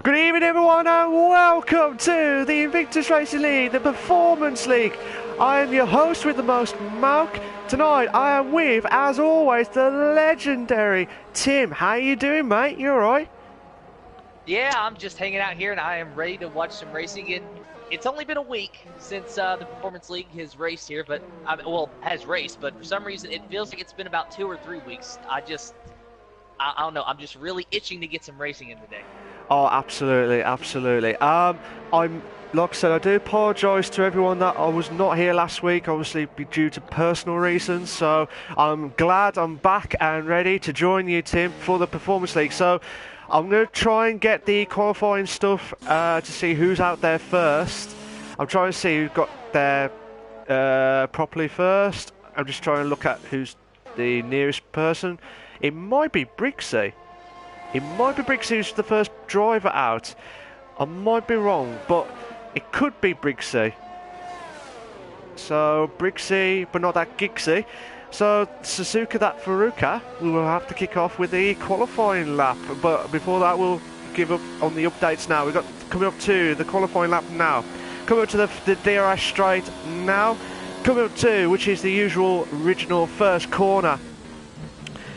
Good evening everyone and welcome to the Invictus Racing League, the Performance League. I am your host with the most, Malk. Tonight I am with, as always, the legendary Tim. How you doing, mate? You alright? Yeah, I'm just hanging out here and I am ready to watch some racing. And it's only been a week since the Performance League has raced here, but has raced, but for some reason it feels like it's been about 2 or 3 weeks. I don't know, I'm just really itching to get some racing in today. Oh, absolutely, absolutely. Like I said, I do apologise to everyone that I was not here last week, obviously due to personal reasons. So I'm glad I'm back and ready to join you, Tim, for the Performance League. So I'm going to try and get the qualifying stuff to see who's out there first. I'm trying to see who got there properly first. I'm just trying to look at who's the nearest person. It might be Prix. It might be Prix who's the first driver out. I might be wrong, but it could be Prix. So Prix, but not that Gixie. So Suzuka that Furuka, we will have to kick off with the qualifying lap. But before that, we'll give up on the updates now. We've got coming up to the qualifying lap now. Coming up to the DRS straight now. Coming up to, which is the usual original first corner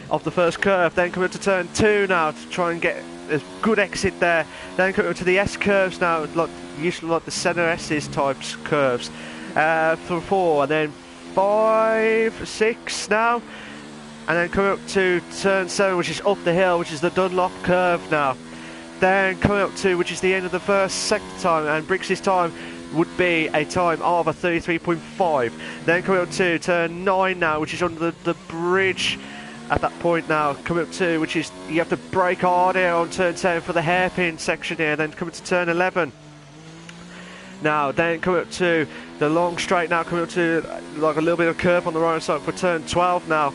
of the first curve. Then coming up to turn 2 now to try and get a good exit there. Then coming up to the S curves now, usually like the center S's types curves. For 4 and then 5, 6 now, and then coming up to turn 7, which is up the hill, which is the Dunlop curve now. Then coming up to, which is the end of the first sector time, and Brix's time would be a time of a 33.5. Then coming up to turn 9 now, which is under the bridge at that point now. Coming up to, which is, you have to brake hard here on turn 10 for the hairpin section here. Then coming to turn 11. Now, then coming up to the long straight now, coming up to like a little bit of curve on the right side for turn 12 now.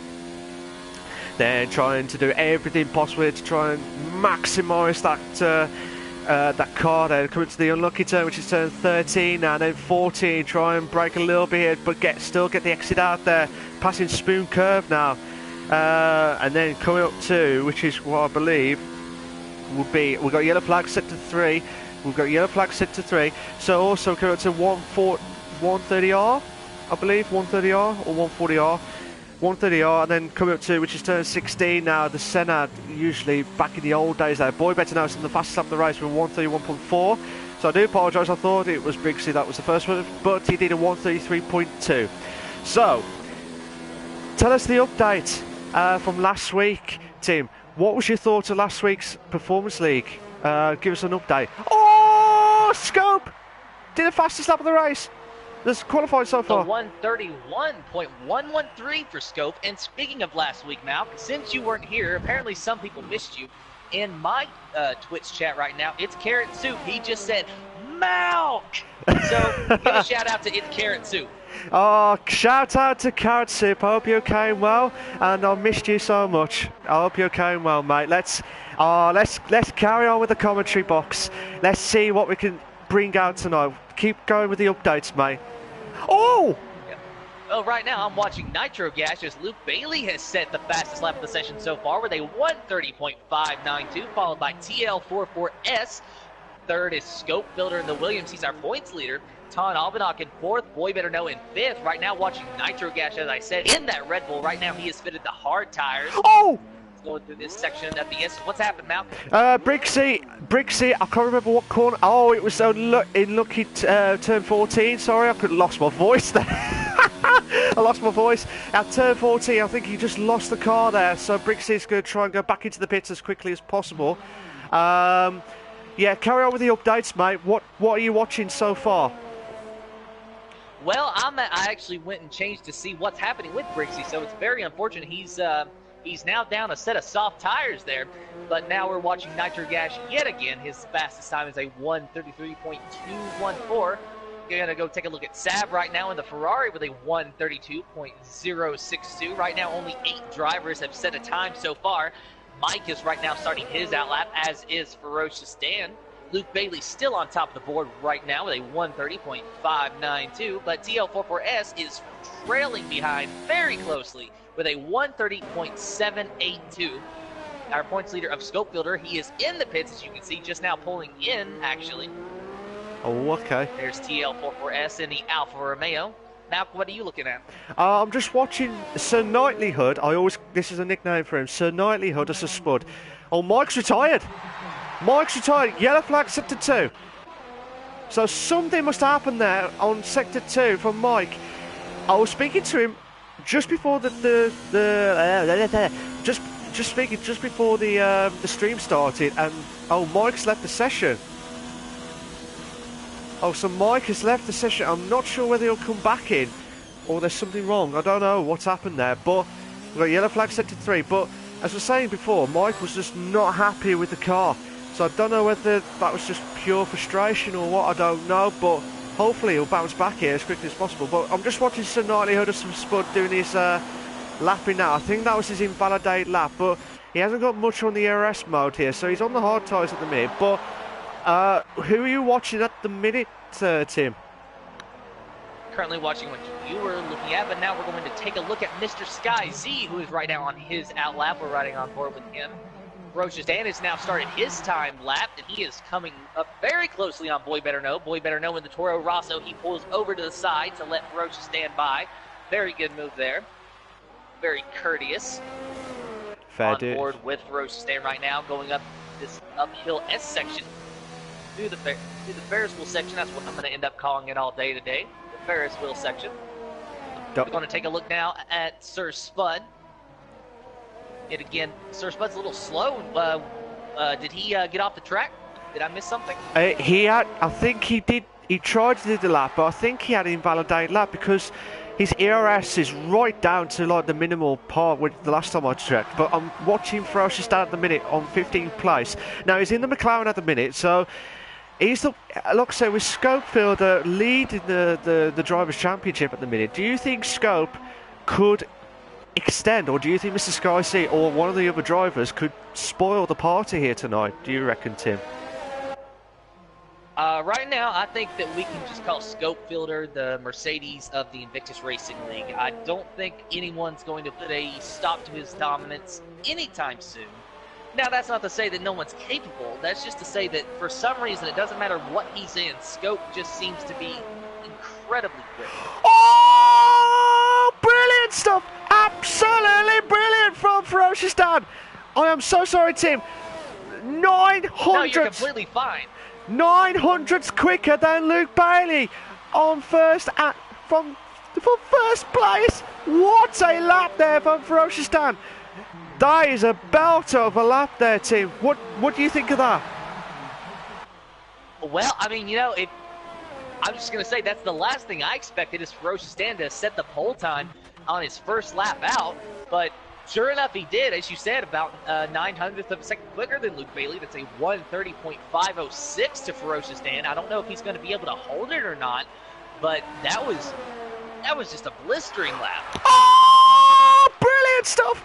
Then trying to do everything possible to try and maximise that car there. Coming to the unlucky turn, which is turn 13 now, then 14. Try and brake a little bit here, but still get the exit out there. Passing Spoon Curve now. And then coming up to, which is what I believe will be, we've got yellow flag set to 3. We've got yellow flag set to 3. So also coming up to 130R, I believe, 130R or 140R. 130R, and then coming up to, which is turn 16 now, the Senna, usually back in the old days there. Boy better now, it's in the fastest lap of the race with 131.4. So I do apologise, I thought it was Brixie that was the first one, but he did a 133.2. So, tell us the update from last week, Tim. What was your thoughts of last week's Performance League? Give us an update. Oh, Scope did the fastest lap of the race. This qualified so far. The 131.113 for Scope. And speaking of last week, Malk, since you weren't here, apparently some people missed you. In my Twitch chat right now, it's Carrot Soup. He just said, Malk! So give a shout out to It's Carrot Soup. Oh, shout out to Carrot Soup. I hope you came well, and I missed you so much. I hope you came well, mate. Let's carry on with the commentary box. Let's see what we can bring out tonight. Keep going with the updates, mate. Oh! Yeah. Well, right now I'm watching Nitro Gas as Luke Bailey has set the fastest lap of the session so far with a 130.592, followed by TL44S. Third is Scope Builder in the Williams. He's our points leader. Ton Albanach in 4th. Boy Better Know in 5th. Right now watching Nitro Gas, as I said, in that Red Bull. Right now he has fitted the hard tires. Oh! Going through this section at the end. What's happened, Malcolm? Brixie, I can't remember what corner. Oh, it was in lucky turn 14. Sorry, I could have lost my voice there. I lost my voice. At turn 14, I think he just lost the car there. So Brixie's going to try and go back into the pits as quickly as possible. Yeah, carry on with the updates, mate. What are you watching so far? Well, I actually went and changed to see what's happening with Brixie, so it's very unfortunate. He's now down a set of soft tires there, but now we're watching Nitro Gas yet again. His fastest time is a 133.214. You're going to go take a look at Sav right now in the Ferrari with a 132.062. Right now, only 8 drivers have set a time so far. Mike is right now starting his outlap, as is Ferocious Dan. Luke Bailey still on top of the board right now with a 130.592, but TL44S is trailing behind very closely with a 130.782. our points leader of Scopefielder. He is in the pits, as you can see, just now pulling in, actually. Oh, okay. There's TL44S in the Alfa Romeo. Now, what are you looking at? I'm just watching Sir Knightlyhood. This is a nickname for him. Sir Knightlyhood as a spud. Oh, Mike's retired. Mike's retired. Yellow flag sector 2. So something must happen there on sector 2 for Mike. I was speaking to him just before just before the stream started, and Mike's left the session. Oh, so Mike has left the session. I'm not sure whether he'll come back in or there's something wrong. I don't know what's happened there, but we've got yellow flag sector 3. But as I was saying before, Mike was just not happy with the car. So I don't know whether that was just pure frustration or what, I don't know. But hopefully he'll bounce back here as quickly as possible. But I'm just watching Sir Knightlyhood of some Spud doing his lapping now. I think that was his invalidate lap, but he hasn't got much on the ARS mode here, so he's on the hard tyres at the minute. But who are you watching at the minute, Tim? Currently watching what you were looking at, but now we're going to take a look at Mr. Sky Z, who is right now on his out lap. We're riding on board with him. Ferocious Dan has now started his time lap, and he is coming up very closely on Boy Better Know. Boy Better Know in the Toro Rosso. He pulls over to the side to let Ferocious Dan by. Very good move there. Very courteous. Fair on dude. Board with Ferocious Dan right now, going up this uphill S section through the Ferris wheel section. That's what I'm going to end up calling it all day today. The Ferris wheel section. We're going to take a look now at Sir Spud. And again, Sir Spud's a little slow. Did he get off the track? Did I miss something? I think he did. He tried to do the lap, but I think he had an invalidate lap because his ERS is right down to like the minimal part with the last time I checked. But I'm watching Ferocious Dan at the minute on 15th place. Now he's in the McLaren at the minute, so he's the, like I say, with Scopefielder leading the Drivers' Championship at the minute. Do you think Scope could extend, or do you think Mr. Sky C or one of the other drivers could spoil the party here tonight? Do you reckon, Tim? Right now, I think that we can just call Scopefielder the Mercedes of the Invictus Racing League. I don't think anyone's going to put a stop to his dominance anytime soon. Now, that's not to say that no one's capable. That's just to say that for some reason, it doesn't matter what he's in, Scope just seems to be incredibly good. Oh, brilliant stuff! Absolutely brilliant from Ferocious Dan. I am so sorry, Tim. 900. No, you're completely fine. 900s quicker than Luke Bailey on first from first place. What a lap there from Ferocious Dan. That is a belter of a lap there, Tim. What do you think of that? Well, I mean, you know, I'm just going to say that's the last thing I expected is Ferocious Dan to set the pole time on his first lap out, but sure enough, he did, as you said, about 900th of a second quicker than Luke Bailey. That's a 1:30.506 to Ferocious Dan. I don't know if he's going to be able to hold it or not, but that was just a blistering lap. Oh, brilliant stuff!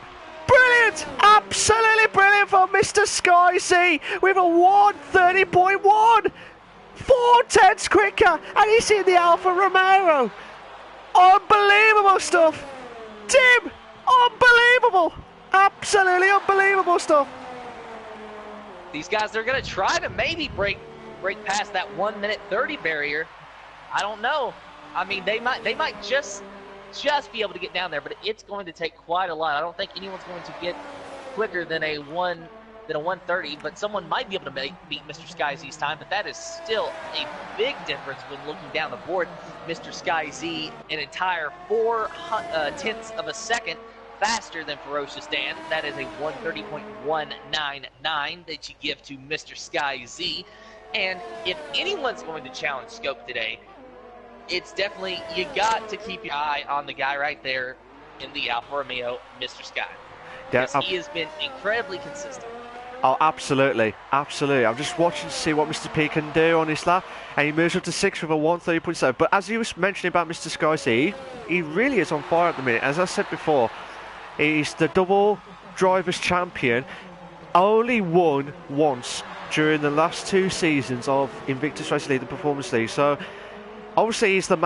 Brilliant! Absolutely brilliant from Mr. Sky C with a 1:30.1. 4/10 quicker, and he's in the Alfa Romeo. Unbelievable stuff, Tim. Unbelievable! Absolutely unbelievable stuff. These guys, they're going to try to maybe break past that 1:30 barrier. I don't know. I mean, they might just be able to get down there, but it's going to take quite a lot. I don't think anyone's going to get quicker than a 1:30, but someone might be able to beat Mr. Sky Z's time, but that is still a big difference when looking down the board. Mr. Sky Z, an entire 4/10 of a second faster than Ferocious Dan. That is a 1:30.199 that you give to Mr. Sky Z. And if anyone's going to challenge Scope today, it's definitely, you got to keep your eye on the guy right there in the Alfa Romeo, Mr. Sky. Because he has been incredibly consistent. Oh, absolutely. Absolutely. I'm just watching to see what Mr. P can do on his lap, and he moves up to 6th with a 1:30.7. But as you was mentioning about Mr. Sky C, he really is on fire at the minute. As I said before, he's the double drivers champion, only won once during the last 2 seasons of Invictus Racing League, the Performance League. So obviously he's the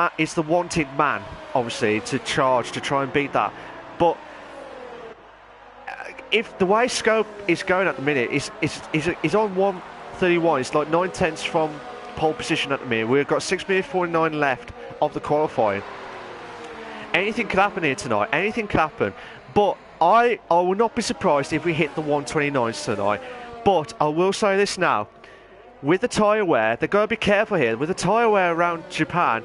wanted man, obviously, to try and beat that. But if the way Scope is going at the minute is on 131, it's like 9/10 from pole position at the minute. We've got 6 minutes 49 left of the qualifying. Anything could happen here tonight. Anything could happen. But I will not be surprised if we hit the 129s tonight. But I will say this now. With the tyre wear, they've got to be careful here. With the tyre wear around Japan,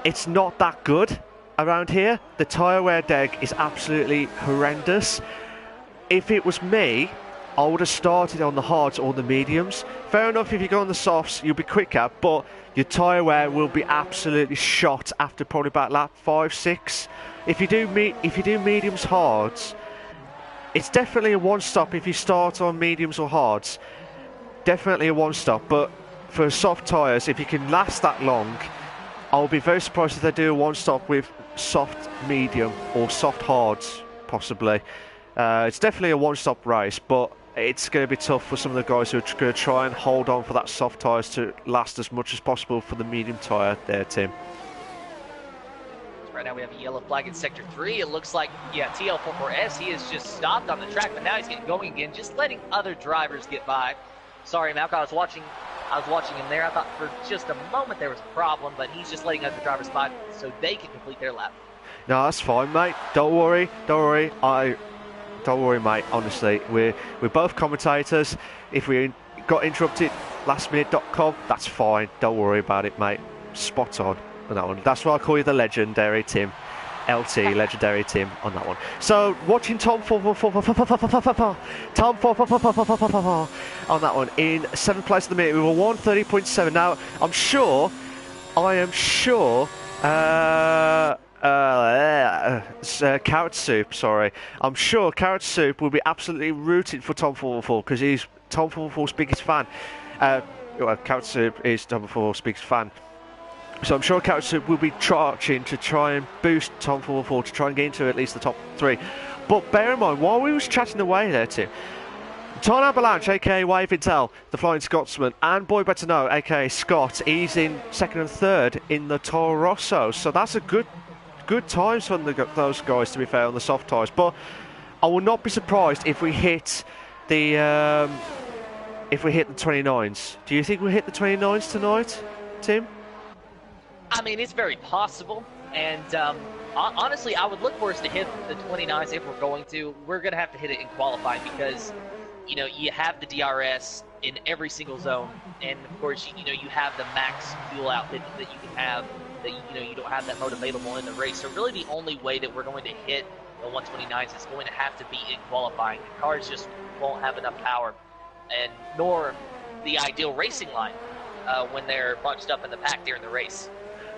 it's not that good around here. The tyre wear deck is absolutely horrendous. If it was me, I would have started on the hards or the mediums. Fair enough, if you go on the softs, you'll be quicker, but your tyre wear will be absolutely shot after probably about lap 5, 6. If you do mediums hards, it's definitely a one-stop if you start on mediums or hards. Definitely a one-stop, but for soft tyres, if you can last that long, I'll be very surprised if they do a one-stop with soft medium or soft hards, possibly. It's definitely a one-stop race, but it's going to be tough for some of the guys who are going to try and hold on for that soft tyres to last as much as possible for the medium tyre there, Tim. Right now we have a yellow flag in Sector 3. It looks like, yeah, TL44S, he has just stopped on the track, but now he's getting going again, just letting other drivers get by. Sorry, Malcolm, I was watching him there. I thought for just a moment there was a problem, but he's just letting other drivers by so they can complete their lap. No, that's fine, mate. Don't worry. Don't worry, mate. Honestly, we're both commentators. If we got interrupted, lastminute.com, that's fine. Don't worry about it, mate. Spot on that one. That's why I call you the legendary Tim. LT, legendary Tim on that one. So, watching Tom 4 on that one in 7th place of the minute with a 130.7. Now, I am sure, Carrot Soup, sorry. I'm sure Carrot Soup will be absolutely rooting for Tom 4 because he's Tom 4's biggest fan. Carrot Soup is Tom 4's biggest fan. So I'm sure Carrot Soup will be charging to try and boost Tom 4 to try and get into at least the top 3. But bear in mind, while we was chatting away there, Tim, Ton Avalanche, aka Wave Intel, the Flying Scotsman, and Boy Better Know, aka Scott, he's in 2nd and 3rd in the Toro Rosso. So that's a good times from those guys, to be fair, on the soft tyres. But I will not be surprised if we hit the 29s. Do you think we'll hit the 29s tonight, Tim? I mean, it's very possible, and honestly, I would look for us to hit the 29s if we're going to. We're going to have to hit it in qualifying because, you know, you have the DRS in every single zone, and of course, you have the max fuel output that you can have, that, you don't have that mode available in the race. So really the only way that we're going to hit the 129s is going to have to be in qualifying. The cars just won't have enough power, and nor the ideal racing line when they're bunched up in the pack during the race.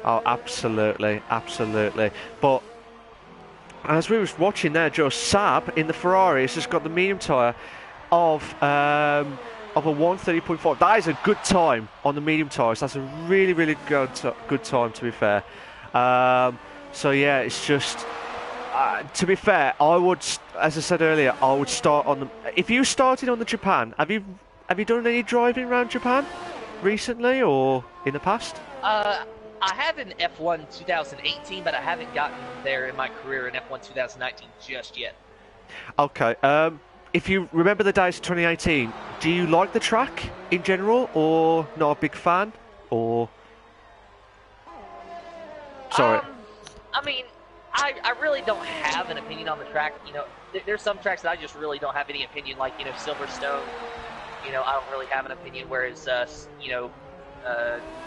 Oh, absolutely. But as we was watching there, Joe, Saab in the Ferrari has just got the medium tyre of a 130.5. That is a good time on the medium tyres. That's a really good time, to be fair. So yeah, it's just to be fair, I would, as I said earlier, I would start on the. If you started on the Japan, have you done any driving around Japan recently or in the past? I have in F1 2018, but I haven't gotten there in my career in F1 2019 just yet. Okay. If you remember the days of 2018, do you like the track in general, or not a big fan, or? Sorry. I mean, I really don't have an opinion on the track. There's some tracks that I just really don't have any opinion, like, Silverstone. I don't really have an opinion, whereas,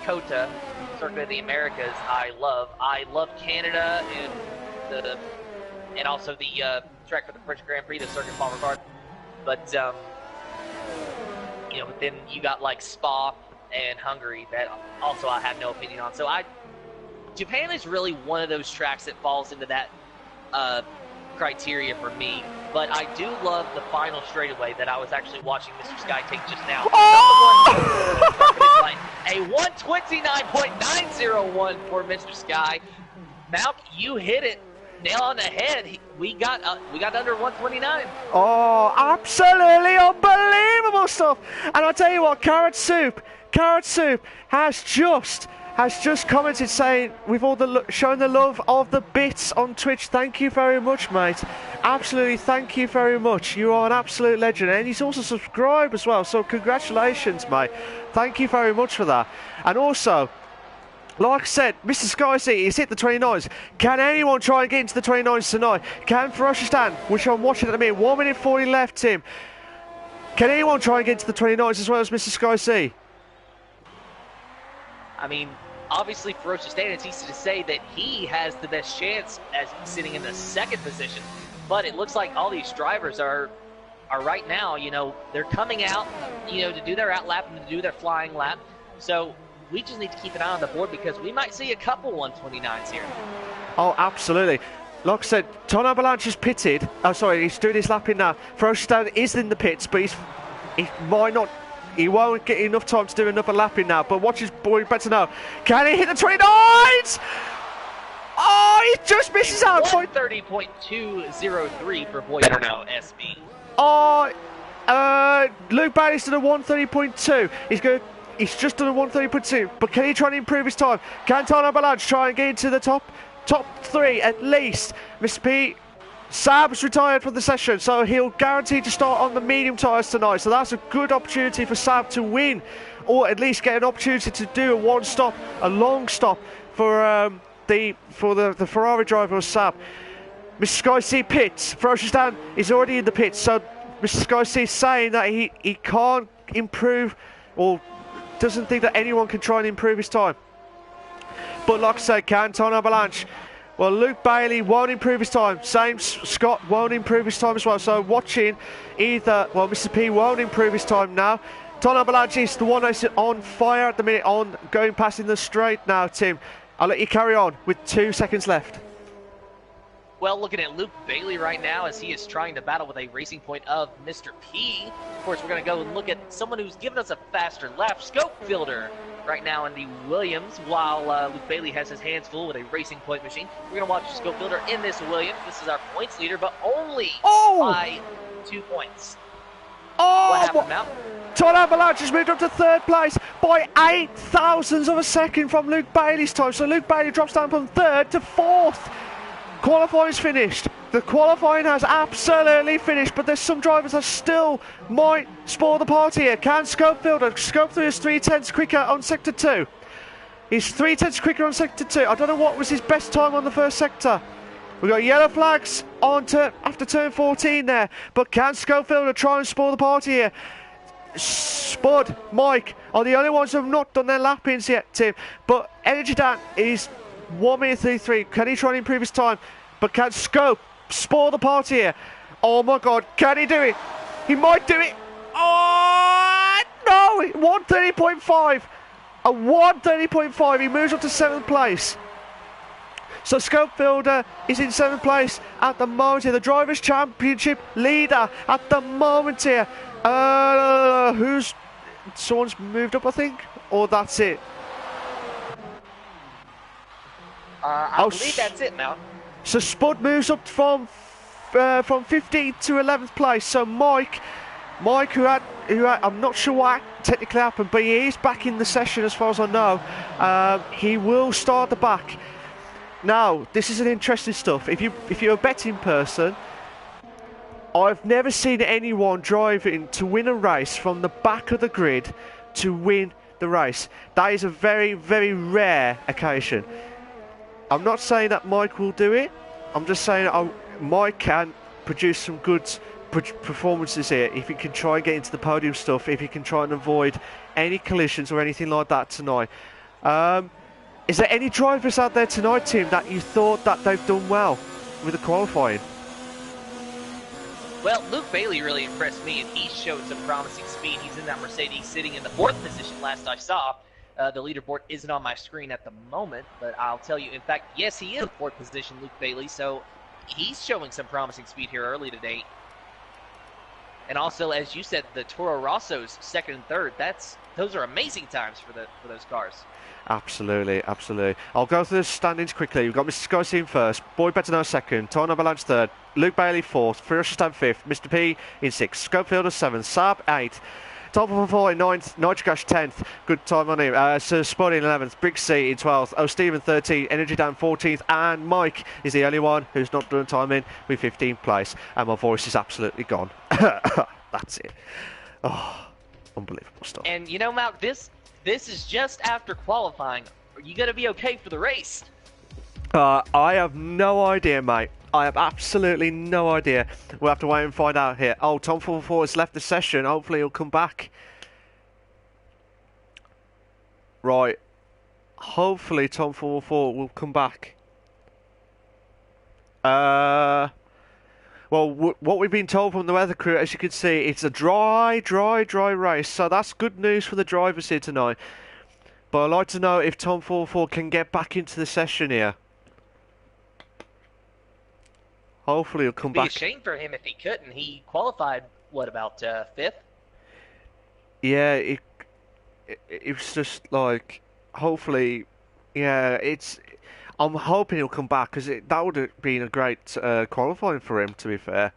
COTA, Circuit of the Americas, I love. I love Canada and also the track for the French Grand Prix, the Circuit Paul Ricard. But but then you got like Spa and Hungary that also I have no opinion on. So Japan is really one of those tracks that falls into that criteria for me. But I do love the final straightaway that I was actually watching Mr. Sky take just now. Oh! A 129.901 for Mr. Sky. Malk, you hit it nail on the head. We got under 129. Oh, absolutely unbelievable stuff! And I'll tell you what, Carrot Soup has just has just commented saying, with all the showing the love of the bits on Twitch. Thank you very much, mate. Absolutely, thank you very much. You are an absolute legend, and he's also subscribed as well. So congratulations, mate. Thank you very much for that. And also, like I said, Mr. Sky City, he's hit the 29s. Can anyone try and get into the 29s tonight? Can Ferocious Dan, which I'm watching at the minute, 1 minute 40 left, Tim. Can anyone try and get into the 29s as well as Mr. Sky City? I mean, obviously, Ferocious Dan, it's easy to say that he has the best chance as sitting in the second position, but it looks like all these drivers are right now, you know, they're coming out, you know, to do their out lap and to do their flying lap. So we just need to keep an eye on the board because we might see a couple 129s here. Oh, absolutely. Like I said, Ton Avalanche is pitted. Oh, sorry, he's doing his lapping now. Ferocious Dan is in the pits, but he might not. He won't get enough time to do another lapping now. But watch his boy better now. Can he hit the 29s? Oh, he just misses out. 130.203 for Boy Better Now SB. Oh, Luke Bailey's done a 130.2. He's just done a 130.2. But can he try and improve his time? Can Ton Avalanche try and get into the top 3 at least? Mr. P. Sab's retired from the session, so he'll guarantee to start on the medium tyres tonight. So that's a good opportunity for Sab to win, or at least get an opportunity to do a long stop for the Ferrari driver of Sab. Mr. Sky C pits. Ferocious Dan is already in the pits, so Mr. Sky C is saying that he can't improve, or doesn't think that anyone can try and improve his time. But like I said, can Ton Avalanche? Well, Luke Bailey won't improve his time. Same, Scott won't improve his time as well. So watching either, well, Mr. P won't improve his time now. Ton Avalanche is the one that's on fire at the minute, going past in the straight now, Tim. I'll let you carry on with 2 seconds left. Well, looking at Luke Bailey right now as he is trying to battle with a racing point of Mr. P. Of course, we're going to go and look at someone who's given us a faster lap, Scope Fielder, right now in the Williams, while Luke Bailey has his hands full with a racing point machine. We're going to watch Scope Fielder in this Williams. This is our points leader, but only by 2 points. What happened now? Ton Avalanche has moved up to 3rd place by 0.008 of a second from Luke Bailey's time. So Luke Bailey drops down from 3rd to 4th. Qualifying's finished. The qualifying has absolutely finished, but there's some drivers that still might spoil the party here. Can Scope Fielder? Scope Fielder is 3/10 quicker on Sector 2. He's 3/10 quicker on Sector 2. I don't know what was his best time on the first sector. We've got yellow flags on after turn 14 there, but can Scope Fielder try and spoil the party here? Spud, Mike are the only ones who have not done their lap-ins yet, Tim. But Energy Dan is 1 minute 33. Can he try and improve his time? But can Scope spoil the party here? Oh my God, can he do it? He might do it. Oh no! 130.5. A 130.5. He moves up to 7th place. So Scope Fielder is in 7th place at the moment here. The Drivers' Championship leader at the moment here. Someone's moved up, I think, or that's it. I believe that's it now. So Spud moves up from 15th to 11th place. So Mike, who had, I'm not sure what technically happened, but he is back in the session as far as I know. He will start the back. Now, this is an interesting stuff. If you're a betting person, I've never seen anyone driving to win a race from the back of the grid to win the race. That is a very, very rare occasion. I'm not saying that Mike will do it. I'm just saying Mike can produce some good performances here if he can try and get into the podium stuff, if he can try and avoid any collisions or anything like that tonight. Is there any drivers out there tonight, Tim, that you thought that they've done well with the qualifying? Well, Luke Bailey really impressed me, and he showed some promising speed. He's in that Mercedes sitting in the 4th position last I saw. The leaderboard isn't on my screen at the moment, but I'll tell you, in fact, yes, he is in 4th position, Luke Bailey, so he's showing some promising speed here early today. And also, as you said, the Toro Rosso's 2nd and 3rd, those are amazing times for those cars. Absolutely, absolutely. I'll go through the standings quickly. We've got Mr. Sky in 1st, Boy Better Know 2nd, Ton Avalanche 3rd, Luke Bailey 4th, Ferocious Dan 5th, Mr. P in 6th, Scope Fielder 7th, Saab 8th, Top of 4 in 9th, Nitrogash 10th. Good time on him. So Spotty in 11th, Prix in 12th, O'Stephen 13th, Energy Down 14th, and Mike is the only one who's not done time in with 15th place. And my voice is absolutely gone. That's it. Oh, unbelievable stuff. And you know, Malk, this is just after qualifying. Are you going to be okay for the race? I have no idea, mate. I have absolutely no idea. We'll have to wait and find out here. Oh, Tom 44 has left the session. Hopefully he'll come back. Right. Hopefully Tom 44 will come back. Well, what we've been told from the weather crew, as you can see, it's a dry race. So that's good news for the drivers here tonight. But I'd like to know if Tom 44 can get back into the session here. Hopefully he'll come back. It'd be a shame for him if he couldn't. He qualified, what, about 5th? Yeah, it was just like, hopefully, yeah, I'm hoping he'll come back, because that would have been a great qualifying for him, to be fair.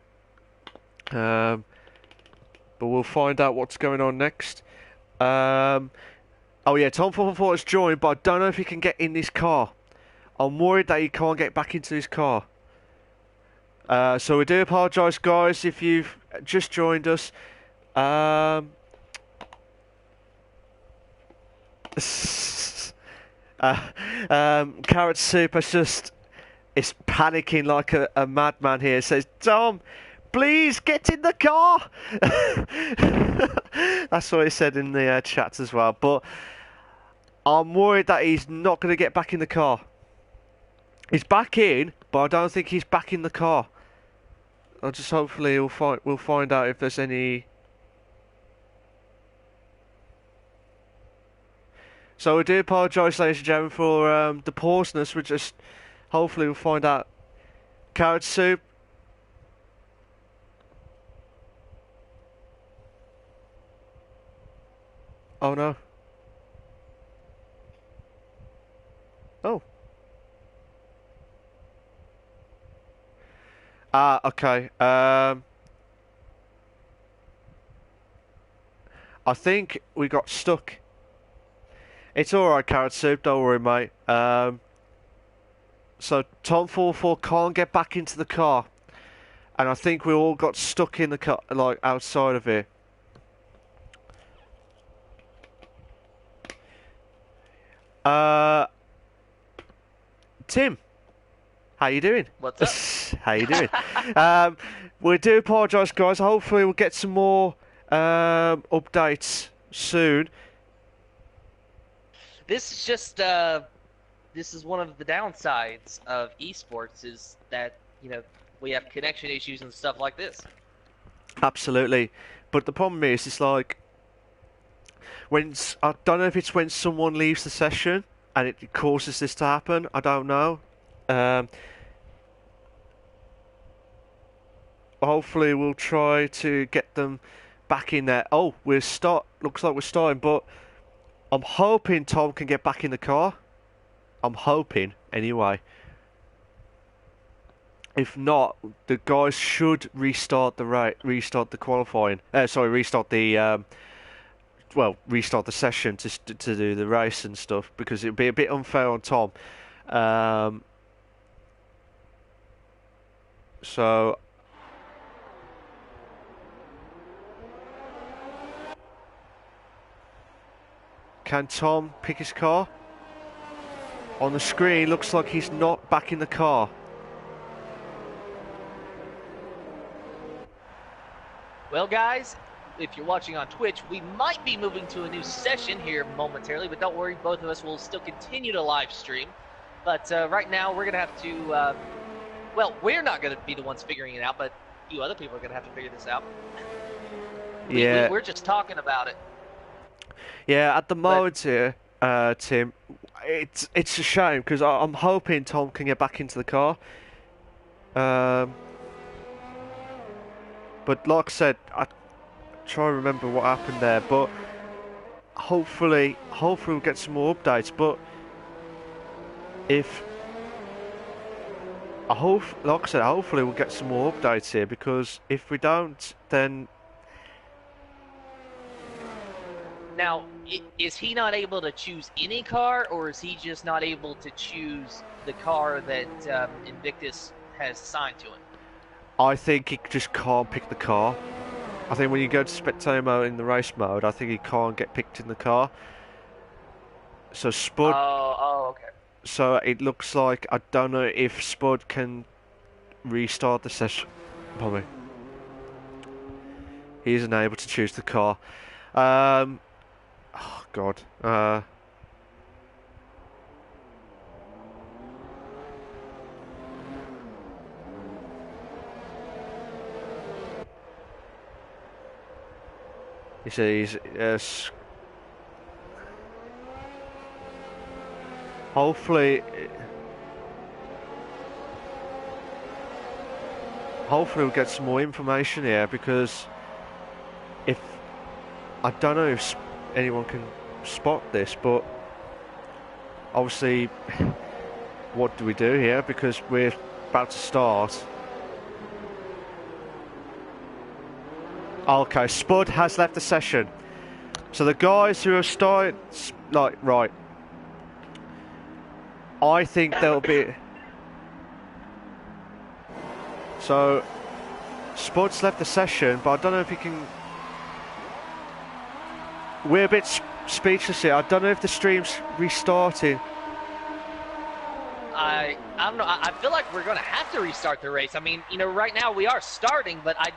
But we'll find out what's going on next. Oh yeah, Tom 444 has joined, but I don't know if he can get in this car. I'm worried that he can't get back into his car. So we do apologise, guys, if you've just joined us. Carrot Soup is panicking like a madman here. Says, Tom, please get in the car. That's what he said in the chats as well. But I'm worried that he's not going to get back in the car. He's back in, but I don't think he's back in the car. I'll just hopefully we'll find out if there's any. So we do apologise, ladies and gentlemen, for the pauseness. Hopefully we'll find out. Carrot Soup. Oh no. Oh. Okay. I think we got stuck. It's alright, Carrot Soup, don't worry, mate. So Tom 44 can't get back into the car. And I think we all got stuck in the car, like, outside of it. Tim, how you doing? What's up? How you doing? We do apologise, guys. Hopefully we'll get some more updates soon. This is just this is one of the downsides of esports, is that, you know, we have connection issues and stuff like this. Absolutely, but the problem is, it's like I don't know if it's when someone leaves the session and it causes this to happen. I don't know. Hopefully we'll try to get them back in there. Oh, looks like we're starting, but I'm hoping Tom can get back in the car. I'm hoping, anyway. If not, the guys should restart the qualifying. Restart the restart the session to do the race and stuff, because it'd be a bit unfair on Tom. So can Tom pick his car? On the screen, looks like he's not back in the car. Well, guys, if you're watching on Twitch, we might be moving to a new session here momentarily, but don't worry, both of us will still continue to live stream. But right now, we're going to have to, well, we're not going to be the ones figuring it out, but you other people are going to have to figure this out. We're just talking about it. Yeah, at the moment here, Tim, it's a shame, because I'm hoping Tom can get back into the car. But like I said, I try to remember what happened there. But hopefully we'll get some more updates. But like I said, hopefully we'll get some more updates here, because if we don't, then Now, is he not able to choose any car, or is he just not able to choose the car that Invictus has assigned to him? I think he just can't pick the car. I think when you go to spectator mode in the race mode, I think he can't get picked in the car. So Spud. Oh, okay. So it looks like, I don't know if Spud can restart the session. Probably. He isn't able to choose the car. Oh God. You see, he's hopefully we'll get some more information here, because if I don't know if anyone can spot this, but obviously what do we do here, because we're about to start. Okay, Spud has left the session. So the guys who have started, like, right, I think there'll be... So, Spud's left the session, but I don't know if he can... We're a bit speechless here. I don't know if the stream's restarting. I don't know. I feel like we're going to have to restart the race. I mean, you know, right now we are starting, but I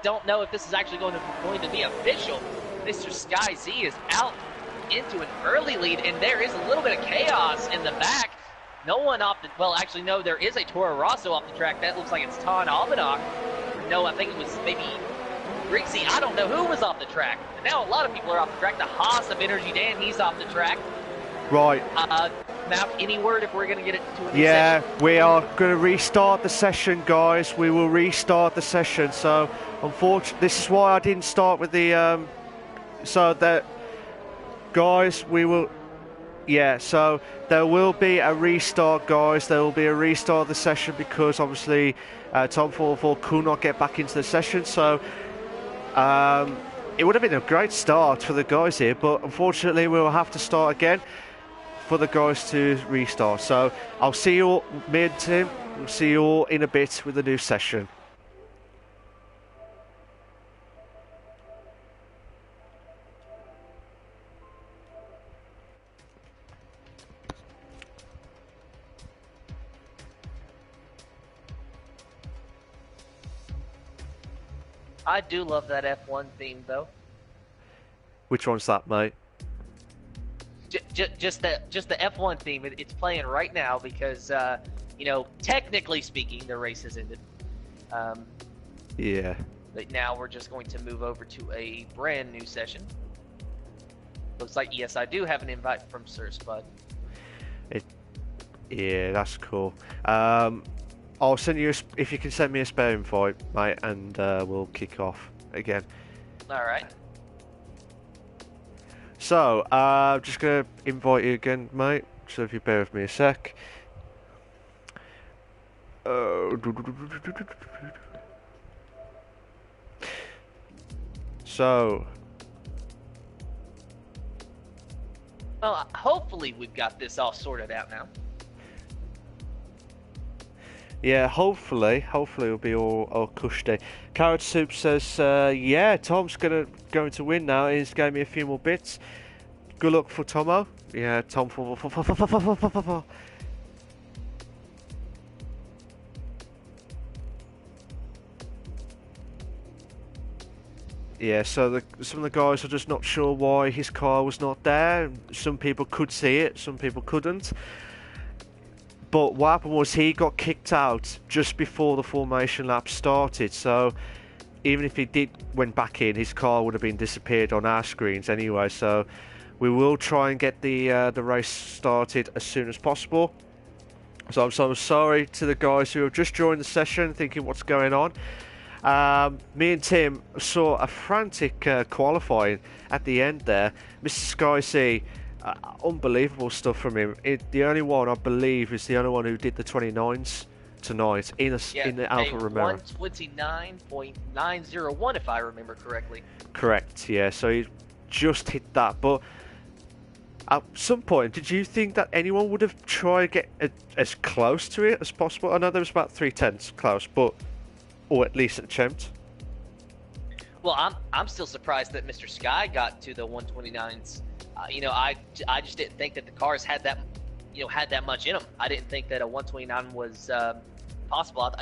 don't know if this is actually going to be official. Mr. Sky Z is out into an early lead, and there is a little bit of chaos in the back. No one off the... Well, actually, no, there is a Toro Rosso off the track. That looks like it's Ton Albanach. No, I think it was maybe Prix. I don't know who was off the track. And now a lot of people are off the track. The Haas of Energy Dan, he's off the track. Right. Now, any word if we're going to get it to a new Yeah, session? we are going to restart the session, guys. We will restart the session. So, unfortunately, this is why I didn't start with the... so that... Guys, we will... Yeah, so there will be a restart, guys. There will be a restart of the session, because obviously Tom 44 could not get back into the session. So it would have been a great start for the guys here, but unfortunately we will have to start again for the guys to restart. So I'll see you all, me and Tim, we'll see you all in a bit with the new session. I do love that F1 theme, though. Which one's that, mate? Just the F1 theme. It's playing right now because, you know, technically speaking, the race has ended. Yeah. But now we're just going to move over to a brand new session. Looks like, yes, I do have an invite from Sir Spud. Yeah, that's cool. I'll send you if you can send me a spare invite, mate, and we'll kick off again. All right. So, I'm just going to invite you again, mate, so if you bear with me a sec. So... Well, hopefully we've got this all sorted out now. Yeah, hopefully it'll be all cushy. Carrot Soup says, yeah, Tom's going to win now. He's gave me a few more bits. Good luck for Tomo. Yeah, Tom. Yeah, so some of the guys are just not sure why his car was not there. Some people could see it, some people couldn't. But what happened was he got kicked out just before the formation lap started. So even if he went back in, his car would have been disappeared on our screens anyway. So we will try and get the race started as soon as possible. So I'm so sorry to the guys who have just joined the session, thinking what's going on. Me and Tim saw a frantic qualifying at the end there. Mr. Sky C, unbelievable stuff from him. The only one, I believe, is the only one who did the 29s tonight in the Alfa Romeo. 129.901, if I remember correctly. Correct, yeah. So just hit that. But at some point, did you think that anyone would have tried to get as close to it as possible? I know there was about 3/10 close, but or at least attempt. Well, I'm still surprised that Mr. Sky got to the 129s. You know, I just didn't think that the cars had that, you know, had that much in them. I didn't think that a 129 was possible.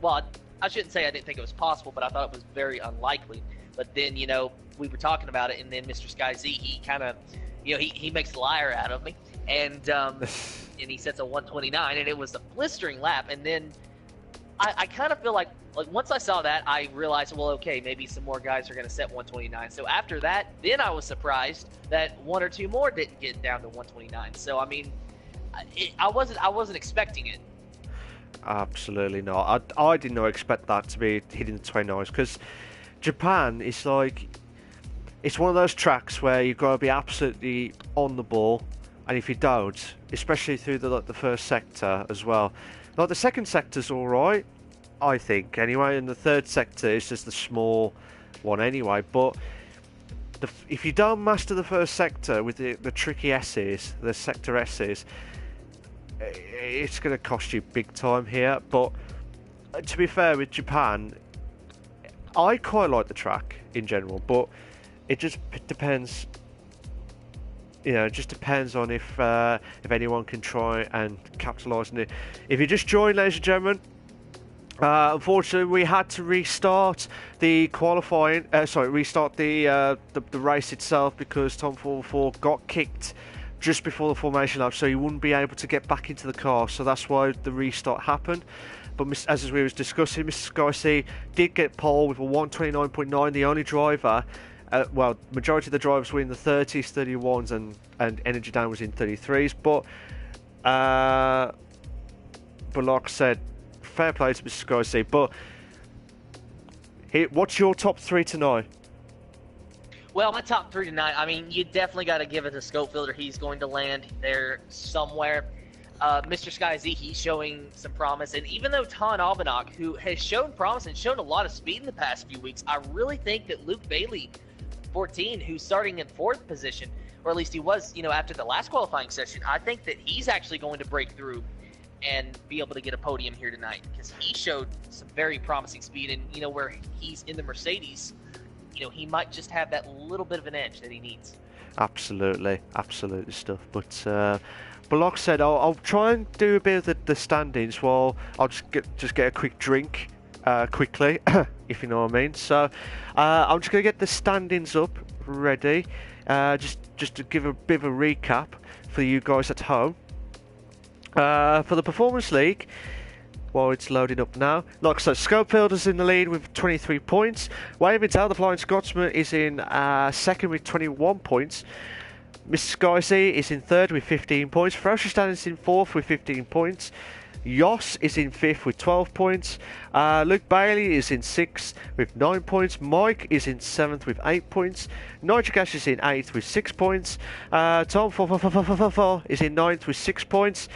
Well, I shouldn't say I didn't think it was possible, but I thought it was very unlikely. But then, you know, we were talking about it, and then Mr. Sky Z, he kind of, you know, he makes a liar out of me, and and he sets a 129, and it was a blistering lap. And then I kind of feel like once I saw that, I realized, well, okay, maybe some more guys are going to set 129. So after that, then I was surprised that one or two more didn't get down to 129. So I mean, I wasn't expecting it. Absolutely not. I did not expect that to be hitting the 29s, because Japan is like, it's one of those tracks where you've got to be absolutely on the ball, and if you don't, especially through the first sector as well, like the second sector's all right, I think anyway, and the third sector is just the small one anyway. But if you don't master the first sector with the tricky S's, the sector S's, it's going to cost you big time here. But to be fair with Japan, I quite like the track in general, but it just depends. You know, it just depends on if anyone can try and capitalise on it. If you just joined, ladies and gentlemen, unfortunately we had to restart the qualifying. Restart the race itself, because Tom 444 got kicked just before the formation lap, so he wouldn't be able to get back into the car. So that's why the restart happened. But as we was discussing, Mr. Sky C did get pole with a 129.9, the only driver. Well, majority of the drivers were in the 30s, 31s, and Energy Dan was in 33s. But like I said, fair play to Mr. Sky C. But what's your top three tonight? Well, my top three tonight, I mean, you definitely got to give it to Scope Fielder. He's going to land there somewhere. Mr. Sky Z, he's showing some promise. And even though Ton Albanach, who has shown promise and shown a lot of speed in the past few weeks, I really think that Luke Bailey, 14, who's starting in 4th position, or at least he was, you know, after the last qualifying session, I think that he's actually going to break through and be able to get a podium here tonight, because he showed some very promising speed. And, you know, where he's in the Mercedes, you know, he might just have that little bit of an edge that he needs. Absolutely stuff. But like I said, I'll try and do a bit of the standings while I'll just get a quick drink quickly, if you know what I mean. So I'm just going to get the standings up ready, just to give a bit of a recap for you guys at home. For the Performance League, while it's loading up now, like I said, Scopefielder's in the lead with 23 points. Wavingdale, the Flying Scotsman, is in second with 21 points. Mr. Sky C is in third with 15 points. Ferocious is in fourth with 15 points. Yoss is in 5th with 12 points. Luke Bailey is in 6th with 9 points. Mike is in 7th with 8 points. Nigel Gash is in 8th with 6 points. Tom 444 is in 9th with 6 points.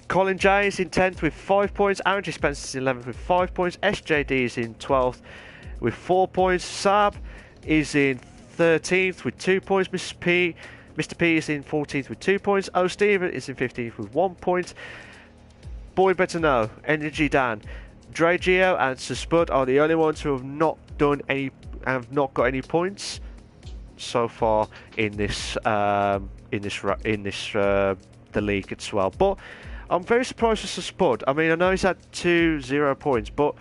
Colin J is in 10th with 5 points. Aaron G. Spencer is in 11th with 5 points. SJD is in 12th with 4 points. Sab is in 13th with 2 points. Mr. P is in 14th with 2 points. O. Steven is in 15th with 1 point. Boy Better Know, Energy Dan, Dre Geo and Sir Spud are the only ones who have not got any points so far in this the league as well. But I'm very surprised with Sir Spud. I mean, I know he's had 2 0 points, but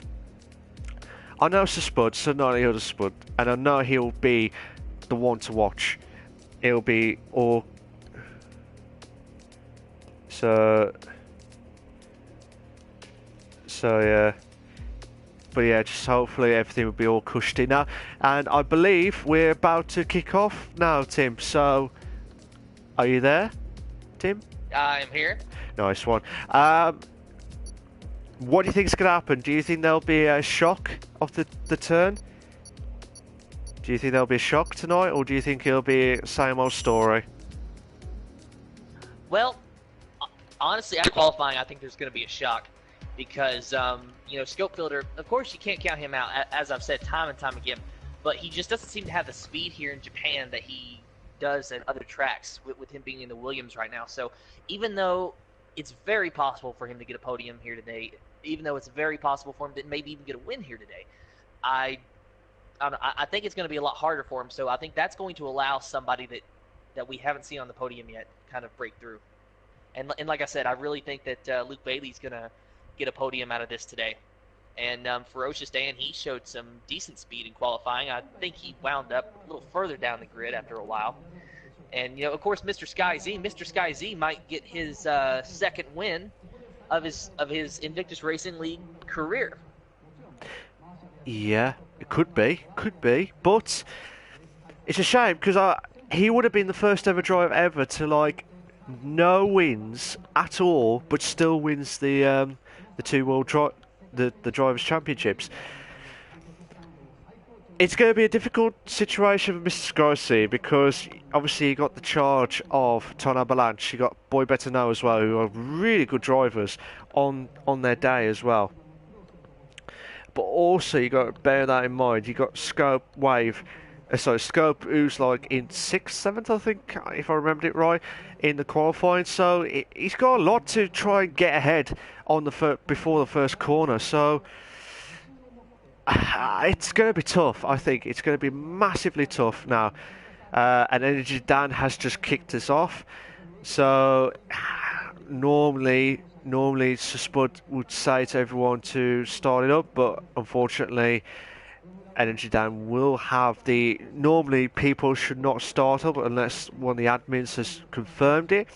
I know Sir Spud, so not the other Spud, and I know he'll be the one to watch. It'll be all so yeah, but yeah, just hopefully everything will be all cushy now. And I believe we're about to kick off now, Tim. So, are you there, Tim? I'm here. Nice one. What do you think is going to happen? Do you think there'll be a shock of the turn? Do you think there'll be a shock tonight, or do you think it'll be the same old story? Well, honestly, after qualifying, I think there's going to be a shock, because you know, Scopefielder, of course, you can't count him out, as I've said time and time again. but he just doesn't seem to have the speed here in Japan that he does at other tracks with him being in the Williams right now. So even though it's very possible for him to get a podium here today, even though it's very possible for him to maybe even get a win here today, I think it's going to be a lot harder for him. So I think that's going to allow somebody that we haven't seen on the podium yet kind of break through. And like I said, I really think that Luke Bailey's going to get a podium out of this today. And Ferocious Dan, he showed some decent speed in qualifying. I think he wound up a little further down the grid after a while. And, of course, Mr. Sky Z might get his second win of his Invictus Racing League career. Yeah, it could be, but it's a shame because he would have been the first ever driver ever to no wins at all, but still wins the two the drivers' championships. It's going to be a difficult situation for Mr. Scorsese because obviously he got the charge of Ton Avalanche. He got Boy Better Know as well, who are really good drivers on their day as well. But also you got to bear that in mind. You got Scope Scope, who's in 6th, 7th, I think, if I remembered it right, in the qualifying. So he's got a lot to try and get ahead on before the first corner. So it's going to be tough. I think it's going to be massively tough now. And Energy Dan has just kicked us off. So normally Spud would say to everyone to start it up, but unfortunately Energy Dan will have normally people should not start up unless one of the admins has confirmed it.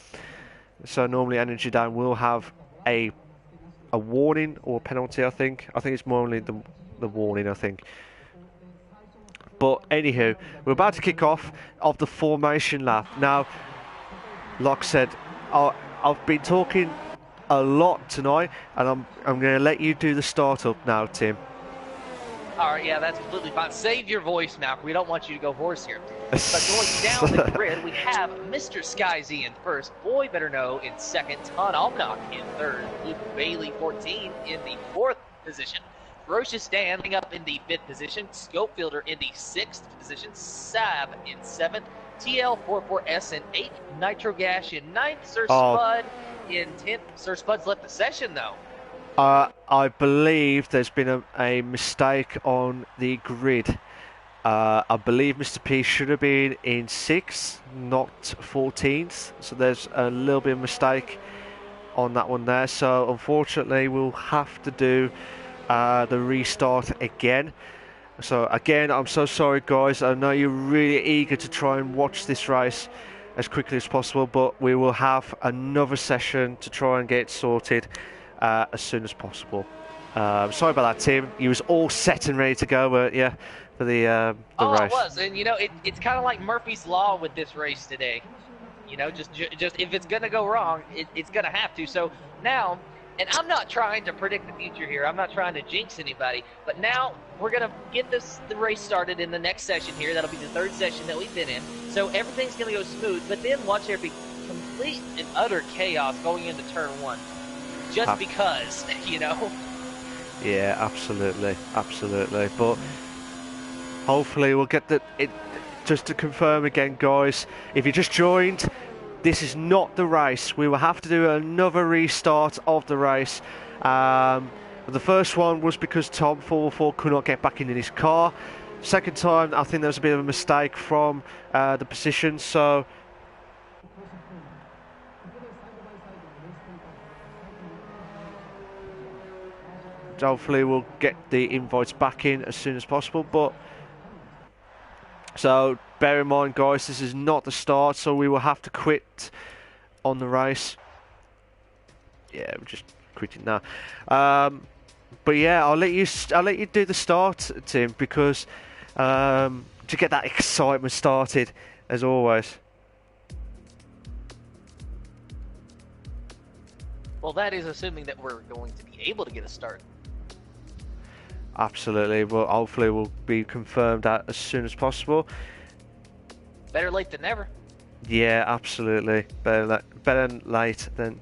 So normally Energy Dan will have a warning or penalty, I think. I think it's more only the warning, I think. But anywho, we're about to kick off of the formation lap. Now, like I said, I've been talking a lot tonight, and I'm going to let you do the startup now, Tim. All right, yeah, that's completely fine. Save your voice now. We don't want you to go hoarse here. But going down the grid, we have Mr. Sky Z in first, Boy Better Know in second, Ton Almanac in third, Luke Bailey 14 in the fourth position, Ferocious Dan up in the fifth position, Scopefielder in the sixth position, Sab in seventh, TL44S in eighth, Nitro Gash in ninth, Sir Spud in 10th. Sir Spud's left the session, though. I believe there's been a mistake on the grid. I believe Mr. P should have been in 6th, not 14th. So there's a little bit of mistake on that one there. So unfortunately, we'll have to do the restart again. So again, I'm so sorry, guys. I know you're really eager to try and watch this race as quickly as possible, but we will have another session to try and get it sorted as soon as possible. Sorry about that, Tim. You was all set and ready to go, weren't you, for the race? Oh, it was, and it's kind of like Murphy's Law with this race today. Just if it's gonna go wrong, it's gonna have to. So now, and I'm not trying to predict the future here. I'm not trying to jinx anybody, but now we're gonna get the race started in the next session here. That'll be the third session that we've been in. So everything's gonna go smooth, but then watch there be complete and utter chaos going into turn one. Just because, Yeah, absolutely. But hopefully we'll get it. Just to confirm again, guys, if you just joined, this is not the race. We will have to do another restart of the race. The first one was because Tom 444 could not get back in his car. Second time, I think there was a bit of a mistake from the position. So hopefully we'll get the invites back in as soon as possible. But so bear in mind, guys, this is not the start, so we will have to quit on the race. Yeah, we're just quitting now. But yeah, I'll let you do the start, Tim, because to get that excitement started, as always. Well, that is assuming that we're going to be able to get a start. Absolutely. Well, hopefully we'll be confirmed that as soon as possible. Better late than never. Yeah, absolutely. Better late than.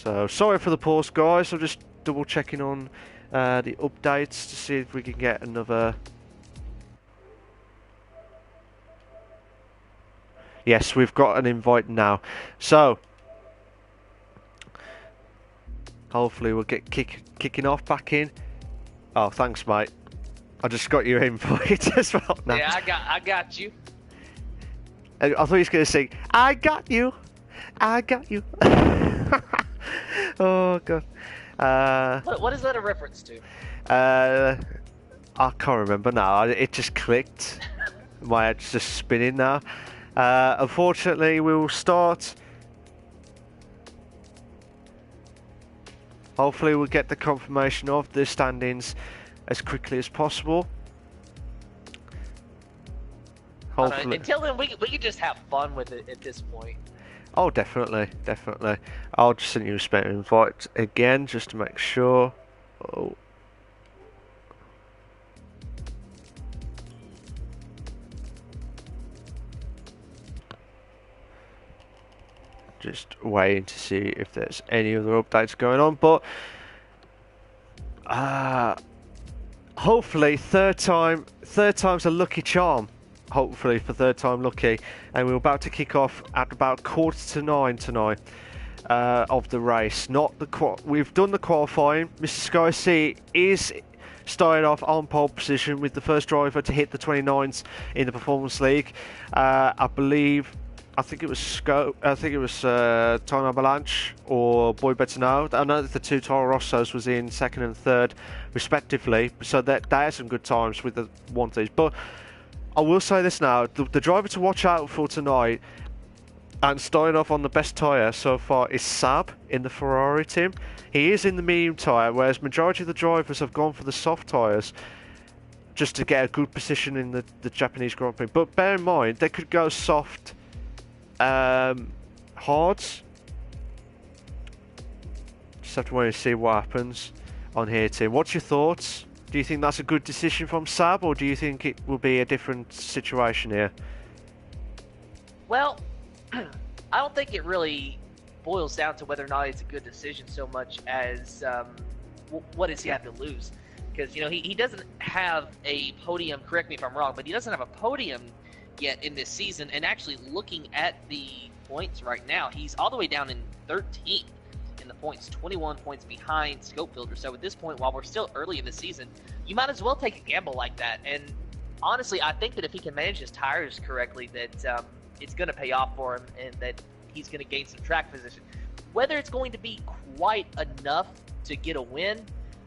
So sorry for the pause, guys. I'm just double checking on the updates to see if we can get another. Yes, we've got an invite now. So hopefully we'll get kicking off back in. Oh, thanks, mate. I just got your invite as well now. Yeah, I got you. I thought he was going to sing, I got you. I got you. Oh, God. What is that a reference to? I can't remember now. It just clicked. My head's just spinning now. Unfortunately, we will start. Hopefully, we'll get the confirmation of the standings as quickly as possible. Hopefully. Until then, we can just have fun with it at this point. Oh, definitely, definitely. I'll just send you a spare invite again just to make sure. Oh. Just waiting to see if there's any other updates going on, but hopefully third time's a lucky charm. Hopefully for third time lucky, and we're about to kick off at about 8:45 tonight of the race. Not the we've done the qualifying. Mr. Sky C is started off on pole position with the first driver to hit the 29s in the Performance League. I think it was Time Avalanche or Boy Better Know. I know that the two Toro Rossos was in second and third respectively, so that they had some good times with the one of these. But I will say this now, the driver to watch out for tonight, and starting off on the best tyre so far, is Sab in the Ferrari team. He is in the medium tyre, whereas majority of the drivers have gone for the soft tyres just to get a good position in the Japanese Grand Prix. But bear in mind, they could go soft, hards. Just have to wait and see what happens on here, Tim. What's your thoughts? Do you think that's a good decision from Sab, or do you think it will be a different situation here? Well, I don't think it really boils down to whether or not it's a good decision so much as what does he have to lose? Because, he doesn't have a podium, correct me if I'm wrong, but he doesn't have a podium yet in this season. And actually looking at the points right now, he's all the way down in 13th. In the points, 21 points behind Scope Builder. So at this point, while we're still early in the season, you might as well take a gamble like that. And honestly, I think that if he can manage his tires correctly, that it's going to pay off for him, and that he's going to gain some track position. Whether it's going to be quite enough to get a win,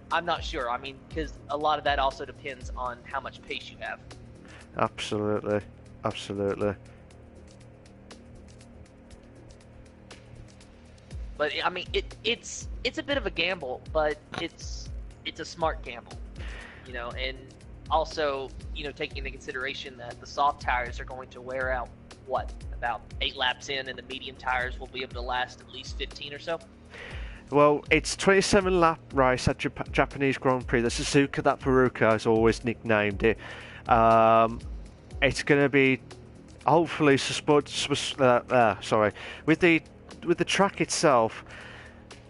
I'm not sure. I mean, because a lot of that also depends on how much pace you have. Absolutely, absolutely. But I mean, it's a bit of a gamble, but it's a smart gamble, and also, taking into consideration that the soft tires are going to wear out, about 8 laps in, and the medium tires will be able to last at least 15 or so? Well, it's 27 lap race at Japanese Grand Prix. The Suzuka that Furuka has always nicknamed it. It's going to be, hopefully, with the track itself,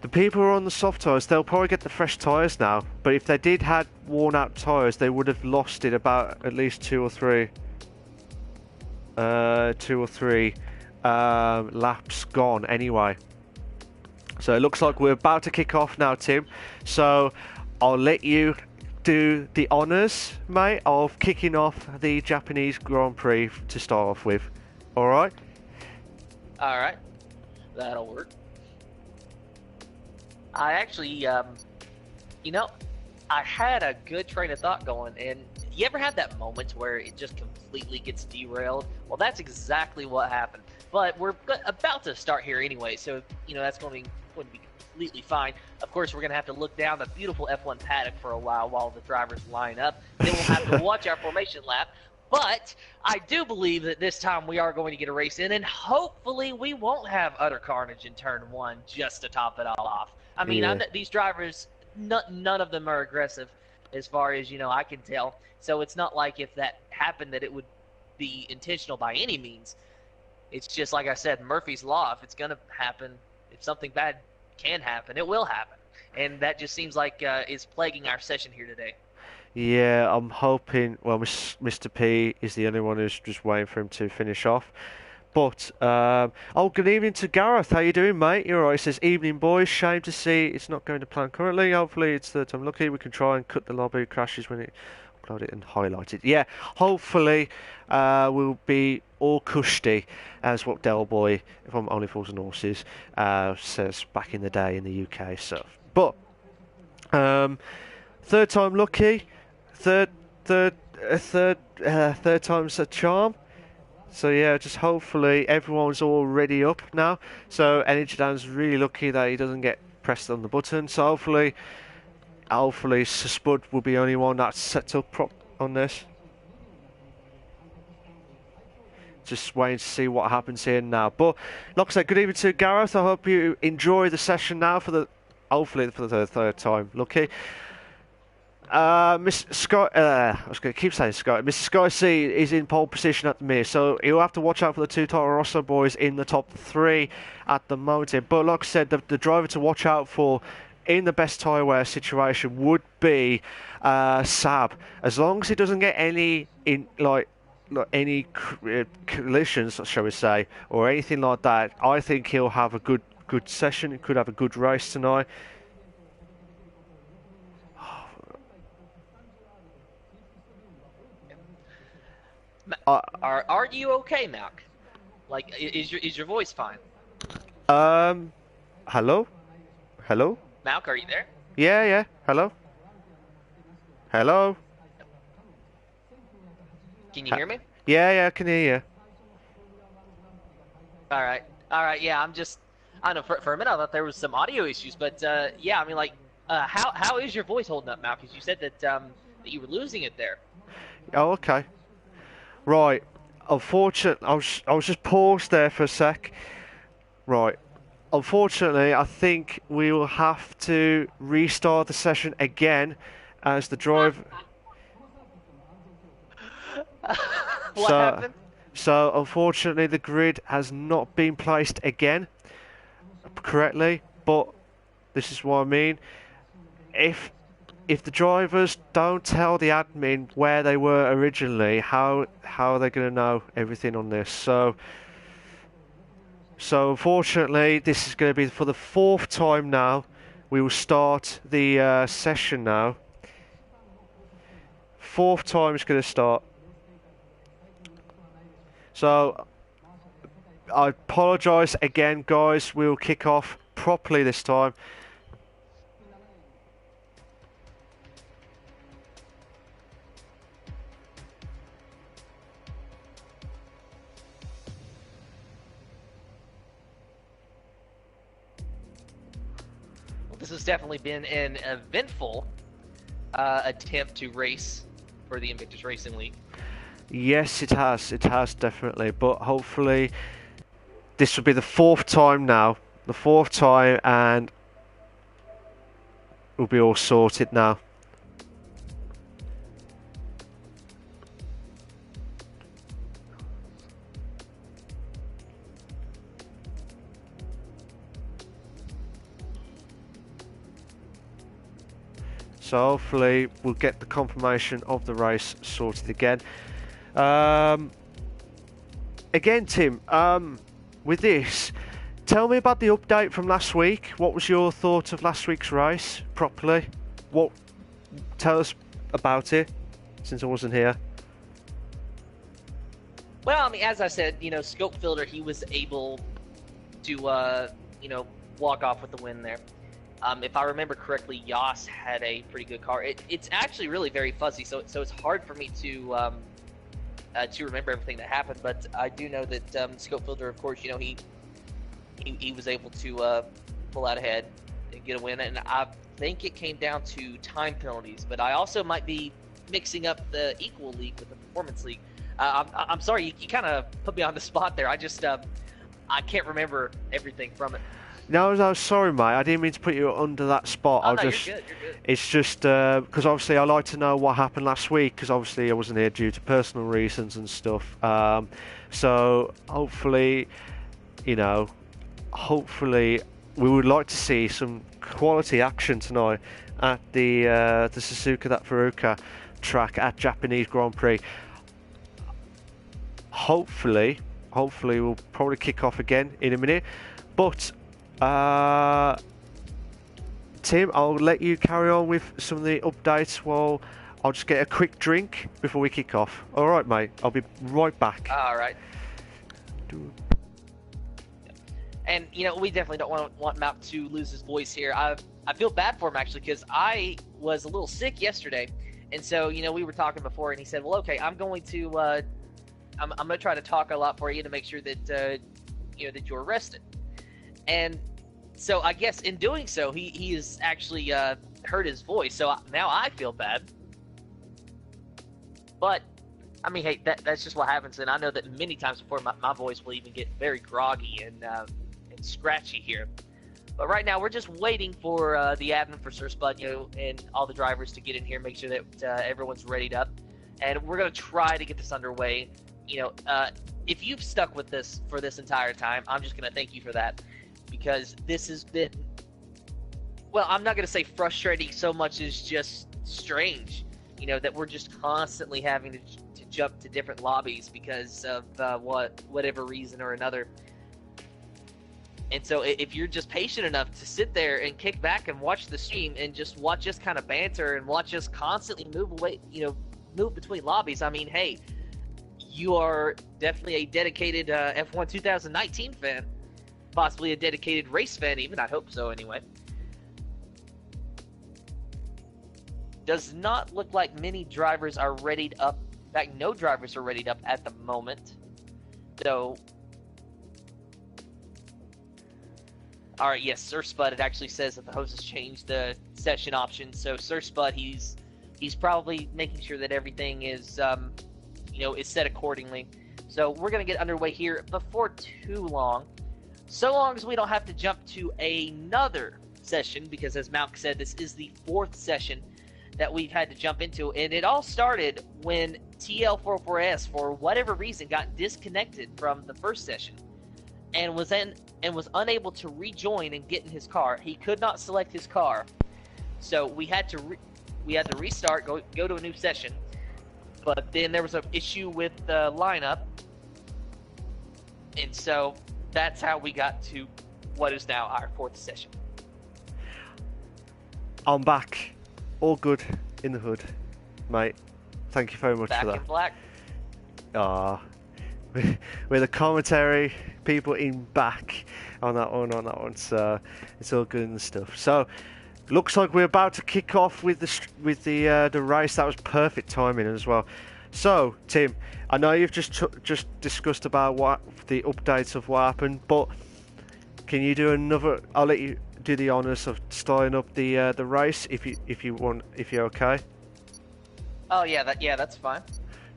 the people who are on the soft tyres, they'll probably get the fresh tyres now. But if they did had worn out tyres, they would have lost it about at least two or three laps gone anyway. So it looks like we're about to kick off now, Tim. So I'll let you do the honours, mate, of kicking off the Japanese Grand Prix to start off with. All right? All right. That'll work. I actually, I had a good train of thought going, and you ever had that moment where it just completely gets derailed? Well, that's exactly what happened. But we're about to start here anyway, so, that's going to be completely fine. Of course, we're going to have to look down the beautiful F1 paddock for a while the drivers line up. Then we'll have to watch our formation lap. But I do believe that this time we are going to get a race in, and hopefully we won't have utter carnage in turn 1 just to top it all off. I mean, these drivers, none of them are aggressive as far as, I can tell. So it's not like if that happened that it would be intentional by any means. It's just, like I said, Murphy's Law. If it's going to happen, if something bad can happen. It will happen. And that just seems like is plaguing our session here today. Yeah, I'm hoping. Well, Mr. P is the only one who's just waiting for him to finish off. But oh, good evening to Gareth. How you doing, mate? You're alright. It says evening, boys. Shame to see it's not going to plan currently. Hopefully, it's third time lucky. We can try and cut the lobby crashes when it upload it and highlight it. Yeah, hopefully we'll be all cushy, as what Del Boy from Only Fools and Horses says back in the day in the UK. So, but third time lucky, third time's a charm. So yeah, just hopefully everyone's already up now. So Energy Dan's really lucky that he doesn't get pressed on the button. So hopefully Spud will be the only one that's set up on this. Just waiting to see what happens here now. But like I said, good evening to Gareth. I hope you enjoy the session now hopefully for the third time lucky. Miss Scott, I was going to keep saying Scott. Mr. Sky C is in pole position at the minute, so he'll have to watch out for the two Toro Rosso boys in the top 3 at the moment. But like I said, the driver to watch out for in the best tyre wear situation would be Sab. As long as he doesn't get any any collisions, shall we say, or anything like that, I think he'll have a good session. He could have a good race tonight. Are you okay, Malk? Like, is your voice fine? Hello? Hello? Malk, are you there? Yeah. Hello? Hello? Can you hear me? Yeah, I can hear you. All right. Yeah, I don't know. For a minute, I thought there was some audio issues, but yeah, I mean, like, how is your voice holding up, Malk? Because you said that you were losing it there. Oh, okay. Right. Unfortunately, I was just paused there for a sec. Right. Unfortunately, I think we will have to restart the session again as the drive. What happened? So, unfortunately, the grid has not been placed again correctly. But this is what I mean. If the drivers don't tell the admin where they were originally, how are they going to know everything on this? So unfortunately, this is going to be for the 4th time now. We will start the session now. 4th time it's going to start. So I apologise again, guys. We'll kick off properly this time. This has definitely been an eventful attempt to race for the Invictus Racing League. Yes, it has. It has definitely. But hopefully, this will be the 4th time now. The 4th time, and we'll be all sorted now. So hopefully we'll get the confirmation of the race sorted again. Again, Tim, with this, tell me about the update from last week. What was your thought of last week's race properly? Tell us about it, since I wasn't here. Well, I mean, as I said, Scope Filter, he was able to, walk off with the win there. If I remember correctly, Yas had a pretty good car. It's actually really very fuzzy, so it's hard for me to remember everything that happened. But I do know that Scope Filter, of course, he was able to pull out ahead and get a win. And I think it came down to time penalties. But I also might be mixing up the Equal League with the Performance League. I'm sorry, you kind of put me on the spot there. I just I can't remember everything from it. No, sorry, mate. I didn't mean to put you under that spot. Oh, no, you're good. It's just because obviously I like to know what happened last week, because obviously I wasn't here due to personal reasons and stuff. So hopefully, we would like to see some quality action tonight at the Suzuka that Furuoka track at Japanese Grand Prix. Hopefully we'll probably kick off again in a minute, but Tim, I'll let you carry on with some of the updates while I'll just get a quick drink before we kick off. All right, mate. I'll be right back. All right. And you know, we definitely don't want Malk to lose his voice here. I feel bad for him actually, because I was a little sick yesterday, and so you know we were talking before, and he said, "Well, okay, I'm going to I'm going to try to talk a lot for you to make sure that you know that you're rested." And so I guess in doing so, he has actually hurt his voice. So now I feel bad. But I mean, hey, that's just what happens. And I know that many times before my voice will even get very groggy and scratchy here. But right now we're just waiting for the admin for Sir Spud, you know, and all the drivers to get in here, make sure that everyone's readied up, and we're gonna try to get this underway. You know, if you've stuck with this for this entire time, I'm just gonna thank you for that, because this has been, well, I'm not gonna say frustrating so much as just strange. You know, that we're just constantly having to jump to different lobbies because of whatever reason or another. And so if you're just patient enough to sit there and kick back and watch the stream and just watch us kind of banter and watch us constantly move away, you know, move between lobbies, I mean, hey, you are definitely a dedicated F1 2019 fan, possibly a dedicated race fan even, I hope so anyway. Does not look like many drivers are readied up. In fact, no drivers are readied up at the moment. So, all right, yes, Sir Spud, it actually says that the host has changed the session option. So Sir Spud, he's probably making sure that everything is, you know, is set accordingly. So we're going to get underway here before too long. So long as we don't have to jump to another session, because as Malk said, this is the 4th session that we've had to jump into, and it all started when TL44S, for whatever reason, got disconnected from the first session, and was unable to rejoin and get in his car. He could not select his car, so we had to restart, go to a new session. But then there was an issue with the lineup, and so that's how we got to what is now our 4th session. I'm back. All good in the hood, mate. Thank you very much for that. Back in black. With the commentary people in back on that one, so it's all good and stuff. So looks like we're about to kick off with the race. That was perfect timing as well. So Tim, I know you've just discussed about what the updates of what happened, but can you do another? I'll let you do the honours of starting up the race if you want, if you're okay. Oh yeah, that's fine.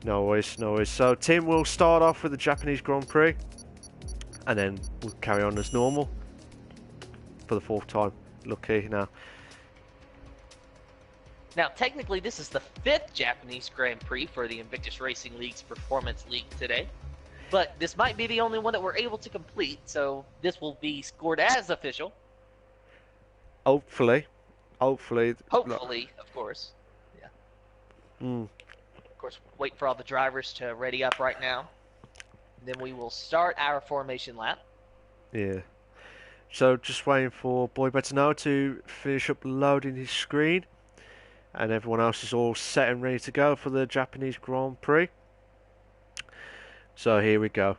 No worries. So Tim, we'll start off with the Japanese Grand Prix, and then we'll carry on as normal for the 4th time. Lucky now. Now, technically, this is the 5th Japanese Grand Prix for the Invictus Racing League's Performance League today. But this might be the only one that we're able to complete, so this will be scored as official. Hopefully, of course. Yeah. Of course, wait for all the drivers to ready up right now. Then we will start our formation lap. Yeah. So just waiting for Boy Better Know to finish up loading his screen, and everyone else is all set and ready to go for the Japanese Grand Prix. So here we go.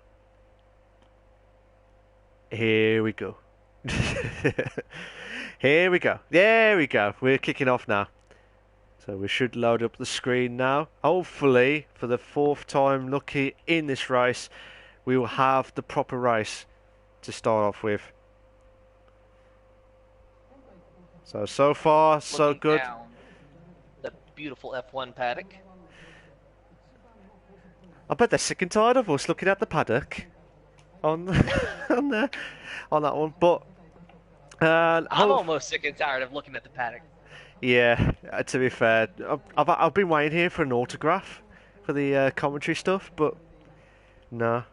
Here we go. Here we go. There we go. We're kicking off now. So we should load up the screen now. Hopefully, for the 4th time lucky in this race, we will have the proper race to start off with. So far, so good. Down the beautiful F1 paddock. I bet they're sick and tired of us looking at the paddock on that one. But I'm almost sick and tired of looking at the paddock. Yeah, to be fair, I've been waiting here for an autograph for the commentary stuff, but no.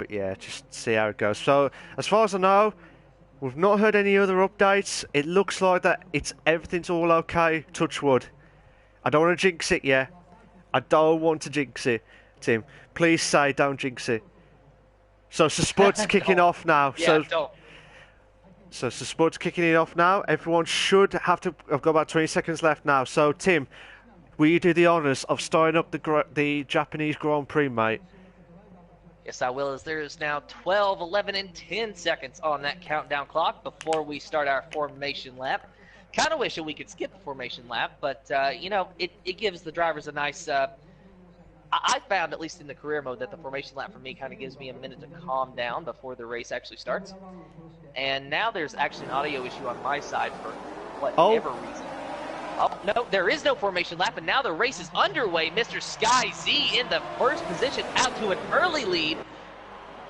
But yeah, just see how it goes. So as far as I know, we've not heard any other updates. It looks like that everything's all okay. Touch wood. I don't want to jinx it, yeah. I don't want to jinx it, Tim. Please say don't jinx it. So Spud's kicking off now. Yeah, don't. So Spud's kicking it off now. Everyone should have to. I've got about 20 seconds left now. So Tim, will you do the honours of starting up the Japanese Grand Prix, mate? Yes, I will, as there is now 12, 11, and 10 seconds on that countdown clock before we start our formation lap. Kind of wishing we could skip the formation lap, but, you know, it gives the drivers a nice... I found, at least in the career mode, that the formation lap for me kind of gives me a minute to calm down before the race actually starts. And now there's actually an audio issue on my side for whatever reason. Oh, no, there is no formation lap, and now the race is underway. Mr. Sky Z in the first position, out to an early lead.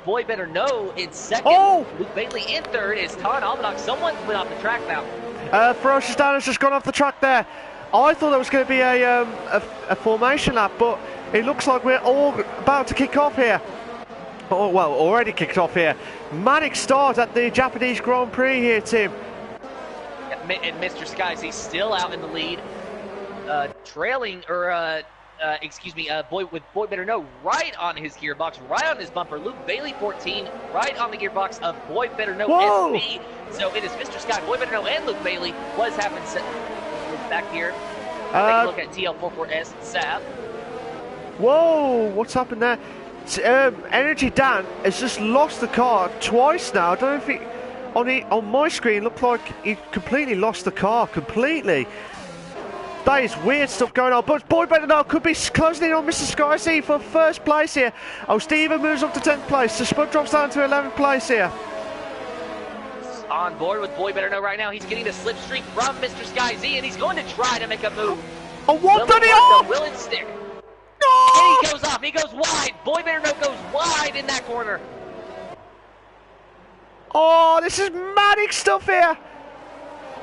Boy Better Know in second. Oh! Luke Bailey in third. Is Ton Almanac. Someone's been off the track now. Ferocious Dan has just gone off the track there. I thought there was going to be a formation lap, but it looks like we're all about to kick off here. Oh, well, already kicked off here. Manic start at the Japanese Grand Prix here, Tim. And Mr. Skies, he's still out in the lead, trailing, or Boy Better Know right on his gearbox, right on his bumper. Luke Bailey 14, right on the gearbox of Boy Better Know SB. So it is Mr. Sky, Boy Better Know, and Luke Bailey. What has happened back here? Take a look at TL44S Sav. Whoa, what's happened there? Energy Dan has just lost the car twice now. I don't know if he... On my screen, looked like he completely lost the car, completely. That is weird stuff going on, but Boy Better Know could be closing in on Mr. Sky Z for first place here. Oh, Steven moves up to 10th place, so Spud drops down to 11th place here. On board with Boy Better Know right now. He's getting the slipstream from Mr. Sky Z, and he's going to try to make a move. Oh, what did he off? Will it stick? No! And he goes off, he goes wide. Boy Better Know goes wide in that corner. Oh, this is manic stuff here.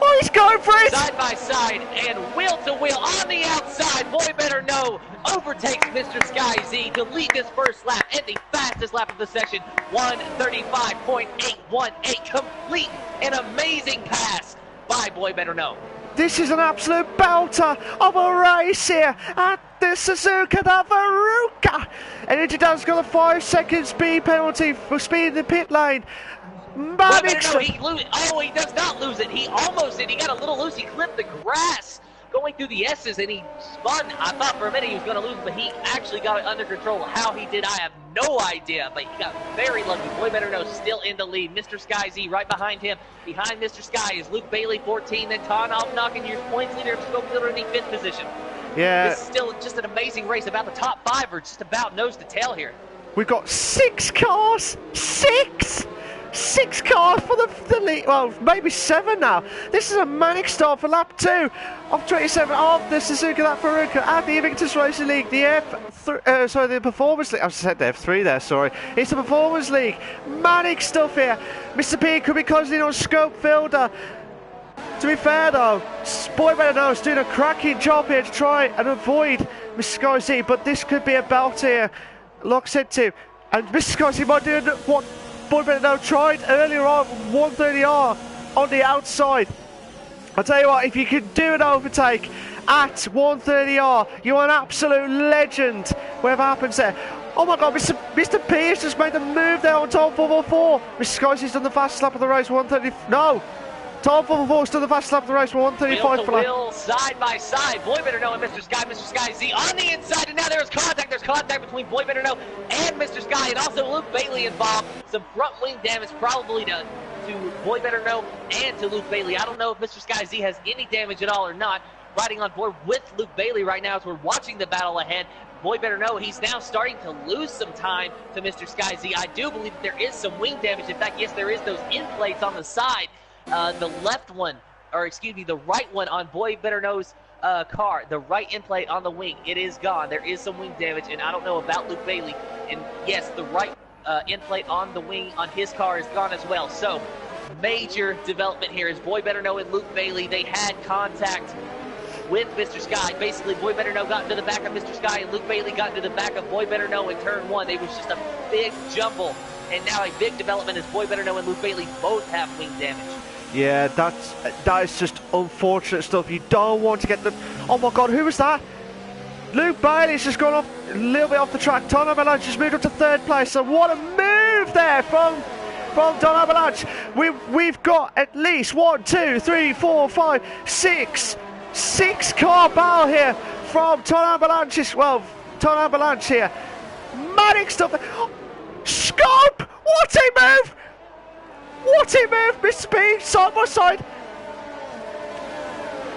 Oh, he's going for it. Side by side and wheel to wheel on the outside. Boy Better Know overtakes Mr. Sky Z to lead this first lap and the fastest lap of the session. 1:35.818. Complete an amazing pass by Boy Better Know. This is an absolute belter of a race here at the Suzuka Veruca. Energy Dan's got a 5-second speed penalty for speed in the pit lane. Manic stuff. He does not lose it. He almost did. He got a little loose. He clipped the grass going through the S's, and he spun. I thought for a minute he was going to lose, but he actually got it under control. How he did, I have no idea, but he got very lucky. Boy Better Know still in the lead. Mr. Sky Z right behind him. Behind Mr. Sky is Luke Bailey, 14, then Ton Almanac, and your points leader of Scope Fielder in the 5th position. Yeah. This is still just an amazing race. About the top 5 are just about nose to tail here. We've got 6 cars. 6 cars for the lead. Well, maybe 7 now. This is a manic start for lap 2 of 27 of the Suzuka Veruca at the Invictus Racing League. The the Performance League. I said the F3 there, sorry. It's the Performance League. Manic stuff here. Mr. P could be closing in on Scope Fielder. To be fair though, Boy Better Know is doing a cracking job here to try and avoid Mr. Sky Z, but this could be a belt here. Like I said to him, and Mr. Sky Z might do what Boy Better Know tried earlier on, 130R on the outside. I'll tell you what, if you can do an overtake at 130R, you're an absolute legend, whatever happens there. Oh my god, Mr. P has just made a move there on Tom 444. Mr. Sky Z's done the fastest lap of the race, 130. No! Tom 444 has done the fastest lap of the race, 135 for lap. Wheel side by side. Boy Better Know and Mr. Sky Z on the inside, and now there's contact. There's contact between Boy Better Know and Mr. Sky, and also Luke Bailey involved. Some front wing damage probably to Boy Better Know and to Luke Bailey. I don't know if Mr. Sky Z has any damage at all or not. Riding on board with Luke Bailey right now as we're watching the battle ahead. Boy Better Know, he's now starting to lose some time to Mr. Sky Z. I do believe that there is some wing damage. In fact, yes, there is those end plates on the side. The left one, or excuse me, the right one on Boy Better Know's car, the right end plate on the wing, it is gone. There is some wing damage, and I don't know about Luke Bailey. And yes, the right end plate on the wing on his car is gone as well. So, major development here is Boy Better Know and Luke Bailey, they had contact with Mr. Sky. Basically, Boy Better Know got into the back of Mr. Sky, and Luke Bailey got into the back of Boy Better Know in turn 1. It was just a big jumble And now a big development as Boy Better Know and Luke Bailey both have wing damage. Yeah, that is just unfortunate stuff. You don't want to get the... Oh my God, who was that? Luke Bailey's just gone off a little bit off the track. Don Avalanche just moved up to 3rd place. So what a move there from Don Avalanche. We've got at least 1, 2, 3, 4, 5, 6 car battle here from Don Avalanche. Well, Don Avalanche here. Manic stuff. Scope! What a move! What a move, Mr. P, side by side.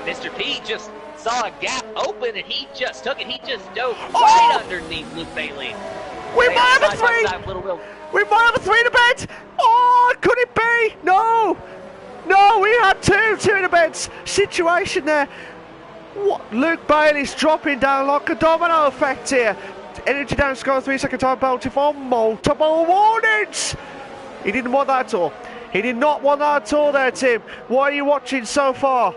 Mr. P just saw a gap open and he just took it. He just dove right underneath Luke Bailey. We might have a 3. We might have a 3 in the bed. Oh, could it be? No. No, we had 2 in the beds. Situation there. What? Luke Bailey's dropping down like a domino effect here. Energy down, score 3-second time penalty for multiple warnings. He didn't want that at all. He did not want that at all there, Tim. What are you watching so far?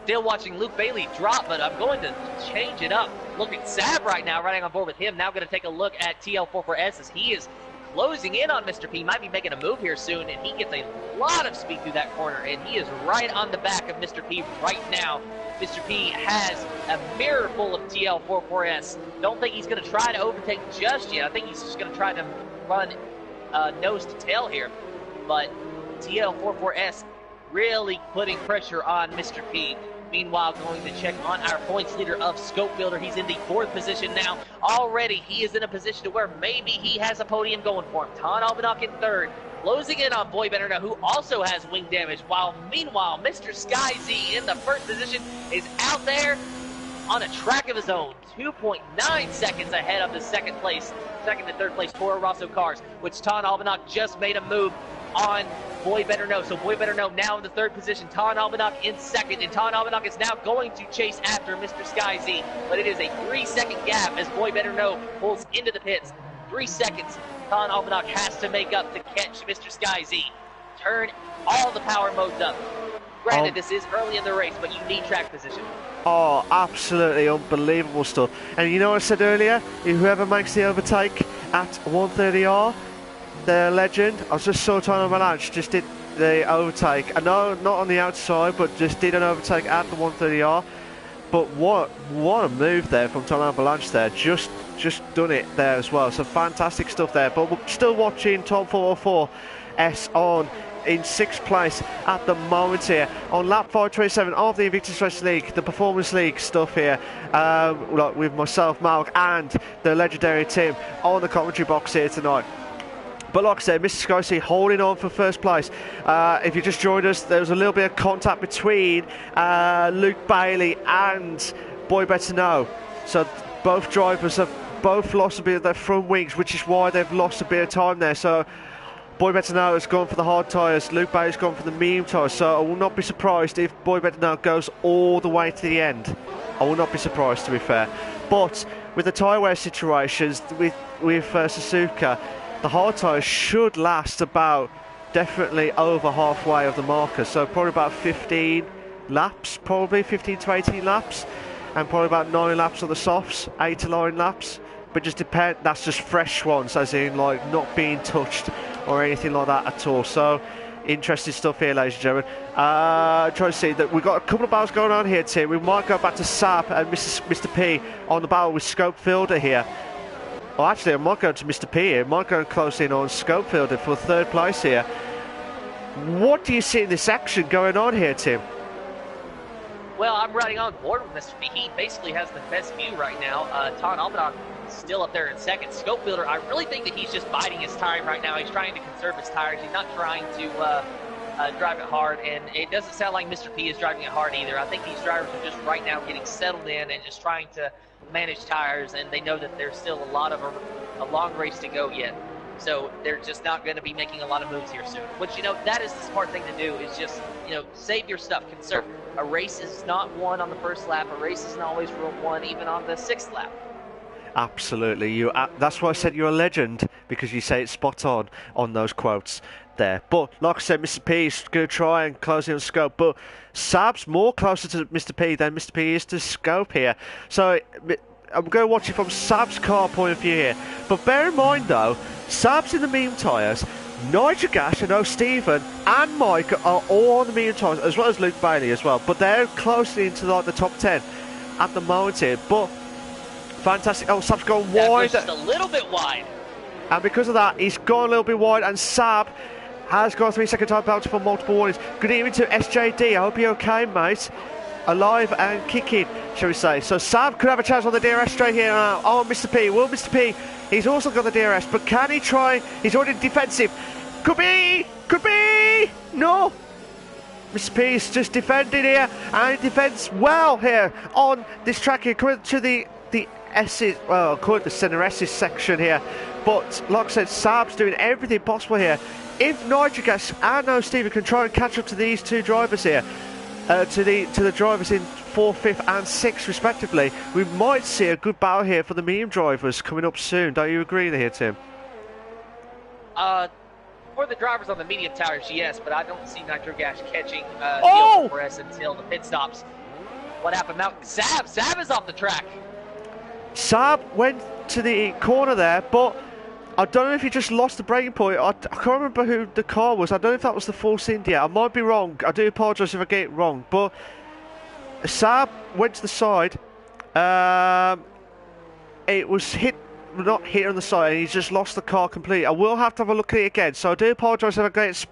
Still watching Luke Bailey drop, but I'm going to change it up. Look at Sab right now, running on board with him. Now going to take a look at TL44S as he is closing in on Mr. P. Might be making a move here soon, and he gets a lot of speed through that corner, and he is right on the back of Mr. P right now. Mr. P has a mirror full of TL44S. Don't think he's going to try to overtake just yet. I think he's just going to try to run nose to tail here. But TL44S really putting pressure on Mr. P. Meanwhile, going to check on our points leader of Scope Builder. He's in the 4th position now. Already, he is in a position to where maybe he has a podium going for him. Ton Albanach in 3rd. Closing in on Boy Better Know, who also has wing damage. Meanwhile, Mr. Sky Z in the 1st position is out there on a track of his own. 2.9 seconds ahead of the 2nd and 3rd place Toro Rosso cars, which Ton Albanach just made a move on Boy Better Know. So Boy Better Know now in the 3rd position, Ton Albanach in 2nd, and Ton Albanach is now going to chase after Mr. Sky Z. But it is a 3-second gap as Boy Better Know pulls into the pits. 3 seconds Ton Albanach has to make up to catch Mr. Sky Z. Turn all the power modes up. Granted, this is early in the race, but you need track position. Oh, absolutely unbelievable stuff. And you know what I said earlier? Whoever makes the overtake at 130R, the legend. I just saw Ton Avalanche just did the overtake. I know not on the outside, but just did an overtake at the 130R. But what a move there from Ton Avalanche there. Just done it there as well. So fantastic stuff there. But we're still watching Tom 404S on in 6th place at the moment here on lap 527 of the Invictus Race League, the Performance League stuff here, with myself, Malk, and the legendary Tim on the commentary box here tonight. But like I said, Mr. Skycy holding on for 1st place. If you just joined us, there was a little bit of contact between Luke Bailey and Boy Better Know. So both drivers have both lost a bit of their front wings, which is why they've lost a bit of time there. So Boy Better Know has gone for the hard tyres, Luke Bailey's gone for the medium tyres, so I will not be surprised if Boy Better Know goes all the way to the end. I will not be surprised, to be fair. But with the tyre wear situations with Suzuka, the hard tyres should last about definitely over halfway of the marker, so probably about 15 laps, probably 15 to 18 laps, and probably about 9 laps on the softs, 8 to 9 laps. But just depend, that's just fresh ones, as in like not being touched or anything like that at all. So interesting stuff here, ladies and gentlemen. Trying to see that we've got a couple of battles going on here, Tim. We might go back to Sab and Mr. P on the battle with Scope Fielder here. Well, actually, I might go to Mr. P here. I might go close in on Scope Fielder for 3rd place here. What do you see in this action going on here, Tim? Well, I'm running on board with Mr. P. He basically has the best view right now. Ton Albanach still up there in 2nd. Scope Builder, I really think that he's just biding his time right now. He's trying to conserve his tires. He's not trying to drive it hard, and it doesn't sound like Mr. P is driving it hard either. I think these drivers are just right now getting settled in and just trying to manage tires, and they know that there's still a long race to go yet. So they're just not going to be making a lot of moves here soon. Which, that is the smart thing to do, is just, save your stuff, conserve. A race is not won on the 1st lap. A race isn't always won even on the 6th lap. Absolutely. That's why I said you're a legend, because you say it's spot on those quotes there. But like I said, Mr. P is going to try and close in on Scope, but Sab's more closer to Mr. P than Mr. P is to Scope here. So I'm going to watch it from Sab's car point of view here. But bear in mind, though, Sab's in the medium tyres. Nigel Gash and O'Stephen and Mike are all on the medium tyres, as well as Luke Bailey as well. But they're closely into like the top 10 at the moment here. But fantastic. Oh, Sab's gone wide. Just a little bit wide. And because of that, he's gone a little bit wide. And Sab has got 3-second time penalty for multiple warnings. Good evening to SJD. I hope you're okay, mate. Alive and kicking, shall we say. So Sab could have a chance on the DRS straight here now. Oh, Mr. P. Will Mr. P. He's also got the DRS, but can he try? He's already defensive. Could be! Could be! No! Mr. P is just defending here, and he defends well here on this track here. According to the S's, well, according to Center S's section here. But like I said, Sab's doing everything possible here. If Nitrogas and O'Stephen can try and catch up to these two drivers here, to the drivers in 4th, 5th and 6th respectively, we might see a good battle here for the medium drivers coming up soon. Don't you agree here, Tim? For the drivers on the medium tires, yes, but I don't see Nitro Gas catching the press until the pit stops. What happened now? Sab is off the track. Sab went to the corner there, but I don't know if he just lost the braking point. I can't remember who the car was. I don't know if that was the Force India. I might be wrong. I do apologise if I get it wrong. But Sab went to the side. It was not hit on the side, and he's just lost the car completely. I will have to have a look at it again. So I do apologise if I get it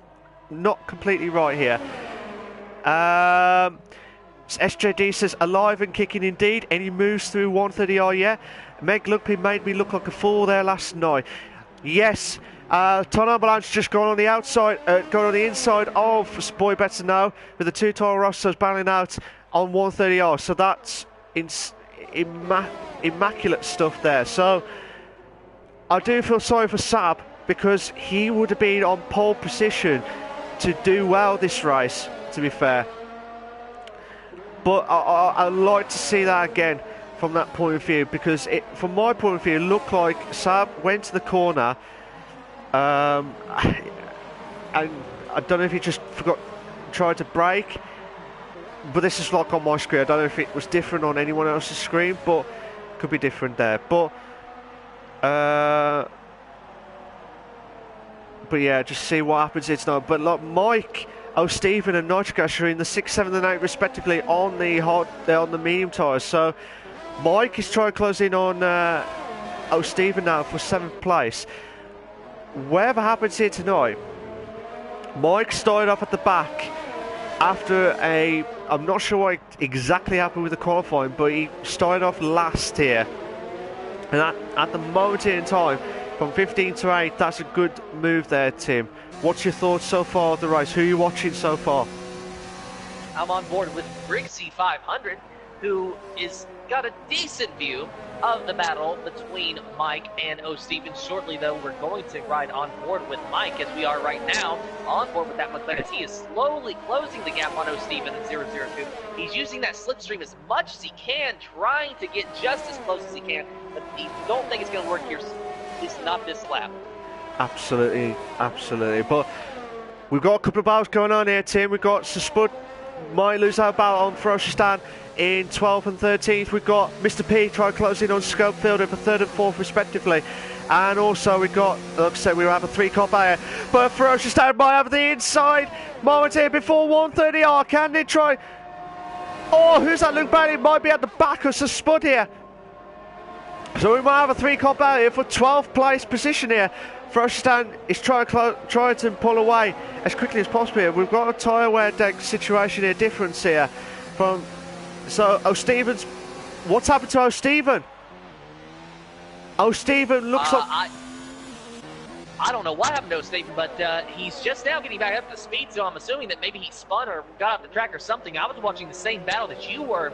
not completely right here. SJD says alive and kicking indeed. Any moves through 130R yet? Meg Lugby made me look like a fool there last night. Yes, Ton Ambulance just gone on the outside, gone on the inside of Boy Better Now with the two Toro Rossos battling out on 130R. So that's immaculate stuff there. So I do feel sorry for Sab because he would have been on pole position to do well this race, to be fair. But I'd like to see that again from that point of view, because from my point of view, it looked like Sab went to the corner, and I don't know if he just tried to brake, but this is like on my screen. I don't know if it was different on anyone else's screen, but could be different there. But yeah, just see what happens. It's not. But like Mike, O'Stephen and Nitrogas are in the 6th, 7th and 8th respectively on the medium tyres. So Mike is trying to close in on O'Stephen now for 7th place. Whatever happens here tonight, Mike started off at the back after I'm not sure what exactly happened with the qualifying, but he started off last here. And at the moment in time, from 15 to 8, that's a good move there, Tim. What's your thoughts so far of the race? Who are you watching so far? I'm on board with Prix 500, who is got a decent view of the battle between Mike and O'Stephen. Shortly, though, we're going to ride on board with Mike, as we are right now on board with that McLaren. He is slowly closing the gap on O'Stephen at 002. He's using that slipstream as much as he can, trying to get just as close as he can, but he don't think it's going to work here. It's not this lap. Absolutely, absolutely. But we've got a couple of battles going on here, Tim. We've got Spud might lose our battle on Ferocioustan in 12th and 13th. We've got Mr. P trying to close in on Scopefielder for 3rd and 4th respectively. And also we've got, like I said, we have a 3-car battle. But Ferocioustan might have the inside moment here before 130R. Can they try? Oh, who's that? Luke Bailey might be at the back of Spud here. So we might have a 3-car battle here for 12th place position here. Ferocioustan is trying to pull away as quickly as possible here. We've got a tyre wear deck situation here, difference here. So O'Stephen's, what's happened to O'Stephen? O'Stephen looks like... I don't know what happened to O'Stephen, but he's just now getting back up to speed, so I'm assuming that maybe he spun or got off the track or something. I was watching the same battle that you were.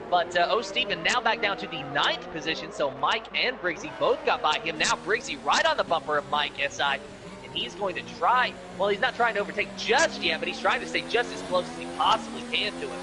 But O'Stephen now back down to the 9th position, so Mike and Briggsy both got by him. Now Briggsy right on the bumper of Mike SI, and he's going to try, well, he's not trying to overtake just yet, but he's trying to stay just as close as he possibly can to him.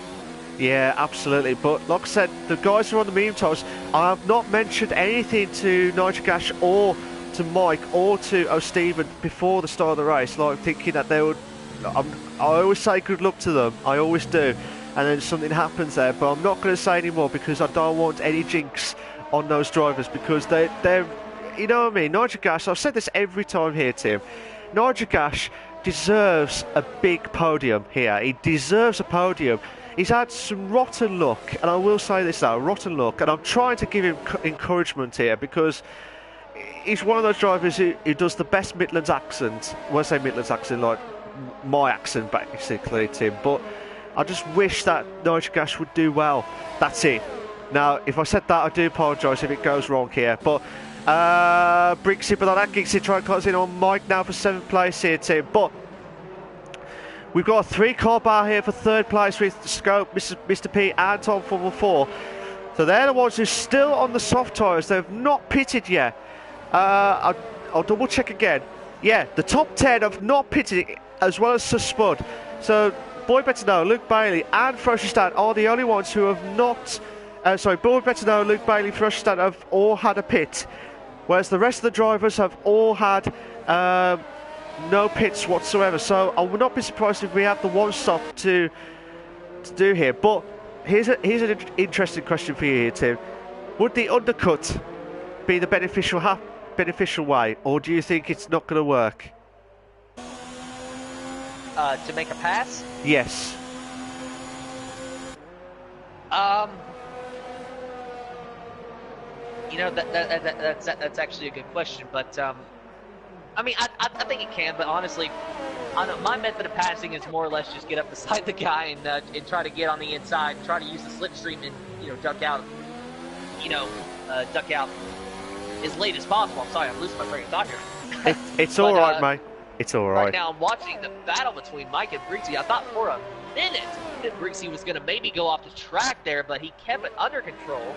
Yeah, absolutely. But like I said, the guys who are on the medium tyres, I have not mentioned anything to Nigel Gash or to Mike or to O'Stephen before the start of the race, like thinking that they would... I always say good luck to them, I always do. And then something happens there, but I'm not going to say any more because I don't want any jinx on those drivers, because they're you know what I mean? Nigel Gash, I've said this every time here, Tim. Nigel Gash deserves a big podium here. He deserves a podium. He's had some rotten luck, and I will say this now, rotten luck, and I'm trying to give him encouragement here because he's one of those drivers who does the best Midlands accent. When I say Midlands accent, like my accent basically, Tim, but I just wish that Nigel Gash would do well. That's it. Now, if I said that, I do apologise if it goes wrong here, but Brixie, but that Gixie try and cut in on Mike now for 7th place here, Tim, but we've got a 3-car bar here for 3rd place with Scope, Mr. P and Tom 444. So they're the ones who are still on the soft tyres. They've not pitted yet. I'll double check again. Yeah, the top 10 have not pitted as well as Sir Spud. So Boy Better Know, Luke Bailey and Frosherstad are the only ones who have not... Boy Better Know, Luke Bailey, Frosherstad have all had a pit. Whereas the rest of the drivers have all had... no pits whatsoever, so I would not be surprised if we have the one stop to do here. But here's an interesting question for you here, Tim. Would the undercut be the beneficial way, or do you think it's not going to work? To make a pass? Yes. You know, that's actually a good question, but I mean, I think it can, but honestly, my method of passing is more or less just get up beside the guy and try to get on the inside, try to use the slipstream and duck out, duck out as late as possible. I'm sorry, I'm losing my train of thought here. It's all right, mate. It's all right. Right now, I'm watching the battle between Mike and Brixie. I thought for a minute that Brixie was going to maybe go off the track there, but he kept it under control.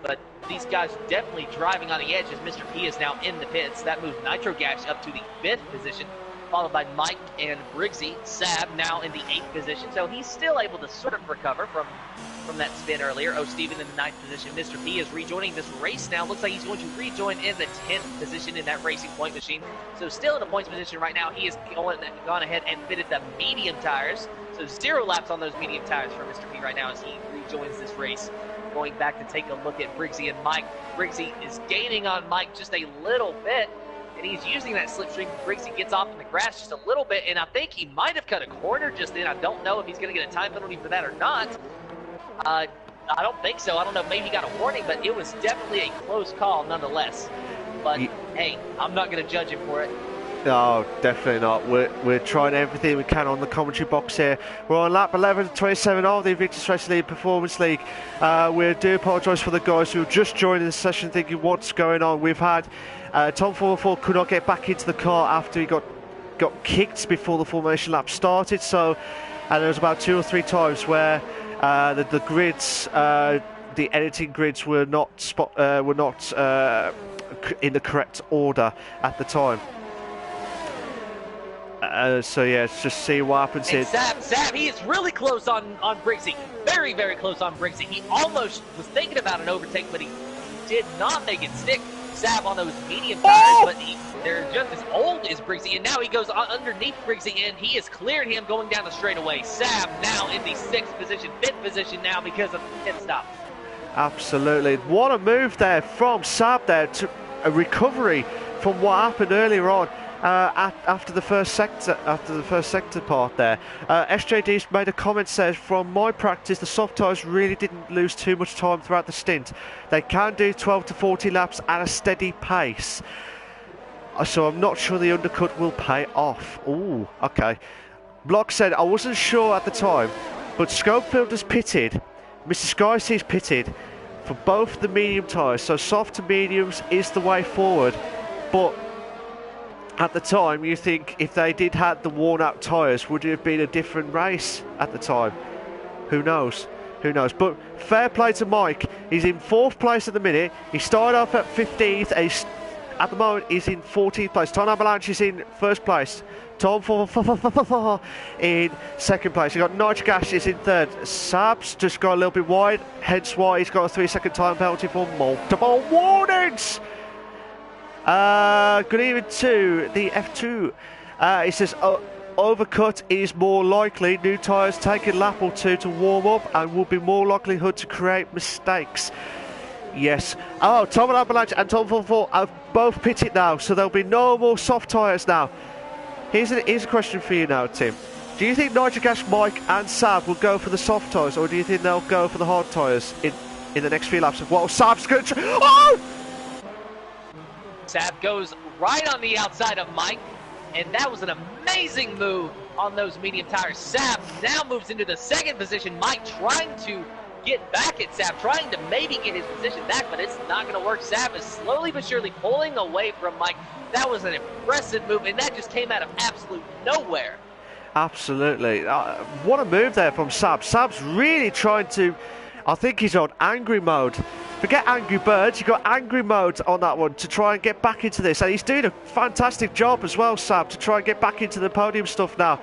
But these guys definitely driving on the edge as Mr. P is now in the pits. That moves Nitro Gash up to the 5th position, followed by Mike and Brixie. Sab now in the 8th position, so he's still able to sort of recover from that spin earlier. Steven in the 9th position. Mr. P is rejoining this race now. Looks like he's going to rejoin in the 10th position in that Racing Point machine. So still in the points position right now. He has gone ahead and fitted the medium tires. So 0 laps on those medium tires for Mr. P right now as he rejoins this race. Going back to take a look at Brixie and Mike. Brixie is gaining on Mike just a little bit, and he's using that slipstream. Brixie gets off in the grass just a little bit, and I think he might have cut a corner just then. I don't know if he's going to get a time penalty for that or not. I don't think so. I don't know. Maybe he got a warning, but it was definitely a close call nonetheless. But, hey, I'm not going to judge him for it. No, definitely not. We're trying everything we can on the commentary box here. We're on lap 11:27 of the Invictus Racing League Performance League. We do apologise for the guys who have just joined the session thinking what's going on. We've had Tom 444 could not get back into the car after he got kicked before the formation lap started. So, and there was about 2 or 3 times where the grids, the editing grids were not in the correct order at the time. So yeah, let's just see what happens here. Sab, he is really close on Brixie. Very, very close on Brixie. He almost was thinking about an overtake, but he did not make it stick. Sab on those medium tires, but they're just as old as Brixie, and now he goes underneath Brixie, and he has cleared him going down the straightaway. Sab now in the 6th position, 5th position now because of the pit stop. Absolutely. What a move there from Sab there to a recovery from what happened earlier on. After the first sector part there, SJD's made a comment, says, from my practice the soft tyres really didn't lose too much time throughout the stint. They can do 12 to 40 laps at a steady pace, so I'm not sure the undercut will pay off. Ooh, okay. Block said, I wasn't sure at the time, but Schofield has pitted, Mr. Skysea's pitted for both the medium tyres, so soft to mediums is the way forward. But at the time, you think if they did have the worn-out tyres, would it have been a different race at the time? Who knows? Who knows? But fair play to Mike. He's in 4th place at the minute. He started off at 15th. At the moment, he's in 14th place. Tom Avalanche is in 1st place. Tom in 2nd place. You've got Nigel Gash is in 3rd. Sab's just got a little bit wide, hence why he's got a 3-second time penalty for multiple warnings. Good evening to the F2. It says overcut is more likely. New tyres take a lap or 2 to warm up and will be more likelihood to create mistakes. Yes. Oh, Tom and Avalanche and Tom 44 have both pitted now, so there'll be no more soft tyres now. Here's a question for you now, Tim. Do you think Nigel Gash, Mike and Sab will go for the soft tyres, or do you think they'll go for the hard tyres in the next few laps? Well, Sab's going to... Oh! Sab goes right on the outside of Mike, and that was an amazing move on those medium tires. Sab now moves into the second position. Mike trying to get back at Sab, trying to maybe get his position back, but it's not going to work. Sab is slowly but surely pulling away from Mike. That was an impressive move, and that just came out of absolute nowhere. Absolutely. What a move there from Sab. Sab's really trying to... I think he's on angry mode. Forget Angry Birds, you've got angry mode on that one to try and get back into this. And he's doing a fantastic job as well, Sab, to try and get back into the podium stuff now.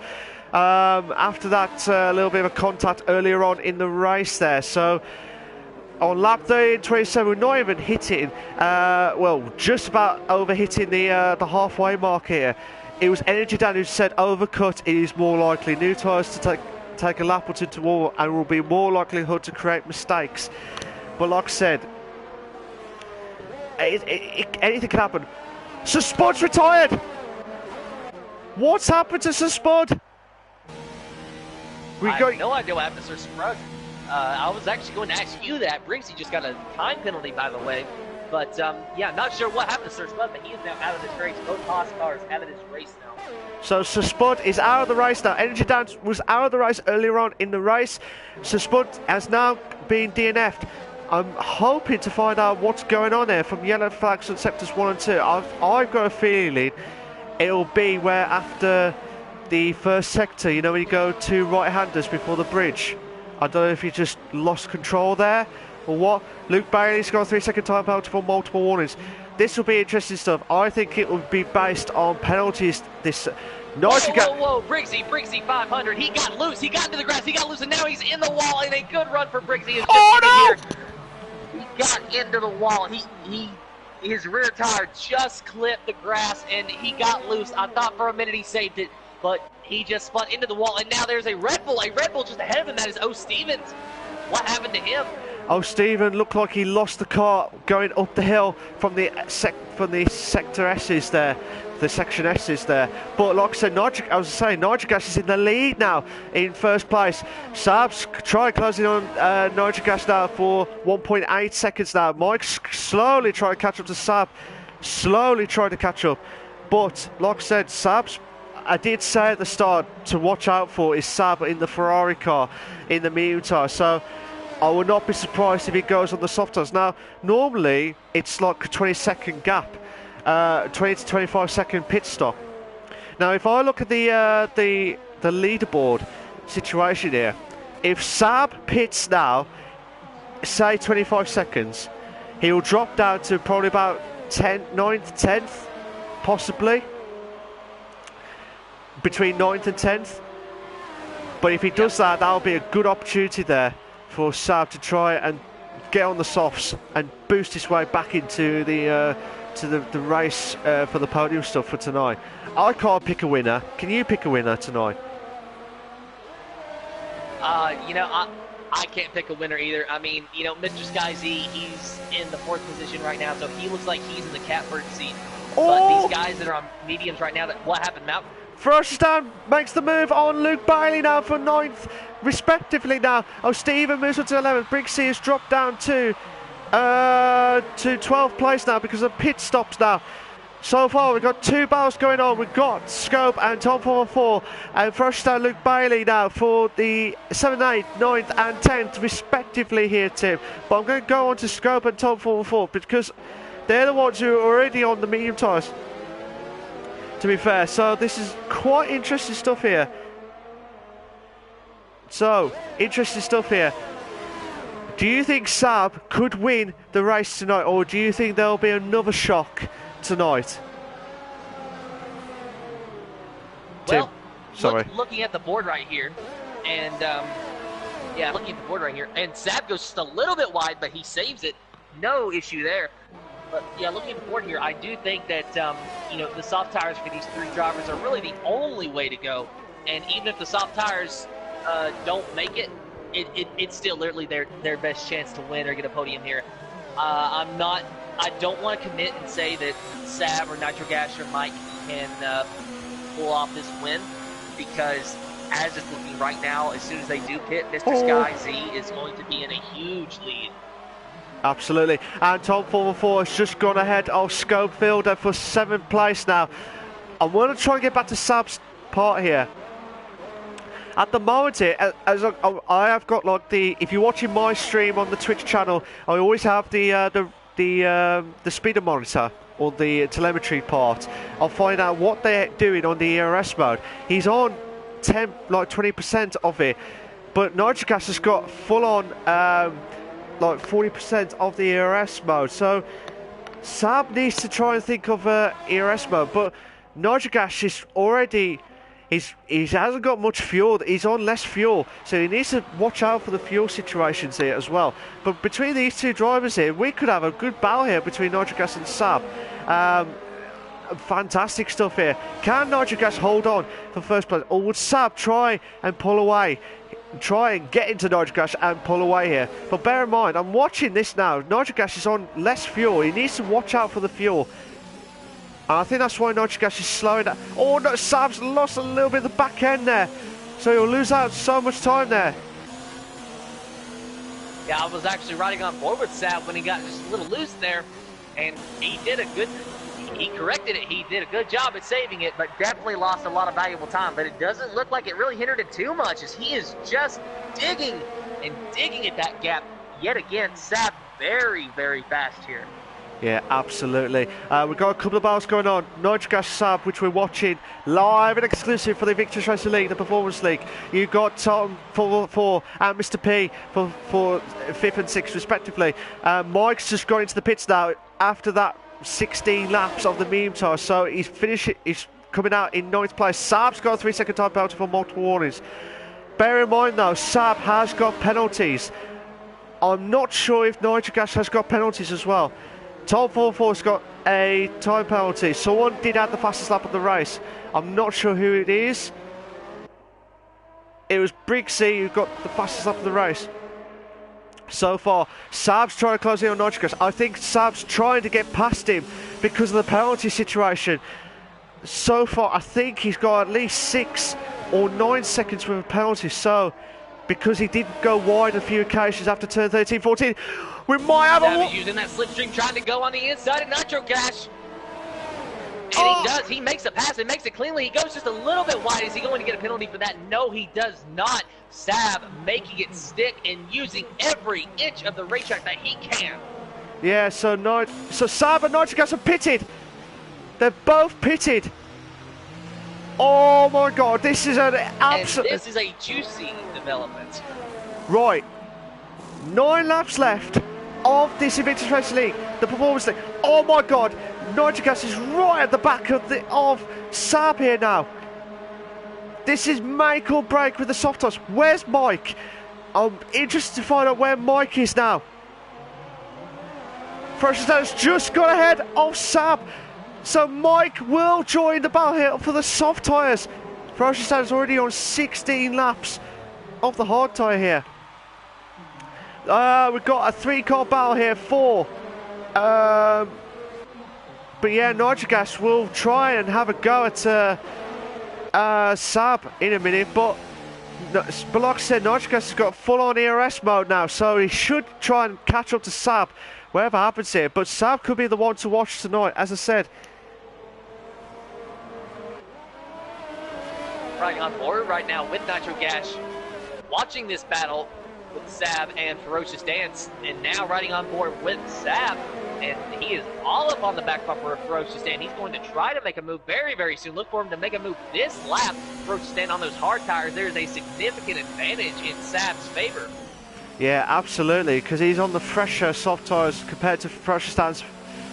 After that little bit of a contact earlier on in the race there. So on lap 27, we're not even hitting, well, just about over hitting the halfway mark here. It was Energy Dan who said overcut is more likely. New tyres to take a lap or two to wall and will be more likelihood to create mistakes. But like I said, anything can happen. Sir Spud's retired! What's happened to Sir Spud? I have no idea what happened to Sir Spud. I was actually going to ask you that. Briggsy just got a time penalty, by the way. But, yeah, not sure what happened to Sir Spud, but he is now out of this race. Both Haas cars out of this race now. So Sir Spud is out of the race now. Energy Dance was out of the race earlier on in the race. Sir Spud has now been DNF'd. I'm hoping to find out what's going on there from yellow flags on sectors 1 and 2. I've got a feeling it'll be where after the first sector, you know, when you go two right-handers before the bridge. I don't know if you just lost control there or what. Luke Bailey's got a 3-second time penalty for multiple warnings. This will be interesting stuff. I think it will be based on penalties. This whoa, Briggsy 500. He got loose. He got into the grass. He got loose, and now he's in the wall. And a good run for Briggsy. Oh no! He got into the wall. His rear tire just clipped the grass, and he got loose. I thought for a minute he saved it, but he just spun into the wall. And now there's a Red Bull just ahead of him. That is O. Stevens. What happened to him? Oh, Stephen looked like he lost the car going up the hill from the sector S's there, the section S's there. But like I said, Nigel Gas is in the lead now in first place. Sab's trying closing on Nigel Gas now for 1.8 seconds now. Mike's slowly trying to catch up to Sab, slowly trying to catch up. But like I said, Sab's, I did say at the start to watch out for is Sab in the Ferrari car in the medium tyre. So I would not be surprised if he goes on the soft tyres. Now, normally it's like a 20-second gap, 20 to 25-second pit stop. Now, if I look at the leaderboard situation here, if Sab pits now, say 25 seconds, he will drop down to probably about 9th, 10th, possibly between 9th and 10th. But if he does that, that'll be a good opportunity there for Sab to try and get on the softs and boost his way back into the race for the podium stuff for tonight. I can't pick a winner. Can you pick a winner tonight? You know, I can't pick a winner either. I mean, you know, Mr. Sky Z, he's in the 4th position right now, so he looks like he's in the catbird seat. But these guys that are on mediums right now, what happened, Mount? First makes the move on Luke Bailey now for 9th, respectively now. Oh, Stephen moves on to 11th. Briggsy has dropped down to 12th place now because of pit stops now. So far, we've got two battles going on. We've got Scope and Tom 44, and first down Luke Bailey now for the 7th, 8th, 9th, and 10th, respectively here, Tim. But I'm going to go on to Scope and Tom 44 because they're the ones who are already on the medium tyres, to be fair. So this is quite interesting stuff here. Do you think Sab could win the race tonight, or do you think there'll be another shock tonight? Well, Tim, sorry. Looking at the board right here, and yeah, looking at the board right here, and Sab goes just a little bit wide, but he saves it. No issue there. But yeah, looking at the board here, I do think that you know, the soft tires for these three drivers are really the only way to go. And even if the soft tires don't make it, it's still literally their best chance to win or get a podium here. I don't want to commit and say that Sab or Nitro Gas or Mike can pull off this win, because as it's looking right now, as soon as they do pit, Mr. Sky Z is going to be in a huge lead. Absolutely. And Tom 414 has just gone ahead of Schofield for 7th place now. I'm going to try and get back to Sab's part here. At the moment here, as I have got like if you're watching my stream on the Twitch channel, I always have the speedo monitor or the telemetry part. I'll find out what they're doing on the ERS mode. He's on 20% of it, but Nitrogas has got full on like 40% of the ERS mode. So Sab needs to try and think of ERS mode, but Nitrogas is already. He hasn't got much fuel. He's on less fuel, so he needs to watch out for the fuel situations here as well. But between these two drivers here, we could have a good battle here between Nitrogas and Sab. Fantastic stuff here. Can Nitrogas hold on for first place, or would Sab try and pull away? Try and get into Nitrogas and pull away here. But bear in mind, I'm watching this now. Nitrogas is on less fuel. He needs to watch out for the fuel. And I think that's why Nitrogas is slowing down. Oh no, Sab's lost a little bit of the back end there, so he'll lose out so much time there. Yeah, I was actually riding on board with Sab when he got just a little loose there, and he corrected it. He did a good job at saving it, but definitely lost a lot of valuable time. But it doesn't look like it really hindered it too much, as he is just digging and digging at that gap yet again. Sab very, very fast here. Yeah, absolutely. We've got a couple of battles going on. Nitrogas Sab, which we're watching live and exclusive for the Invictus Racing League, the Performance League. You've got Tom 4 and Mr. P for 5th and 6th respectively. Mike's just gone into the pits now after that 16 laps of the meme tire, so he's coming out in 9th place. Sab's got a 3-second time penalty for multiple warnings. Bear in mind though, Sab has got penalties. I'm not sure if Nitrogas has got penalties as well. Tom 4-4's got a time penalty. Someone did have the fastest lap of the race. I'm not sure who it is. It was Prix who got the fastest lap of the race. So far, Sab's trying to close in on Nitrogas. I think Sab's trying to get past him because of the penalty situation. So far, I think he's got at least 6 or 9 seconds with a penalty. So, because he did go wide on a few occasions after turn 13, 14, we might have a... using that slipstream, trying to go on the inside of Nitro Gas. And he does. He makes a pass and makes it cleanly. He goes just a little bit wide. Is he going to get a penalty for that? No, he does not. Sab making it stick and using every inch of the racetrack that he can. Yeah, so Sab and Nitrogas are pitted. They're both pitted. Oh my God, this is an absolute... And this is a juicy development. Right. 9 laps left of this Invictus Racing League, the Performance League. Oh my God, Nitrogas is right at the back of Sab here now. This is make or break with the soft toss. Where's Mike? I'm interested to find out where Mike is now. Ferocious's just got ahead of Sab. So Mike will join the battle here for the soft tyres. Ferocious is already on 16 laps of the hard tyre here. We've got a 3-car battle here, 4. But yeah, Nitrogas will try and have a go at Sab in a minute. But like I said, Nitrogas has got full-on ERS mode now, so he should try and catch up to Sab, whatever happens here. But Sab could be the one to watch tonight, as I said. Riding on board right now with Nitro Gas, watching this battle with Sab and Ferocious Dance, and now riding on board with Sab, and he is all up on the back bumper of Ferocious Dan. He's going to try to make a move very, very soon. Look for him to make a move this lap. Ferocious Dan on those hard tires, there's a significant advantage in Sab's favor. Yeah, absolutely, because he's on the fresher soft tires compared to Ferocious Dan's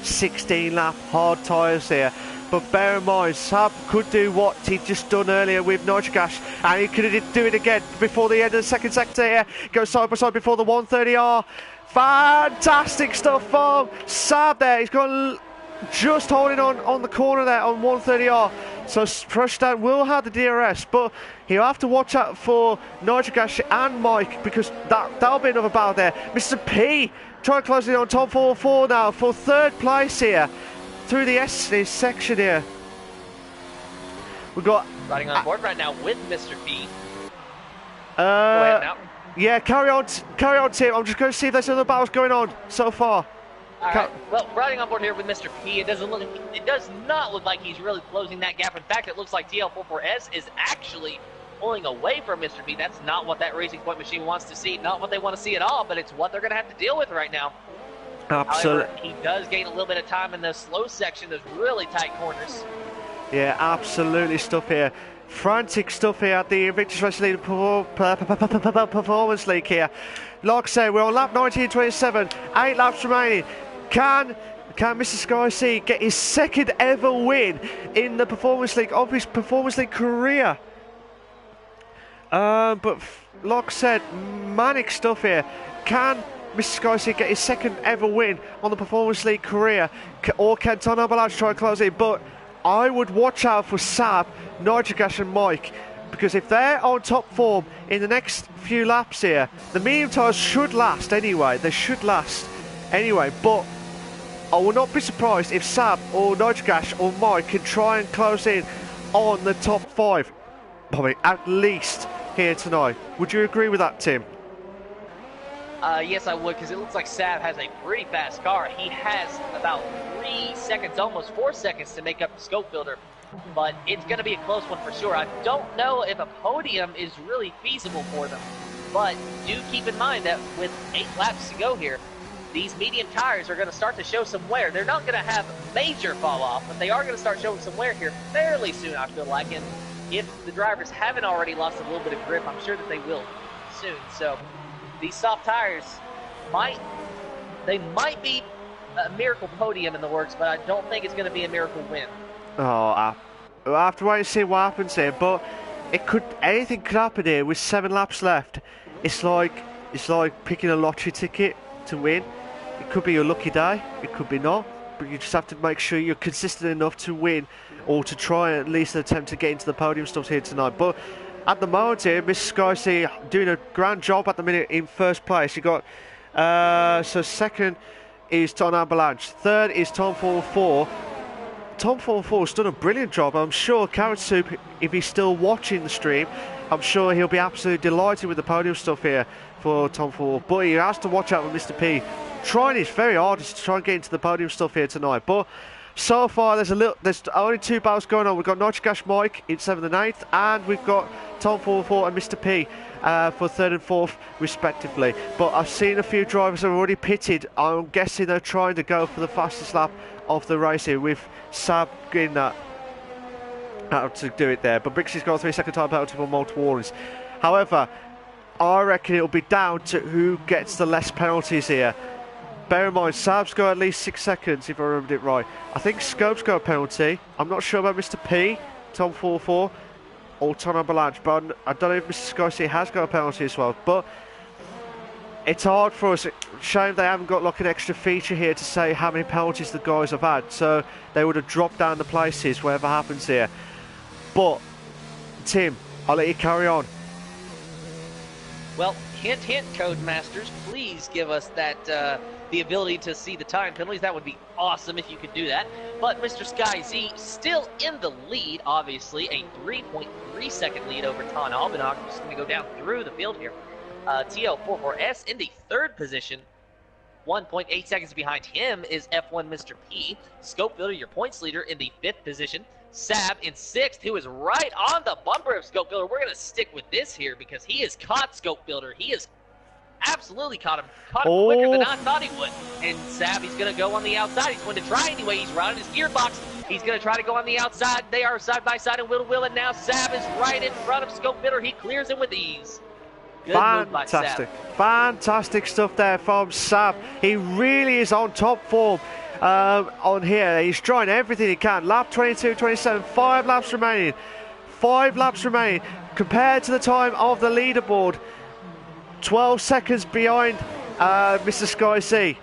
16 lap hard tires here. But bear in mind, Sab could do what he'd just done earlier with Nitrogas, and he could do it again before the end of the second sector here. Goes side by side before the 130R. Fantastic stuff from Sab there. He's gone just holding on the corner there on 130R. So Prustan will have the DRS, but he'll have to watch out for Nitrogash and Mike, because that'll be another battle there. Mr. P trying to close in on Tom 4 now for third place here through the S section here. We've got riding on board right now with Mr. P. Go ahead now. Yeah, carry on, Tim. I'm just going to see if there's other battles going on so far. All right. Well, riding on board here with Mr. P, it does not look like he's really closing that gap. In fact, it looks like TL44S is actually pulling away from Mr. P. That's not what that Racing Point machine wants to see. Not what they want to see at all, but it's what they're going to have to deal with right now. Absolutely. However, he does gain a little bit of time in the slow section, those really tight corners. Yeah, absolutely stuff here. Frantic stuff here at the Invictus Racing Performance League here. Like I say, we're on lap 19.27, 8 laps remaining. Can Mr. Sky C get his second ever win in the Performance League of his Performance League career? But like I said, manic stuff here. Can Mr. Sky C get his second ever win on the Performance League career? Or can Ton Avalanche try and close it? But I would watch out for Sab, Nitrogash and Mike, because if they're on top form in the next few laps here, the medium tyres should last anyway. They should last anyway, but I will not be surprised if Sab or Nitrogash or Mike can try and close in on the top 5, probably at least here tonight. Would you agree with that, Tim? Yes, I would, because it looks like Sab has a pretty fast car. He has about 3 seconds, almost 4 seconds to make up the scope builder, but it's going to be a close one for sure. I don't know if a podium is really feasible for them, but do keep in mind that with 8 laps to go here, these medium tires are going to start to show some wear. They're not going to have major fall off, but they are going to start showing some wear here fairly soon, I feel like, and if the drivers haven't already lost a little bit of grip, I'm sure that they will soon. So these soft tires might be a miracle podium in the works, but I don't think it's going to be a miracle win. Oh, we'll have to wait and see what happens here, but anything could happen here with 7 laps left. It's like picking a lottery ticket to win. It could be your lucky day, it could be not, but you just have to make sure you're consistent enough to win, or to try at least attempt to get into the podium stuff here tonight. But at the moment here, Miss Sky C doing a grand job at the minute in first place. You got so second is Tom Avalanche, third is Tom 44. Tom 44 has done a brilliant job. I'm sure Carrot Soup, if he's still watching the stream, I'm sure he'll be absolutely delighted with the podium stuff here for Tom 4. But he has to watch out for Mr. P, trying his very hardest to try and get into the podium stuff here tonight. But so far, there's only 2 battles going on. We've got Nitrogash Mike in 7th and 8th, and we've got Tom 44 and Mr. P for 3rd and 4th, respectively. But I've seen a few drivers have already pitted. I'm guessing they're trying to go for the fastest lap of the race here, with Sab getting that to do it there. But Brixie's got a 3-second time penalty for multiple warnings. However, I reckon it'll be down to who gets the less penalties here. Bear in mind, Sab's got at least 6 seconds, if I remembered it right. I think Scope's got a penalty. I'm not sure about Mr. P, Tom 44, or Tom Avalanche, but I don't know if Mr. Sky C has got a penalty as well. But it's hard for us. Shame they haven't got like an extra feature here to say how many penalties the guys have had. So they would have dropped down the places, whatever happens here. But, Tim, I'll let you carry on. Well, hint, hint, Codemasters, please give us that the ability to see the time penalties. That would be awesome if you could do that. But Mr. Sky Z still in the lead, obviously, a 3.3 second lead over Ton Albanach. Just going to go down through the field here. TL44S in the 3rd position. 1.8 seconds behind him is F1 Mr. P. Scope Builder, your points leader, in the 5th position. Sab in 6th, who is right on the bumper of Scope Builder. We're going to stick with this here because he has caught Scope Builder. He has absolutely caught him quicker than I thought he would. And Sab, he's going to go on the outside. He's going to try anyway. He's running his gearbox. He's going to try to go on the outside. They are side by side and wheel, and now Sab is right in front of Scope Builder. He clears him with ease. Good fantastic, fantastic stuff there from Sab. He really is on top form on here. He's trying everything he can. Lap 22-27, 5 laps remaining. 5 laps remaining compared to the time of the leaderboard. 12 seconds behind Mr. Sky C.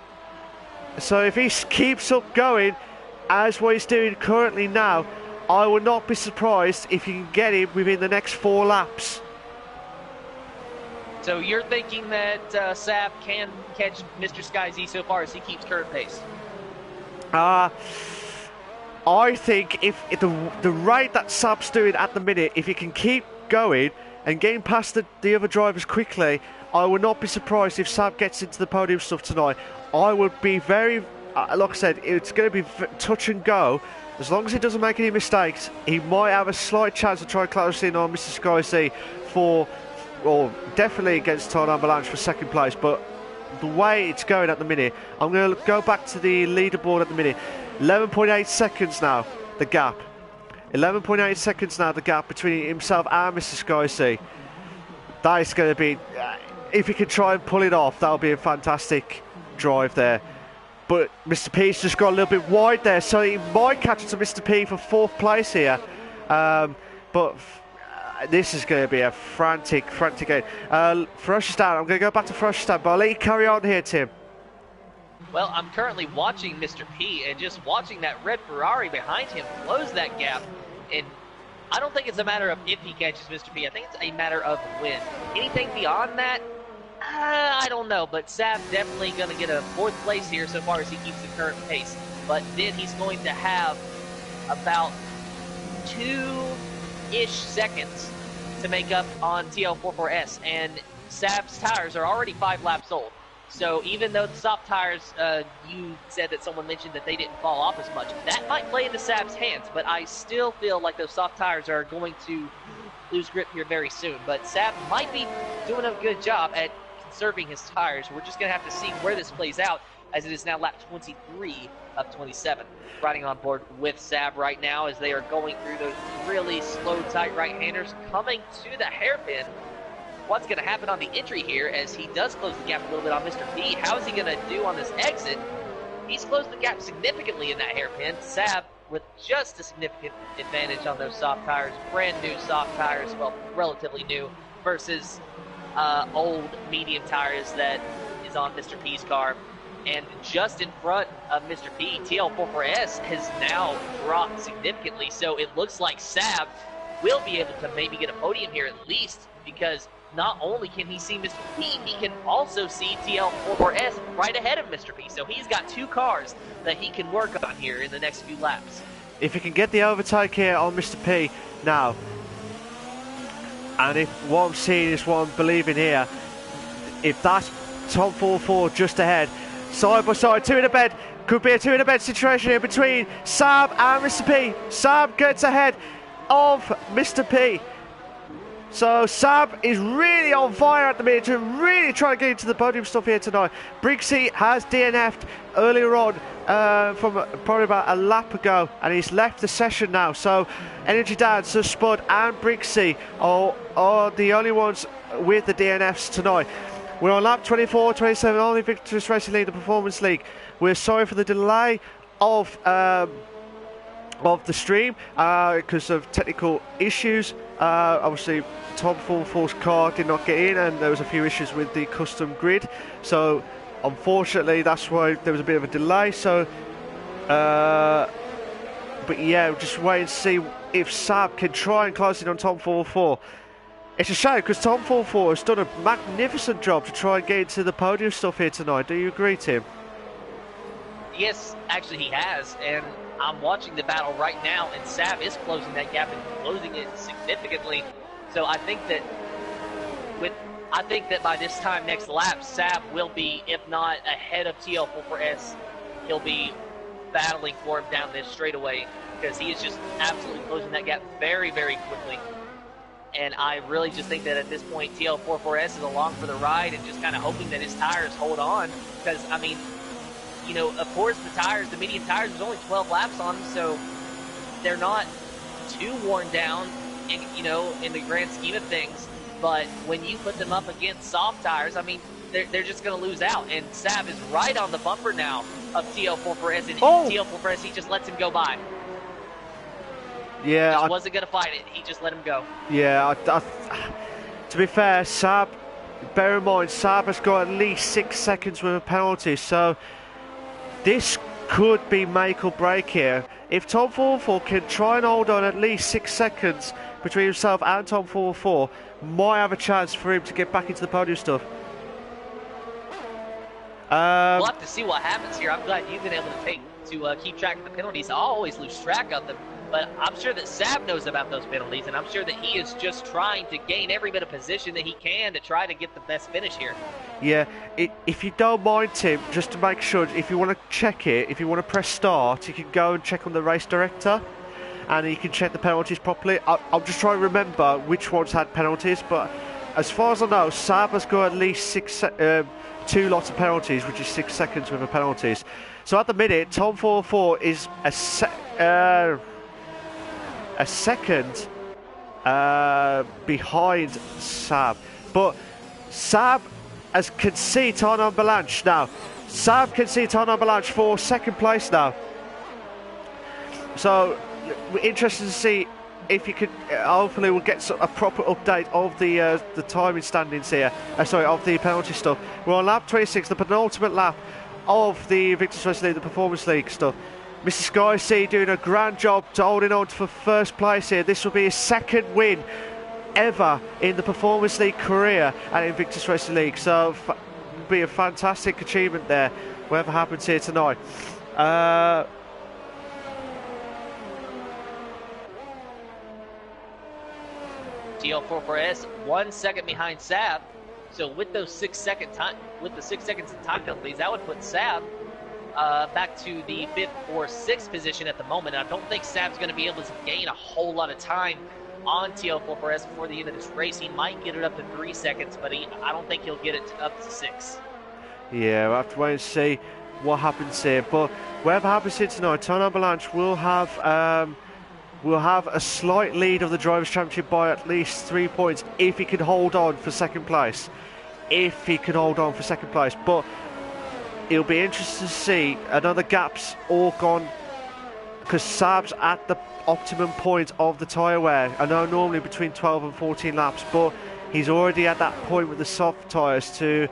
So if he keeps up going as what he's doing currently now, I would not be surprised if you can get him within the next 4 laps. So you're thinking that Saab can catch Mr. Sky Z so far as he keeps current pace? I think if the rate that Saab's doing at the minute, if he can keep going and getting past the other drivers quickly, I would not be surprised if Saab gets into the podium stuff tonight. I would be very, like I said, it's going to be touch and go. As long as he doesn't make any mistakes, he might have a slight chance to try and close in on Mr. Sky Z for, or definitely against Todd Avalanche for second place. But the way it's going at the minute, I'm going to go back to the leaderboard at the minute. 11.8 seconds now, the gap. 11.8 seconds now, the gap between himself and Mr. Sky Z. That is going to be, if he can try and pull it off, that'll be a fantastic drive there. But Mr. P's just got a little bit wide there, so he might catch it to Mr. P for 4th place here. But this is going to be a frantic game. Ferocious Dan, I'm going to go back to Ferocious Dan, but I'll let you carry on here, Tim. Well, I'm currently watching Mr. P, and just watching that red Ferrari behind him close that gap. And I don't think it's a matter of if he catches Mr. P. I think it's a matter of when. Anything beyond that, I don't know. But Saab definitely going to get a 4th place here so far as he keeps the current pace. But then he's going to have about 2-ish seconds to make up on TL44S. And Saab's tires are already 5 laps old. So even though the soft tires, you said that someone mentioned that they didn't fall off as much, that might play into Saab's hands, but I still feel like those soft tires are going to lose grip here very soon. But Saab might be doing a good job at conserving his tires. We're just going to have to see where this plays out, as it is now lap 23 of 27. Riding on board with Saab right now as they are going through those really slow, tight right-handers, coming to the hairpin. What's going to happen on the entry here as he does close the gap a little bit on Mr. P. How is he going to do on this exit? He's closed the gap significantly in that hairpin. Saab with just a significant advantage on those soft tires. Brand new soft tires, well, relatively new, versus old medium tires that is on Mr. P's car. And just in front of Mr. P, TL44S has now dropped significantly. So it looks like Saab will be able to maybe get a podium here at least, because not only can he see Mr. P, he can also see TL44S right ahead of Mr. P. So he's got 2 cars that he can work on here in the next few laps. If he can get the overtake here on Mr. P now, and if what I'm seeing is what I'm believing here, if that's Tom 44 just ahead, side by side, 2 in a bed, could be a 2 in a bed situation here between Saab and Mr. P. Saab gets ahead of Mr. P. So Saab is really on fire at the minute to really try to get into the podium stuff here tonight. Prix has DNF'd earlier on from probably about a lap ago, and he's left the session now. So Energy Dad, so Spud and Prix are the only ones with the DNFs tonight. We're on lap 24, 27 on the Invictus Racing League, the Performance League. We're sorry for the delay of the stream because of technical issues. Obviously Tom 44's car did not get in, and there was a few issues with the custom grid, so unfortunately that's why there was a bit of a delay. So but yeah, we'll just wait and see if Saab can try and close in on Tom 44. It's a shame because Tom 44 has done a magnificent job to try and get into the podium stuff here tonight. Do you agree, Tim? Yes, actually he has, and I'm watching the battle right now, and Saab is closing that gap and closing it significantly. So I think that by this time next lap, Saab will be, if not ahead of TL44S, he'll be battling for him down this straightaway, because he is just absolutely closing that gap very, very quickly. And I really just think that at this point, TL44S is along for the ride and just kind of hoping that his tires hold on, because, I mean, you know, of course the medium tires, there's only 12 laps on them, so they're not too worn down, in the grand scheme of things. But when you put them up against soft tires, I mean, they're just going to lose out. And Saab is right on the bumper now of TL44S, and TL44S, he just lets him go by. Yeah, just wasn't going to fight it. He just let him go. Yeah, to be fair, Saab, bear in mind, Saab has got at least 6 seconds with a penalty, so this could be make or break here. if Tom 404 can try and hold on at least 6 seconds between himself and Tom 404, might have a chance for him to get back into the podium stuff. We'll have to see what happens here. I'm glad you've been able to keep track of the penalties. I'll always lose track of them, but I'm sure that Sab knows about those penalties, and I'm sure that he is just trying to gain every bit of position that he can to try to get the best finish here. Yeah, if you don't mind, Tim, just to make sure, if you want to check it, if you want to press start, you can go and check on the race director, and you can check the penalties properly. I'll just try and remember which ones had penalties, but as far as I know, Sab has got at least 2 lots of penalties, which is 6 seconds worth of penalties. So at the minute, Tom 404 is a second behind Sab, but Sab can see Tarn Avalanche now. Sab can see Tarn Avalanche for second place now. So we're interested to see if you could. Hopefully, we'll get a proper update of the timing standings here. Sorry, of the penalty stuff. We're on lap 26, the penultimate lap of the Invictus Racing League, the Performance League stuff. Mr. Sky C doing a grand job to holding on for first place here. This will be his second win ever in the Performance League career at Invictus Racing League. So it'll be a fantastic achievement there, whatever happens here tonight. TL44S 1 second behind Sab. So with those 6 seconds in time penalties, that would put Sab back to the 5th or 6th position at the moment. I don't think Sab's going to be able to gain a whole lot of time on TL44S before the end of this race. He might get it up to 3 seconds, but I don't think he'll get it up to 6. Yeah, we'll have to wait and see what happens here. But whatever happens here tonight, Tarn Avalanche will have a slight lead of the Drivers' Championship by at least 3 points if he can hold on for second place. But it'll be interesting to see another gap's all gone, because Sab's at the optimum point of the tyre wear. I know normally between 12 and 14 laps, but he's already at that point with the soft tyres to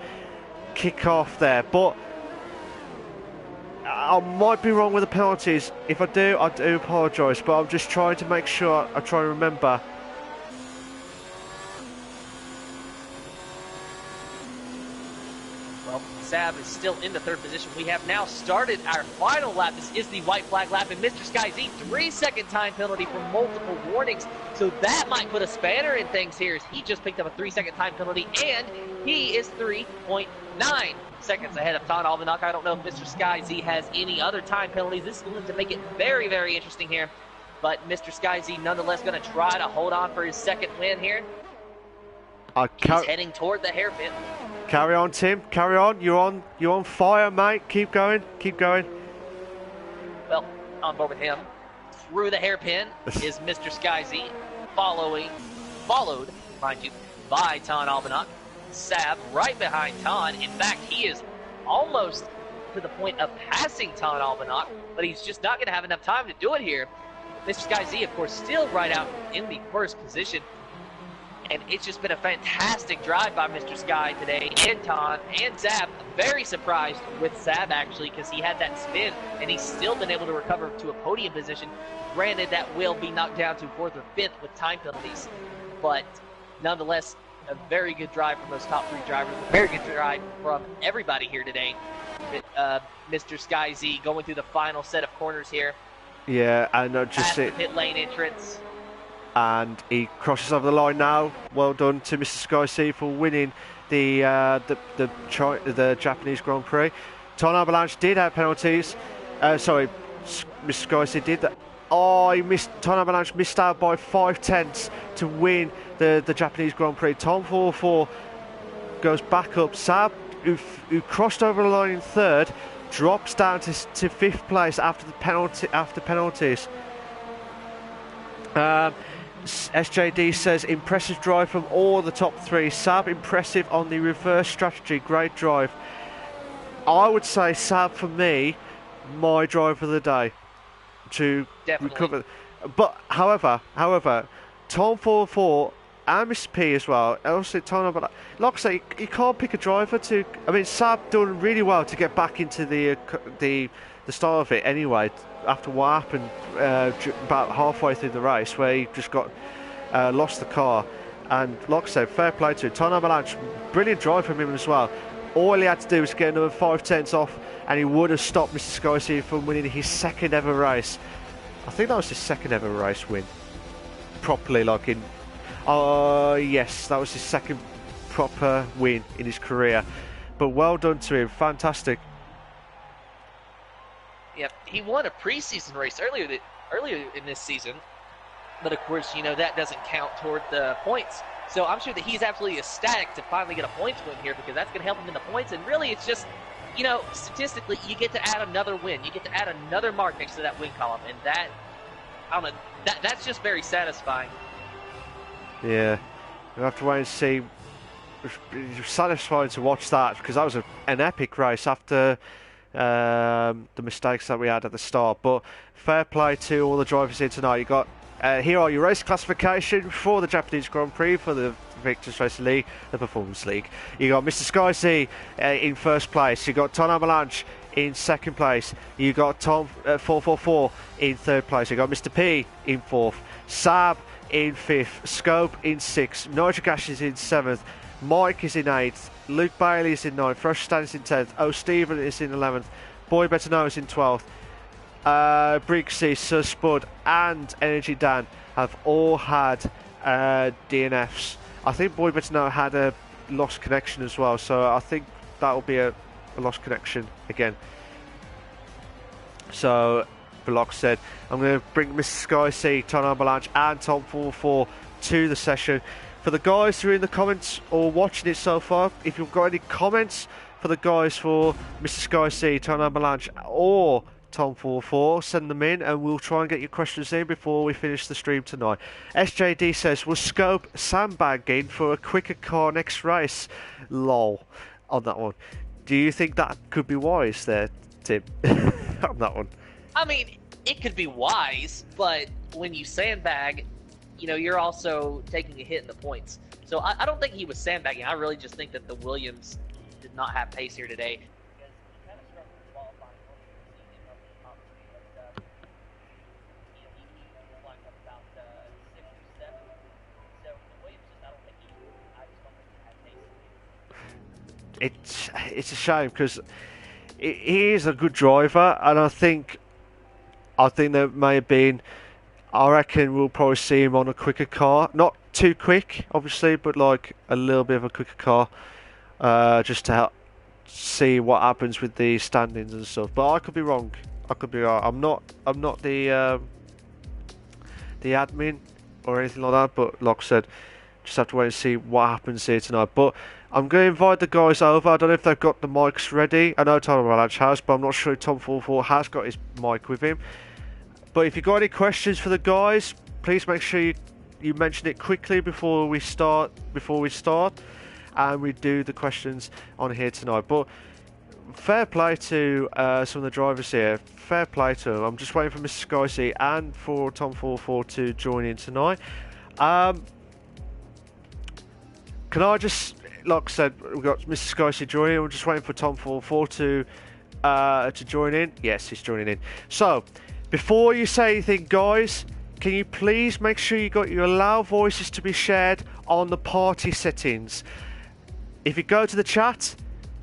kick off there. But I might be wrong with the penalties. If I do apologise, but I'm just trying to make sure I try and remember. Well, Sab is still in the 3rd position. We have now started our final lap. This is the white flag lap, and Mr. Sky Z, 3 second time penalty for multiple warnings. So that might put a spanner in things here, as he just picked up a 3 second time penalty, and he is 3.9 seconds ahead of Todd Almanac. I don't know if Mr. Sky Z has any other time penalties. This is going to make it very, very interesting here. But Mr. Sky Z nonetheless going to try to hold on for his second win here. He's heading toward the hairpin. Carry on, Tim. Carry on. You're on fire, mate. Keep going. Well, on board with him. Through the hairpin is Mr. Sky Z, followed, mind you, by Ton Almanac. Sab right behind Ton. In fact, he is almost to the point of passing Ton Almanac, but he's just not going to have enough time to do it here. Mr. Sky Z, of course, still right out in the 1st position. And it's just been a fantastic drive by Mr. Sky today, and Ton and Sab. Very surprised with Sab, actually, because he had that spin, and he's still been able to recover to a podium position. Granted, that will be knocked down to 4th or 5th with time penalties, but nonetheless, a very good drive from those top 3 drivers. A very good drive from everybody here today. Mr. Sky Z going through the final set of corners here. Yeah, and just the pit lane entrance. And he crosses over the line now. Well done to Mr. Sky C for winning the Japanese Grand Prix. Ton Avalanche did have penalties. Sorry, Mr. Sky C did that. Oh, Ton Avalanche missed out by 5/10 to win the Japanese Grand Prix. Tom 404 goes back up. Sab, who crossed over the line in 3rd, drops down to 5th place after penalties. SJD says impressive drive from all the top 3. Sab impressive on the reverse strategy. Great drive. I would say Sab for me, my drive of the day to recover. But however, Tom 44 and Mr. P as well. Also, Tom, but like I say, you can't pick a driver to. I mean, Sab done really well to get back into the the start of it anyway, after what happened about halfway through the race, where he just got lost the car. And like I said, fair play to him. Tom Avalanche, brilliant drive from him as well. All he had to do was get another 5 tenths off, and he would have stopped Mr. Skyseed from winning his second ever race. I think that was his second ever race win. Properly, like in... yes, that was his second proper win in his career. But well done to him, fantastic. Yep, he won a preseason race earlier in this season. But of course, you know, that doesn't count toward the points. So I'm sure that he's absolutely ecstatic to finally get a points win here, because that's going to help him in the points. And really, it's just, you know, statistically, you get to add another win. You get to add another mark next to that win column. And that, I don't know, that's just very satisfying. Yeah, we'll have to wait and see. It was satisfying to watch that, because that was an epic race after the mistakes that we had at the start. But fair play to all the drivers here tonight. You got here are your race classification for the Japanese Grand Prix, for the Invictus Racing League, the Performance League. You got Mr. Skyseed in first place. You got Tom Avalanche in second place. You got Tom 444 in third place. You got Mr. P in fourth. Sab in fifth. Scope in sixth. Nitro Gas is in seventh. Mike is in 8th, Luke Bailey is in 9th, Fresh Stan is in 10th, O Stephen is in 11th, Boy Better Know is in 12th, Briggsy, Sir Spud and Energy Dan have all had DNFs. I think Boy Better Know had a lost connection as well, so I think that will be a lost connection again. So, Block said, I'm going to bring Mr. Skyseed, Tom Avalanche and Tom 44 to the session. For the guys who are in the comments or watching it so far, if you've got any comments for the guys for Mr. Skyseed, Tom Avalanche or Tom 44, send them in and we'll try and get your questions in before we finish the stream tonight. SJD says, was Scope sandbagging for a quicker car next race? Lol, on that one. Do you think that could be wise there, Tim, on that one? I mean, it could be wise, but when you sandbag, you know, you're also taking a hit in the points. So I don't think he was sandbagging. I really just think that the Williams did not have pace here today. It's a shame, because he is a good driver, and I think there may have been, I reckon we'll probably see him on a quicker car. Not too quick, obviously, but like a little bit of a quicker car, just to help see what happens with the standings and stuff. But I could be wrong. I could be wrong. I'm not the admin or anything like that. But like I said, just have to wait and see what happens here tonight. But I'm going to invite the guys over. I don't know if they've got the mics ready. I know Tom Avalanche has, but I'm not sure if Tom 44 has got his mic with him. But if you've got any questions for the guys, please make sure you mention it quickly before we start, and we do the questions on here tonight. But fair play to some of the drivers here. Fair play to them. I'm just waiting for Mr. Skyseed and for Tom 44 to join in tonight. Can I just, like I said, we've got Mr. Skyseed joining. We're just waiting for Tom 44 to join in. Yes, he's joining in. So, before you say anything, guys, can you please make sure you got your allow voices to be shared on the party settings? If you go to the chat,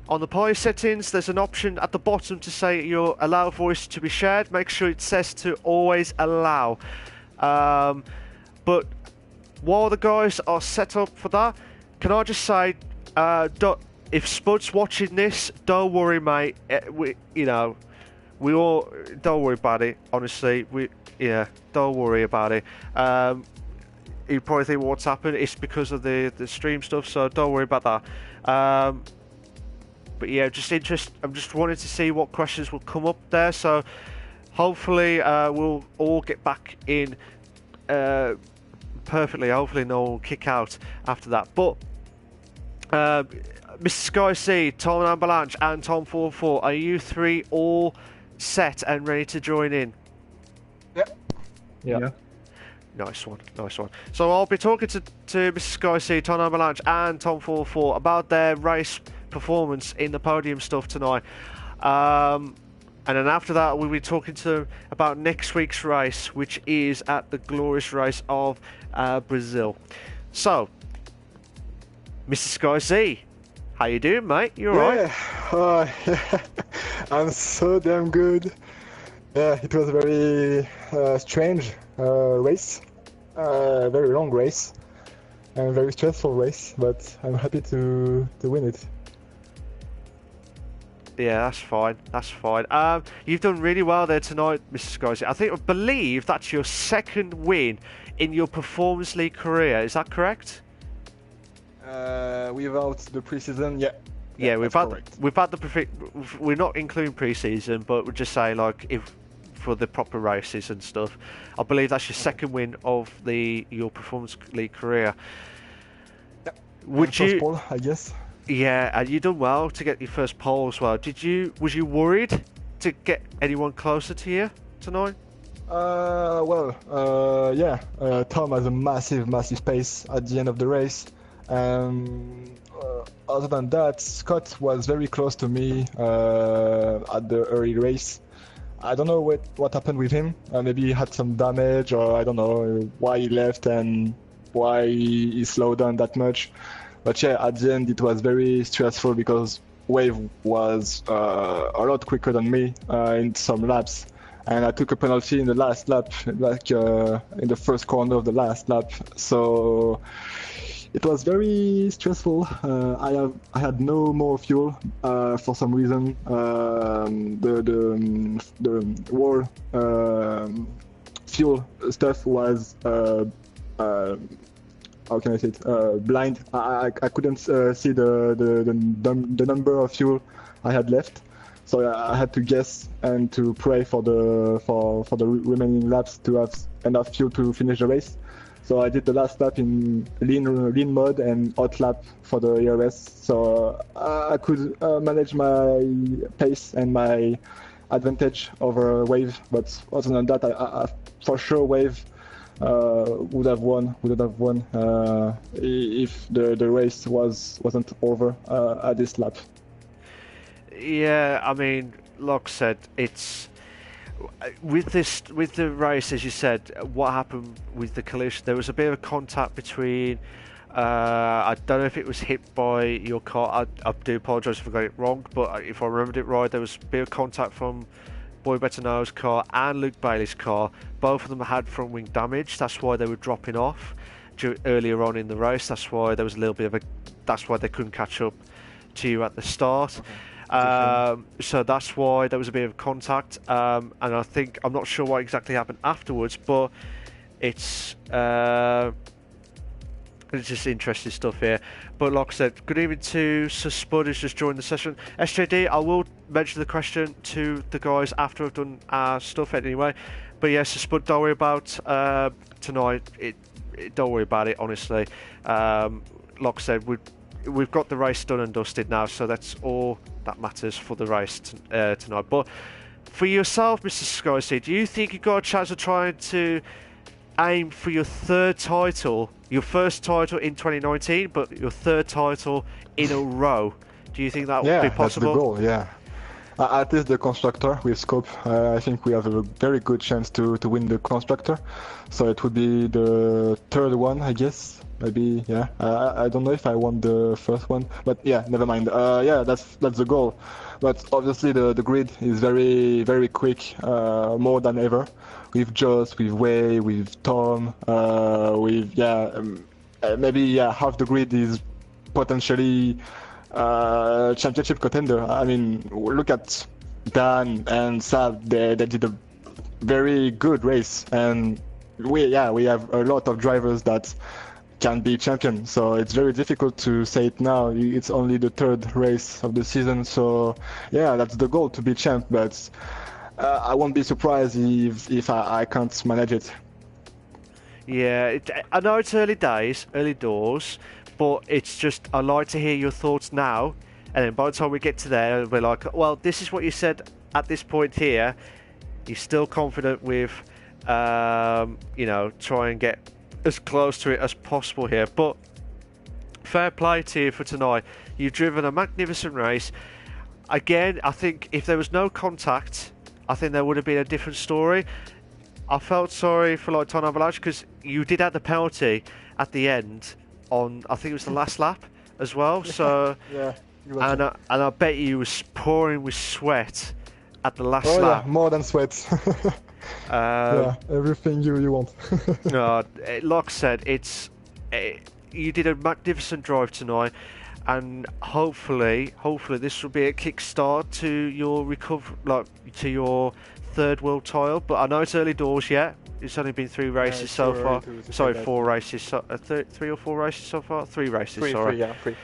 on the party settings, there's an option at the bottom to say your allow voice to be shared. Make sure it says to always allow. But while the guys are set up for that, can I just say, if Spud's watching this, don't worry, mate. We all, don't worry about it, honestly. Don't worry about it. You probably think what's happened, it's because of the stream stuff, so don't worry about that. But yeah, I'm just wanting to see what questions will come up there, so hopefully we'll all get back in perfectly. Hopefully no one will kick out after that. But Mr. Skyseed, Tom Avalanche and Tom 44, are you three all set and ready to join in? Yeah. Nice one. So I'll be talking to Mr. Skyseed, Tom Avalanche and Tom 44 about their race performance in the podium stuff tonight. And And then after that, we'll be talking to them about next week's race, which is at the glorious race of Brazil. So, Mr. Sky Z, how you doing, mate? You alright? Yeah, I'm so damn good. Yeah, it was a very strange race, very long race, and very stressful race, but I'm happy to win it. Yeah, that's fine. That's fine. You've done really well there tonight, Mr. Sky. I believe that's your second win in your Performance League career. Is that correct? Without the preseason, yeah. Yeah, we've correct. had the we're not including preseason, but we're just saying like if for the proper races and stuff. I believe that's your second win of your Performance League career. Yeah. Would first you? pole, I guess. Yeah, and you done well to get your first pole as well. Was you worried to get anyone closer to you tonight? Yeah. Tom has a massive pace at the end of the race. Other than that, Scott was very close to me at the early race. I don't know what happened with him. Maybe he had some damage, or I don't know why he left and why he slowed down that much. But yeah, at the end it was very stressful because Wave was a lot quicker than me in some laps, and I took a penalty in the last lap, like in the first corner of the last lap. So it was very stressful. I had no more fuel for some reason. The wall fuel stuff was how can I say it? Blind. I couldn't see the number of fuel I had left, so I had to guess and to pray for the remaining laps to have enough fuel to finish the race. So I did the last lap in lean mode and hot lap for the ERS, so I could manage my pace and my advantage over Wave. But other than that, I for sure Wave would have won if the race wasn't over at this lap. Yeah, I mean, like I said, it's with the race, as you said, what happened with the collision, there was a bit of a contact between I don't know if it was hit by your car. I do apologise if I got it wrong, but if I remembered it right, there was a bit of contact from Boy Better Know's car and Luke Bailey's car. Both of them had front wing damage. That's why they were dropping off earlier on in the race. That's why there was a little bit of that's why they couldn't catch up to you at the start. So that's why there was a bit of contact, and I'm not sure what exactly happened afterwards, but it's just interesting stuff here. But like I said, good evening to Sir Spud who's just joined the session. SJD, I will mention the question to the guys after I've done our stuff anyway. But yes, Sir Spud, don't worry about tonight. Don't worry about it, honestly. Like I said, we've got the race done and dusted now, so that's all that matters for the race tonight. But for yourself, Mr. Sky, do you think you've got a chance of trying to aim for your third title, your first title in 2019, but your third title in a row? Do you think that would be possible? Yeah, that's the goal, yeah. At least the constructor with Scope, I think we have a very good chance to win the constructor. So it would be the third one, I guess. Maybe, yeah. I don't know if I won the first one, but yeah, never mind. Yeah, that's the goal. But obviously the grid is very, very quick, more than ever. With Joss, with Way, with Tom, with maybe half the grid is potentially championship contender. I mean, look at Dan and Sav. They did a very good race, and we have a lot of drivers that can be champion. So it's very difficult to say it now. It's only the third race of the season, so yeah, that's the goal, to be champ. But I won't be surprised if I can't manage it. Yeah, I know it's early days, early doors, but it's just, I like to hear your thoughts now, and then by the time we get to there, we're like, well, this is what you said at this point here. You're still confident with, try and get as close to it as possible here. But fair play to you for tonight. You've driven a magnificent race. Again, I think if there was no contact I think there would have been a different story. I felt sorry for like Ton Avalanche because you did have the penalty at the end on, I think it was the last lap as well. So Yeah. and I bet you was pouring with sweat at the last Oh lap. yeah, more than sweat. Yeah, everything you want. No, like I said, you did a magnificent drive tonight, and hopefully this will be a kickstart to your to your third world title. But I know it's early doors yet. It's only been 3 races so far. Sorry, 4 races. 3 or 4 races so far. 3 races. Sorry. 3, yeah, 3.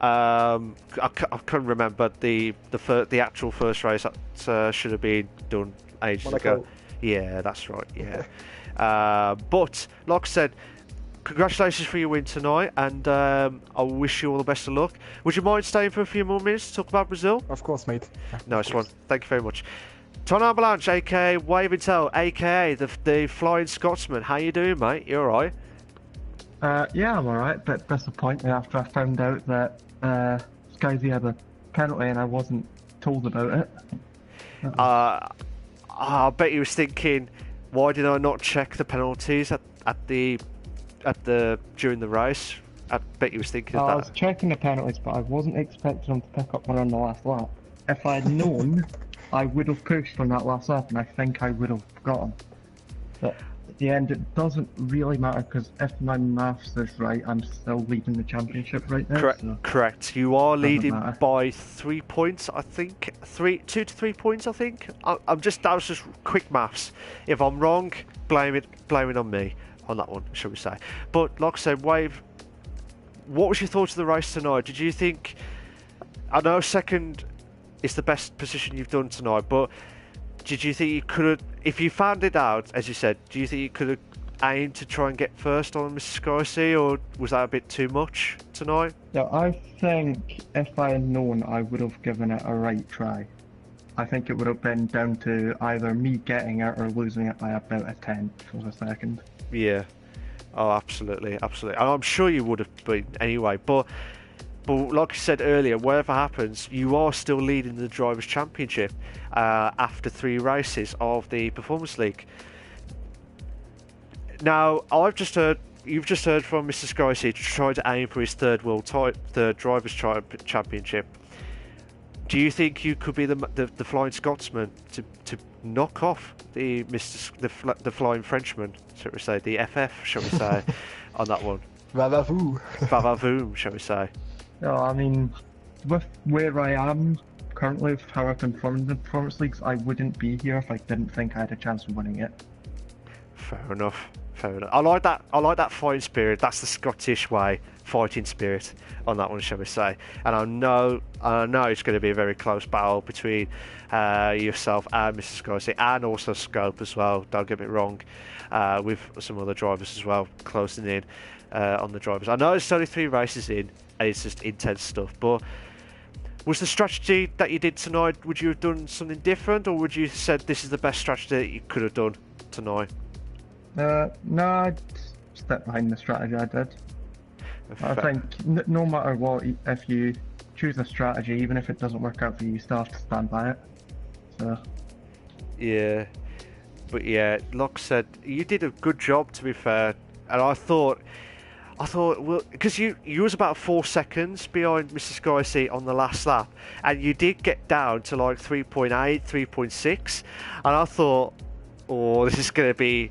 I couldn't remember the actual first race that should have been done ages ago. Yeah, that's right. Yeah, but like I said, congratulations for your win tonight, and I wish you all the best of luck. Would you mind staying for a few more minutes to talk about Brazil? Of course, mate. Yeah, nice one. Thank you very much. Ton Avalanche, aka Wave Intel, aka the Flying Scotsman. How you doing, mate? You all right? Yeah, I'm alright, but disappointed after I found out that Skyzy had a penalty and I wasn't told about it. I bet you was thinking, why did I not check the penalties at the during the race? I bet you was thinking of that. I was checking the penalties, but I wasn't expecting them to pick up one on the last lap. If I'd known, I would have pushed on that last lap, and I think I would have got him. But at the end, it doesn't really matter because if my maths is right, I'm still leading the championship right now. Correct. So correct. You are leading matter. by 3 points, I think. 2 to 3 points, I think. That was just quick maths. If I'm wrong, blame it on me on that one, shall we say? But like I said, Wave, what was your thoughts of the race tonight? Did you think? I know second is the best position you've done tonight, but did you think you could have, if you found it out, as you said, do you think you could have aimed to try and get first on Mr. Scorsese, or was that a bit too much tonight? Yeah, I think if I had known, I would have given it a right try. I think it would have been down to either me getting it or losing it by about a tenth of a second. Yeah. Oh, absolutely. And I'm sure you would have been anyway, but like I said earlier, whatever happens, you are still leading the Drivers' Championship after 3 races of the Performance League. Now, you've just heard from Mr. Scorsese to try to aim for his third Drivers' Championship. Do you think you could be the Flying Scotsman to knock off the Flying Frenchman, shall we say, the FF, shall we say, on that one? Vavavoom, shall we say? No, I mean, with where I am currently, with how I've been performing in the Performance Leagues, I wouldn't be here if I didn't think I had a chance of winning it. Fair enough. I like that fighting spirit. That's the Scottish way, fighting spirit on that one, shall we say? And I know it's going to be a very close battle between yourself and Mr. Scorsese, and also Scope as well. Don't get me wrong, with some other drivers as well closing in on the drivers. I know it's only 3 races in, and it's just intense stuff. But was the strategy that you did tonight? Would you have done something different, or would you have said this is the best strategy that you could have done tonight? No, I'd step behind the strategy I did. I think no matter what, if you choose a strategy, even if it doesn't work out for you, you still have to stand by it. So. Yeah, but yeah, like I said, you did a good job, to be fair. And I thought, well, because you was about 4 seconds behind Mr. Scorsese on the last lap, and you did get down to like 3.8, 3.6, and I thought, oh, this is going to be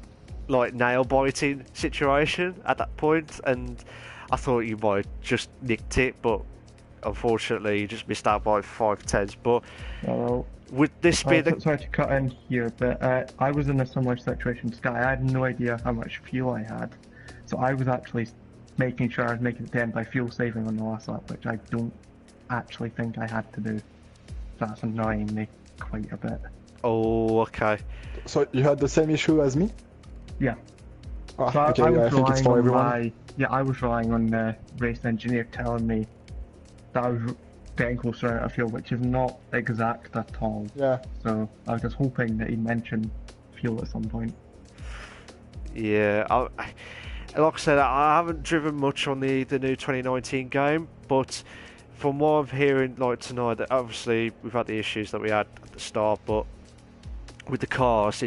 like nail-biting situation at that point, and I thought you might just nicked it, but unfortunately you just missed out by 5/10. But would this be the... Sorry to cut in here, but I was in a similar situation to Sky. I had no idea how much fuel I had, so I was actually making sure I was making it 10 by fuel saving on the last lap, which I don't actually think I had to do. That's annoying me quite a bit. Oh, okay. So you had the same issue as me? Yeah. Oh, so okay, I think it's for everyone. I was relying on the race engineer telling me that I was getting closer out of fuel, which is not exact at all. Yeah. So I was just hoping that he mentioned fuel at some point. Yeah, like I said, I haven't driven much on the new 2019 game, but from what I'm hearing like tonight, that obviously we've had the issues that we had at the start, but with the cars,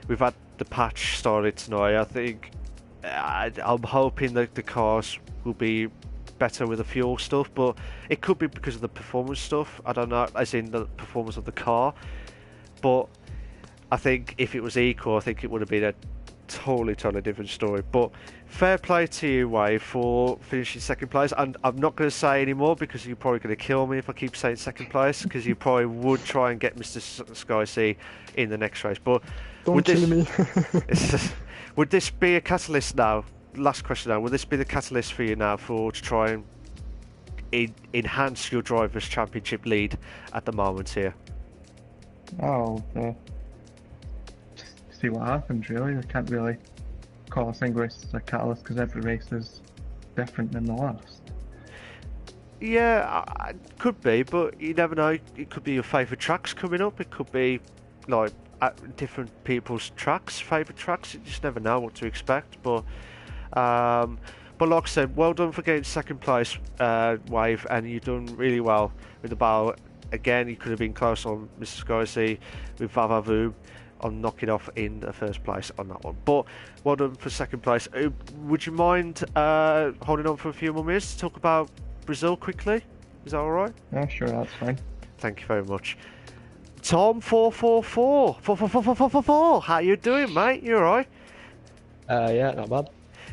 we've had the patch started tonight. I think I'm hoping that the cars will be better with the fuel stuff, but it could be because of the performance stuff. I don't know, as in the performance of the car. But I think if it was equal, I think it would have been a totally different story. But fair play to you, Wave, for finishing second place. And I'm not going to say any more because you're probably going to kill me if I keep saying second place, because you probably would try and get Mr. Sky C in the next race. But Don't kill me. would this be a catalyst now? Last question now. Would this be the catalyst for you now to try and enhance your drivers' championship lead at the moment here? Oh, see what happens really. I can't really call a single race as a catalyst because every race is different than the last. Yeah, could be, but you never know. It could be your favourite tracks coming up. It could be like at different people's tracks, favourite tracks. You just never know what to expect. But like I said, well done for getting second place, Wave, and you've done really well with the battle. Again, you could have been close on Mr. Sky C with Vavavoom on knocking off in the first place on that one. But well done for second place. Would you mind holding on for a few more minutes to talk about Brazil quickly? Is that alright? Yeah, sure, that's fine. Thank you very much. Tom 444. How you doing, mate? You alright? Yeah, not bad.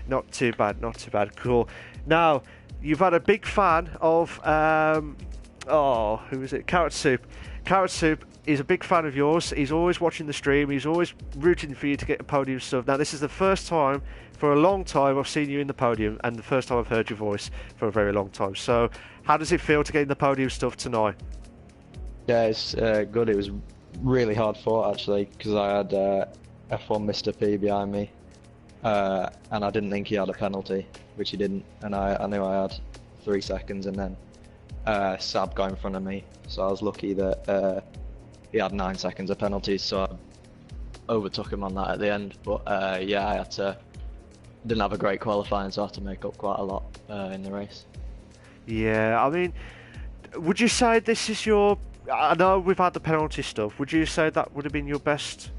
Not too bad, not too bad. Cool. Now, you've had a big fan of who is it? Carrot Soup. Carrot Soup is a big fan of yours. He's always watching the stream. He's always rooting for you to get the podium stuff. Now, this is the first time for a long time I've seen you in the podium, and the first time I've heard your voice for a very long time. So, how does it feel to get in the podium stuff tonight? Yeah, it's good. It was really hard fought actually because I had F1 Mr. P behind me, and I didn't think he had a penalty, which he didn't, and I knew I had 3 seconds, and then Sab got in front of me, so I was lucky that he had 9 seconds of penalties, so I overtook him on that at the end. But yeah, didn't have a great qualifying, so I had to make up quite a lot in the race. Yeah, I mean, would you say this is your... I know we've had the penalty stuff. Would you say that would have been your best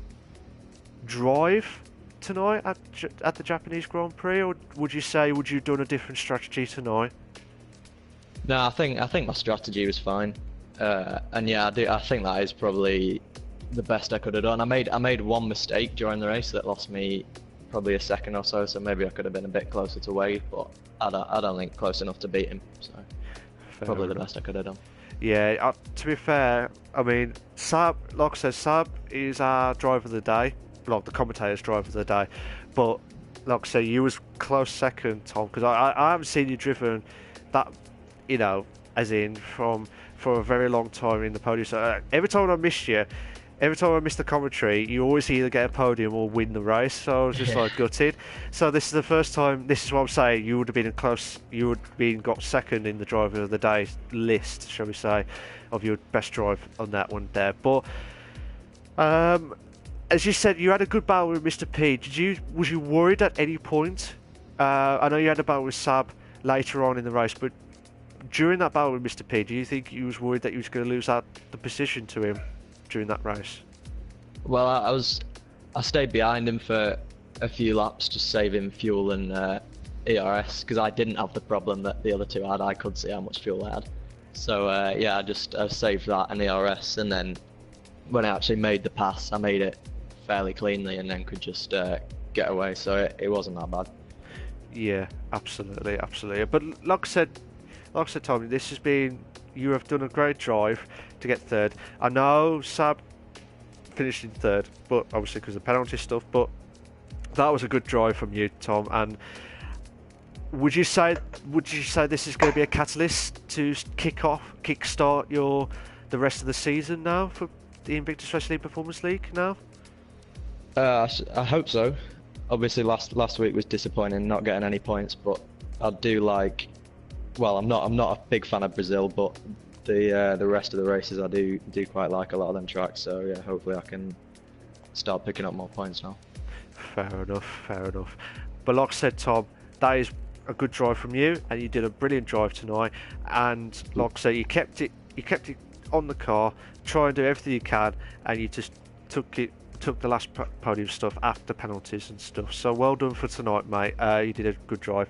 drive tonight at the Japanese Grand Prix, or would you have done a different strategy tonight? No, I think my strategy was fine, and yeah, I think that is probably the best I could have done. I made one mistake during the race that lost me probably a second or so, so maybe I could have been a bit closer to Wade, but I don't think close enough to beat him. So probably the best I could have done. Yeah, to be fair, I mean, Sab, like I said, Sab is our driver of the day, like the commentator's driver of the day. But like I say, you was close second, Tom, because I haven't seen you driven that, you know, as in for a very long time in the podium. So every time I missed you, every time I missed the commentary, you always either get a podium or win the race. So I was just like gutted. So this is the first time. This is what I'm saying. You would have been close. You would have been got second in the driver of the day list, shall we say, of your best drive on that one there. But as you said, you had a good battle with Mr. P. Was you worried at any point? I know you had a battle with Sab later on in the race, but during that battle with Mr. P, do you think you was worried that you was going to lose out the position to him during that race? Well, I stayed behind him for a few laps, just saving fuel and ERS, because I didn't have the problem that the other two had. I could see how much fuel I had. So yeah, I saved that and ERS, and then when I actually made the pass, I made it fairly cleanly and then could just get away, so it wasn't that bad. Yeah, absolutely. But like I said, Tommy, this has been... You have done a great drive to get third. I know Sab finished in third, but obviously because of penalty stuff, but that was a good drive from you, Tom. And would you say this is going to be a catalyst to kickstart the rest of the season now for the Invictus Wrestling Performance League now? I hope so. Obviously last week was disappointing not getting any points, but I do like... Well, I'm not a big fan of Brazil, but the rest of the races I do quite like a lot of them tracks. So yeah, hopefully I can start picking up more points now. Fair enough. But like I said, Tom, that is a good drive from you, and you did a brilliant drive tonight. And like I said, you kept it on the car, try and do everything you can, and you just took the last podium stuff after penalties and stuff. So well done for tonight, mate. You did a good drive.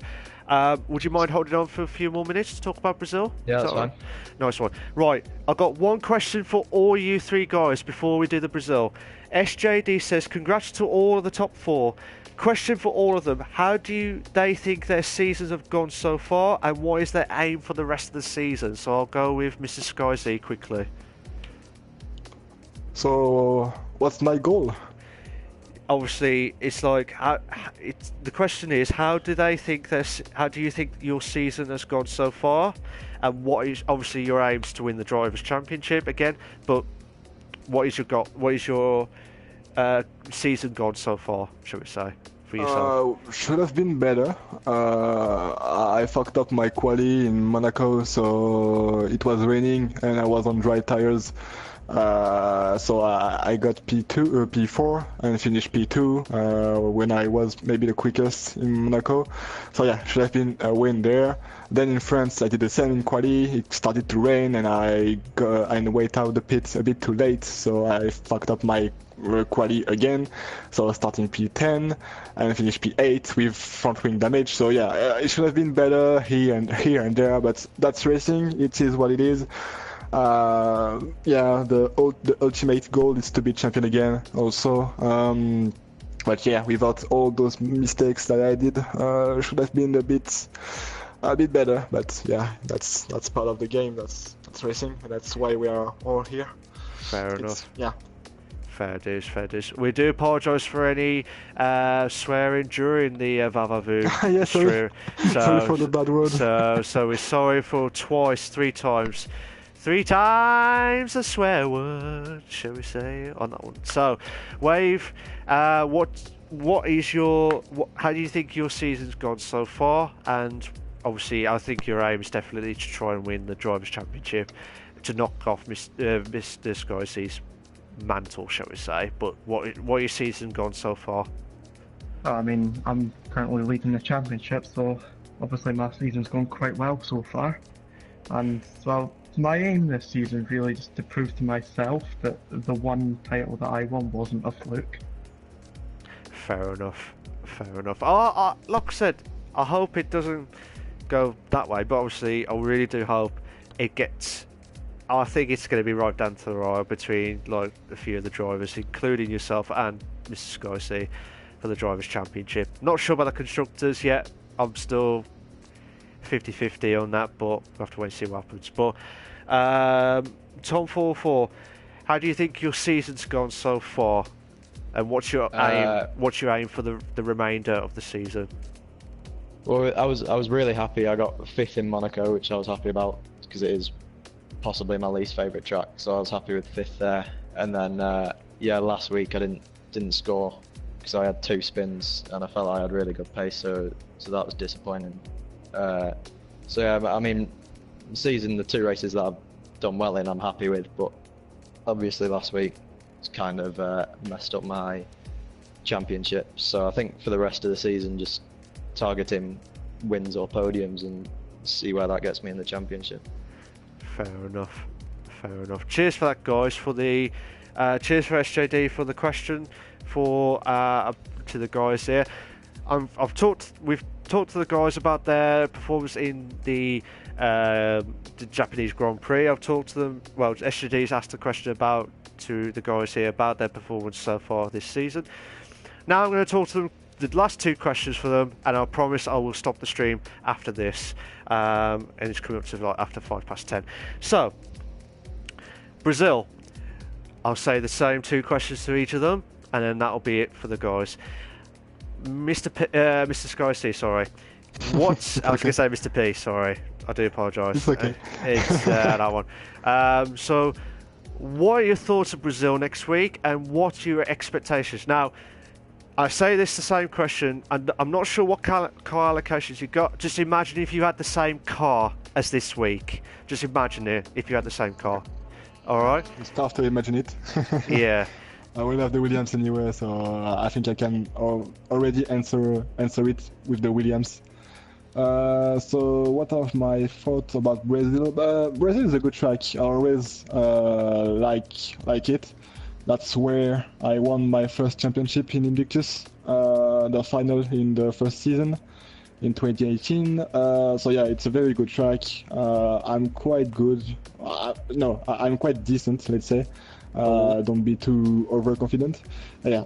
Would you mind holding on for a few more minutes to talk about Brazil? Yeah, Is that's that all fine. right? Nice one. Right, I've got one question for all you three guys before we do the Brazil. SJD says, congrats to all of the top 4. Question for all of them, how do they think their seasons have gone so far, and what is their aim for the rest of the season? So I'll go with Mr. Sky Z quickly. So, what's my goal? Obviously, it's like the question is, how do you think your season has gone so far, and what is obviously your aims to win the drivers' championship again? But what is your season gone so far? Shall we say for yourself? Should have been better. I fucked up my quali in Monaco, so it was raining and I was on dry tires. So I got P4 and finished P2 when I was maybe the quickest in Monaco. So yeah, should have been a win there. Then in France I did the same in quali. It started to rain and I wait out the pits a bit too late, so I fucked up my quali again. So I was starting P10 and finished P8 with front wing damage. So yeah, it should have been better here and there, but that's racing. It is what it is. Yeah, the ultimate goal is to be champion again also. But yeah, without all those mistakes that I did, should have been a bit better. But yeah, that's part of the game. That's racing, and that's why we are all here. Fair enough. Yeah. Fair dues. We do apologise for any swearing during the Vavavoom Yeah, sorry. stream. Sorry for the bad word. So we're sorry for 3 times. 3 times a swear word, shall we say, on that one. So, Wave, how do you think your season's gone so far? And obviously, I think your aim is definitely to try and win the Drivers' Championship, to knock off Mr. Skysea's mantle, shall we say. But what your season gone so far? I mean, I'm currently leading the championship, so obviously my season's gone quite well so far. And well, my aim this season really just to prove to myself that the one title that I won wasn't a fluke. Fair enough. Like I said, I hope it doesn't go that way, but obviously I really do hope it gets. I think it's going to be right down to the wire between like a few of the drivers, including yourself and Mr. Skysea, for the Drivers' Championship. Not sure about the constructors yet. I'm still 50-50 on that, but we'll have to wait and see what happens. But Tom44, how do you think your season's gone so far, and what's your aim? What's your aim for the remainder of the season? Well, I was really happy. I got 5th in Monaco, which I was happy about because it is possibly my least favourite track. So I was happy with 5th there. And then yeah, last week I didn't score because I had 2 spins and I felt I had really good pace. So that was disappointing. So yeah, I mean, the 2 races that I've done well in, I'm happy with. But obviously last week it's kind of messed up my championship. So I think for the rest of the season, just targeting wins or podiums and see where that gets me in the championship. Fair enough. Cheers for that, guys. For the cheers for SJD for the question to the guys here. We've talked to the guys about their performance in the Japanese Grand Prix. I've talked to them. Well, SJD's asked a question to the guys here about their performance so far this season. Now I'm going to talk to them. The last 2 questions for them, and I promise I will stop the stream after this. And it's coming up to like after 10:05. So, Brazil. I'll say the same 2 questions to each of them, and then that'll be it for the guys. Mr. Skysea, sorry. What I was going to say, Mr. P. Sorry, I do apologise. It's okay. It's that one. So, what are your thoughts of Brazil next week, and what are your expectations now? I say this the same question, and I'm not sure what car allocations you got. Just imagine if you had the same car as this week. Just imagine it if you had the same car. All right. It's tough to imagine it. Yeah. I will have the Williams anyway, so I think I can already answer it with the Williams. So what are my thoughts about Brazil? Brazil is a good track. I always like it. That's where I won my first championship in Invictus, the final in the first season in 2018. So yeah, it's a very good track. I'm quite good. No, I'm quite decent, let's say. Don't be too overconfident. Yeah,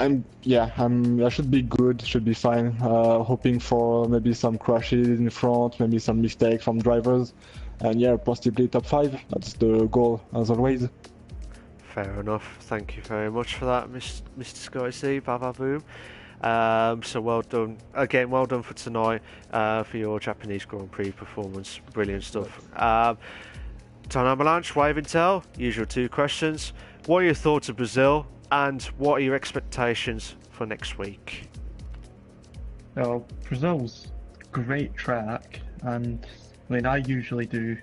I should be good, should be fine. Hoping for maybe some crashes in front, maybe some mistakes from drivers, and yeah, possibly top 5. That's the goal as always. Fair enough. Thank you very much for that, Mr. Sky C. Baba Boom. So well done again. Well done for tonight for your Japanese Grand Prix performance. Brilliant stuff. Time Avalanche, Wave and Tell. Usual 2 questions. What are your thoughts of Brazil, and what are your expectations for next week? Well, Brazil's a great track, and I mean, I usually do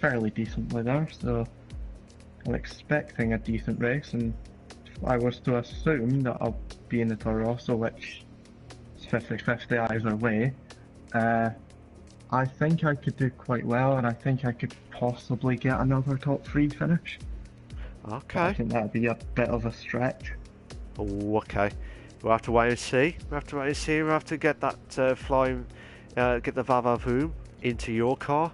fairly decently there, so I'm expecting a decent race, and if I was to assume that I'll be in the Toro Rosso, which is 50-50 either way, I think I could do quite well, and I think I could possibly get another top 3 finish. Okay. I think that'd be a bit of a stretch. Oh, okay. We'll have to wait and see. We'll have to get that get the Vavavoom into your car.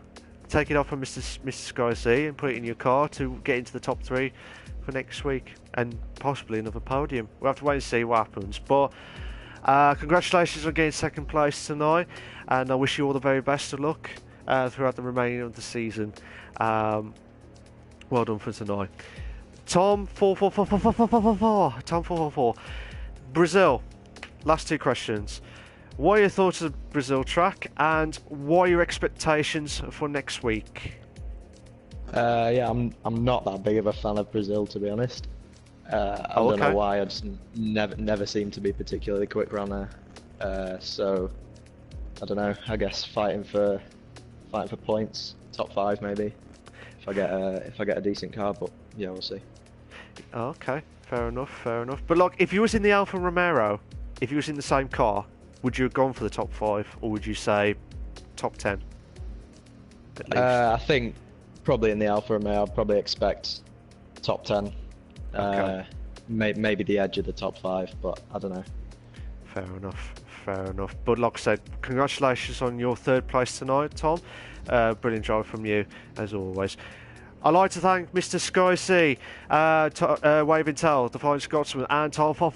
Take it off from Mr. Sky C and put it in your car to get into the top 3 for next week, and possibly another podium. We'll have to wait and see what happens. But congratulations on getting 2nd place tonight, and I wish you all the very best of luck throughout the remaining of the season. Well done for tonight. Tom 444. Tom 444. Brazil. Last 2 questions. What are your thoughts of the Brazil track, and what are your expectations for next week? Yeah, I'm not that big of a fan of Brazil, to be honest. I don't know why. I just never seem to be particularly quick runner. So I don't know. I guess fighting for points, top 5 maybe. If I get a decent car, but yeah, we'll see. Okay, fair enough. But like, if you was in the Alfa Romero, if you was in the same car, would you have gone for the top 5, or would you say top 10? At least? I think probably in the Alfa Romeo, I'd probably expect top 10. Okay. Maybe the edge of the top 5, but I don't know. Fair enough. But like I said, congratulations on your 3rd place tonight, Tom. Brilliant job from you, as always. I'd like to thank Mr. Sky C, Wave and Tell, the Flying Scotsman, and Tom for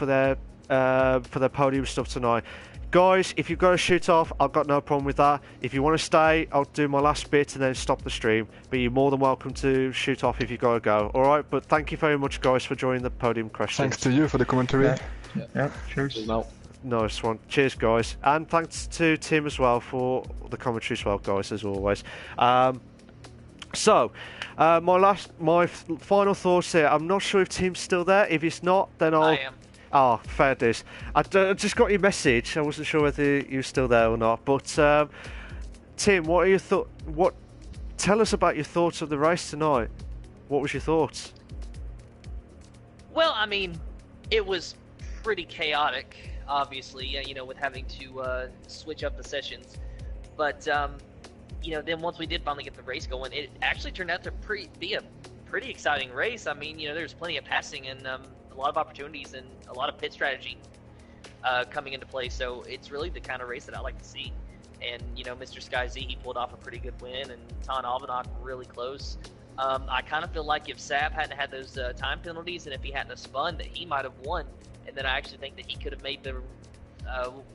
their podium stuff tonight. Guys, if you've got to shoot off, I've got no problem with that. If you want to stay, I'll do my last bit and then stop the stream. But you're more than welcome to shoot off if you've got to go. Alright, but thank you very much, guys, for joining the podium questions. Thanks to you for the commentary. Yeah, cheers. Nice one. Cheers, guys. And thanks to Tim as well for the commentary as well, guys, as always. My final thoughts here. I'm not sure if Tim's still there. If he's not, then I am. Oh, fair dues. I just got your message. I wasn't sure whether you're still there or not. But Tim, what are your thoughts? Tell us about your thoughts of the race tonight. What was your thoughts? Well, I mean, it was pretty chaotic, obviously, with having to switch up the sessions. But, then once we did finally get the race going, it actually turned out to be a pretty exciting race. I mean, there's plenty of passing and a lot of opportunities and a lot of pit strategy coming into play. So it's really the kind of race that I like to see. And, Mr. Sky Z, he pulled off a pretty good win, and Tan Alvanok really close. I kind of feel like if Sab hadn't had those time penalties and if he hadn't have spun, that he might have won. And then I actually think that he could have made the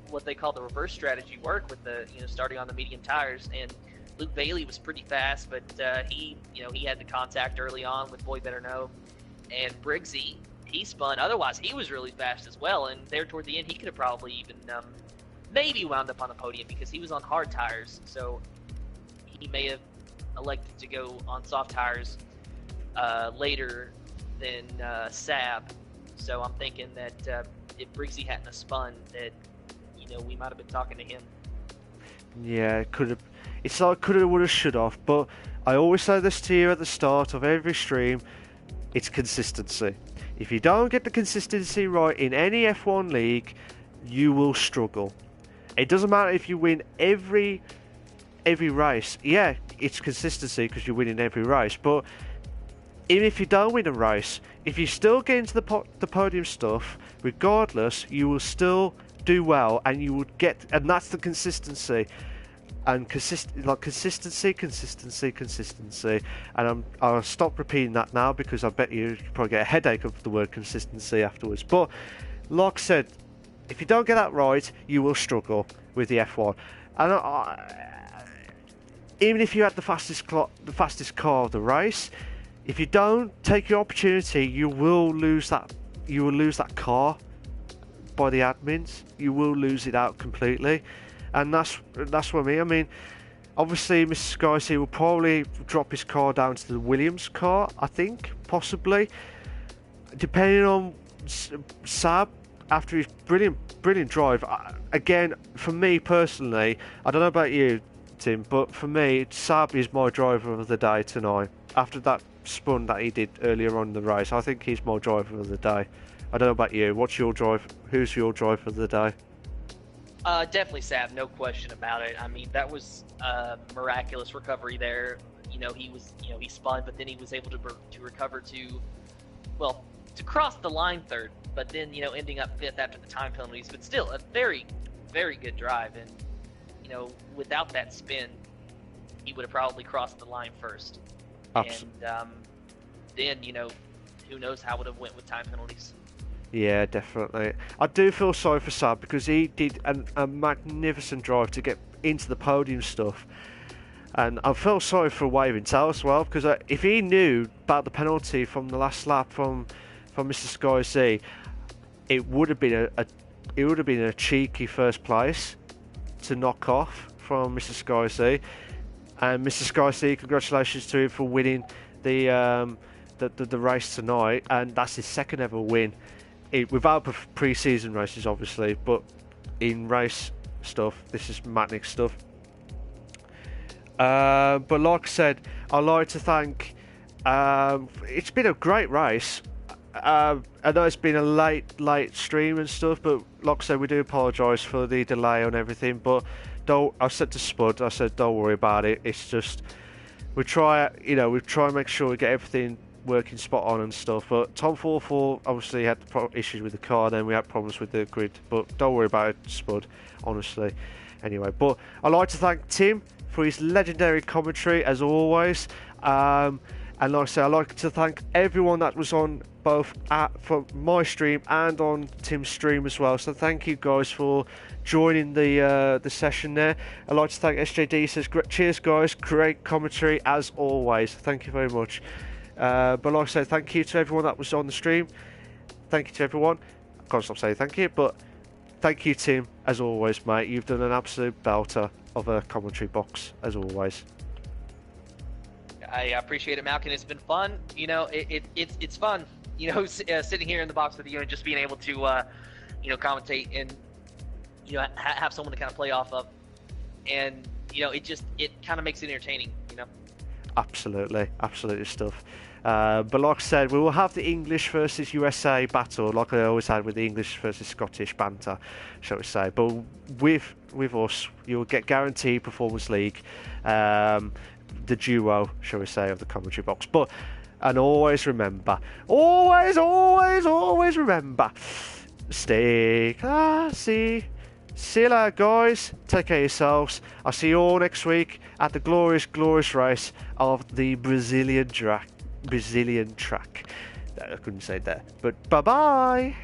what they call the reverse strategy work with the starting on the medium tires. And Luke Bailey was pretty fast, but he had the contact early on with Boy Better Know. And Briggsy, he spun. Otherwise, he was really fast as well. And there toward the end, he could have probably even maybe wound up on the podium because he was on hard tires. So he may have elected to go on soft tires later than Sab. So I'm thinking that if Briggsy hadn't have spun, that we might have been talking to him. Yeah, it could have. It's like could have, would have, should have. But I always say this to you at the start of every stream: it's consistency. If you don't get the consistency right in any F1 league, you will struggle. It doesn't matter if you win every race. Yeah, it's consistency because you're winning every race. But even if you don't win a race, if you still get into the podium stuff, regardless, you will still do well, and you would get, and that's the consistency. And consistency, and I'll stop repeating that now because I bet you probably get a headache of the word consistency afterwards. But like I said, if you don't get that right, you will struggle with the F1. And even if you had the fastest car of the race, if you don't take your opportunity, you will lose that. You will lose that car by the admins. You will lose it out completely. And that's what I mean. Obviously, Mr. Skycy will probably drop his car down to the Williams car, I think, possibly. Depending on Sab, after his brilliant drive. Again, for me personally, I don't know about you, Tim, but for me, Sab is my driver of the day tonight. After that spun that he did earlier on in the race, I think he's my driver of the day. I don't know about you. What's your drive? Who's your driver of the day? Definitely Sab, no question about it. I mean, that was a miraculous recovery there. You know, he spun, but then he was able to recover to cross the line third, but then, ending up fifth after the time penalties. But still, a very, very good drive. And, without that spin, he would have probably crossed the line first. Absolutely. And then, who knows how it would have went with time penalties. Yeah, definitely. I do feel sorry for Sab because he did a magnificent drive to get into the podium stuff. And I feel sorry for Waving Tail as well, because if he knew about the penalty from the last lap from Mr. Sky Z, it would have been a cheeky first place to knock off from Mr. Sky Z. And Mr. Sky Z, congratulations to him for winning the race tonight, and that's his second ever win. Without pre-season races, obviously, but in race stuff, this is Matnick stuff. But like I said, I'd like to thank. It's been a great race. I know it's been a late stream and stuff, but like I said, we do apologise for the delay on everything. But I said to Spud, I said, don't worry about it. It's just we try and make sure we get everything working spot on and stuff. But Tom 44 obviously had issues with the car, then we had problems with the grid, but don't worry about it, Spud, honestly. Anyway, but I'd like to thank Tim for his legendary commentary as always, and like I said, I'd like to thank everyone that was on both for my stream and on Tim's stream as well. So thank you guys for joining the session there. I'd like to thank SJD, says cheers guys, great commentary as always, thank you very much. But like I said, thank you to everyone that was on the stream. Thank you to everyone. I can't stop saying thank you, but thank you, Tim, as always, mate. You've done an absolute belter of a commentary box, as always. I appreciate it, Malcolm. It's been fun. It's fun. Sitting here in the box with you and just being able to, commentate and, have someone to kind of play off of, and it kind of makes it entertaining. Absolutely stuff. But like I said, we will have the English versus USA battle, like I always had with the English versus Scottish banter, shall we say. But with us, you'll get guaranteed Performance League, the duo, shall we say, of the commentary box. And always remember, always remember, stay classy. See you later, guys. Take care of yourselves. I'll see you all next week at the glorious race of the Brazilian track. I couldn't say that, but bye-bye.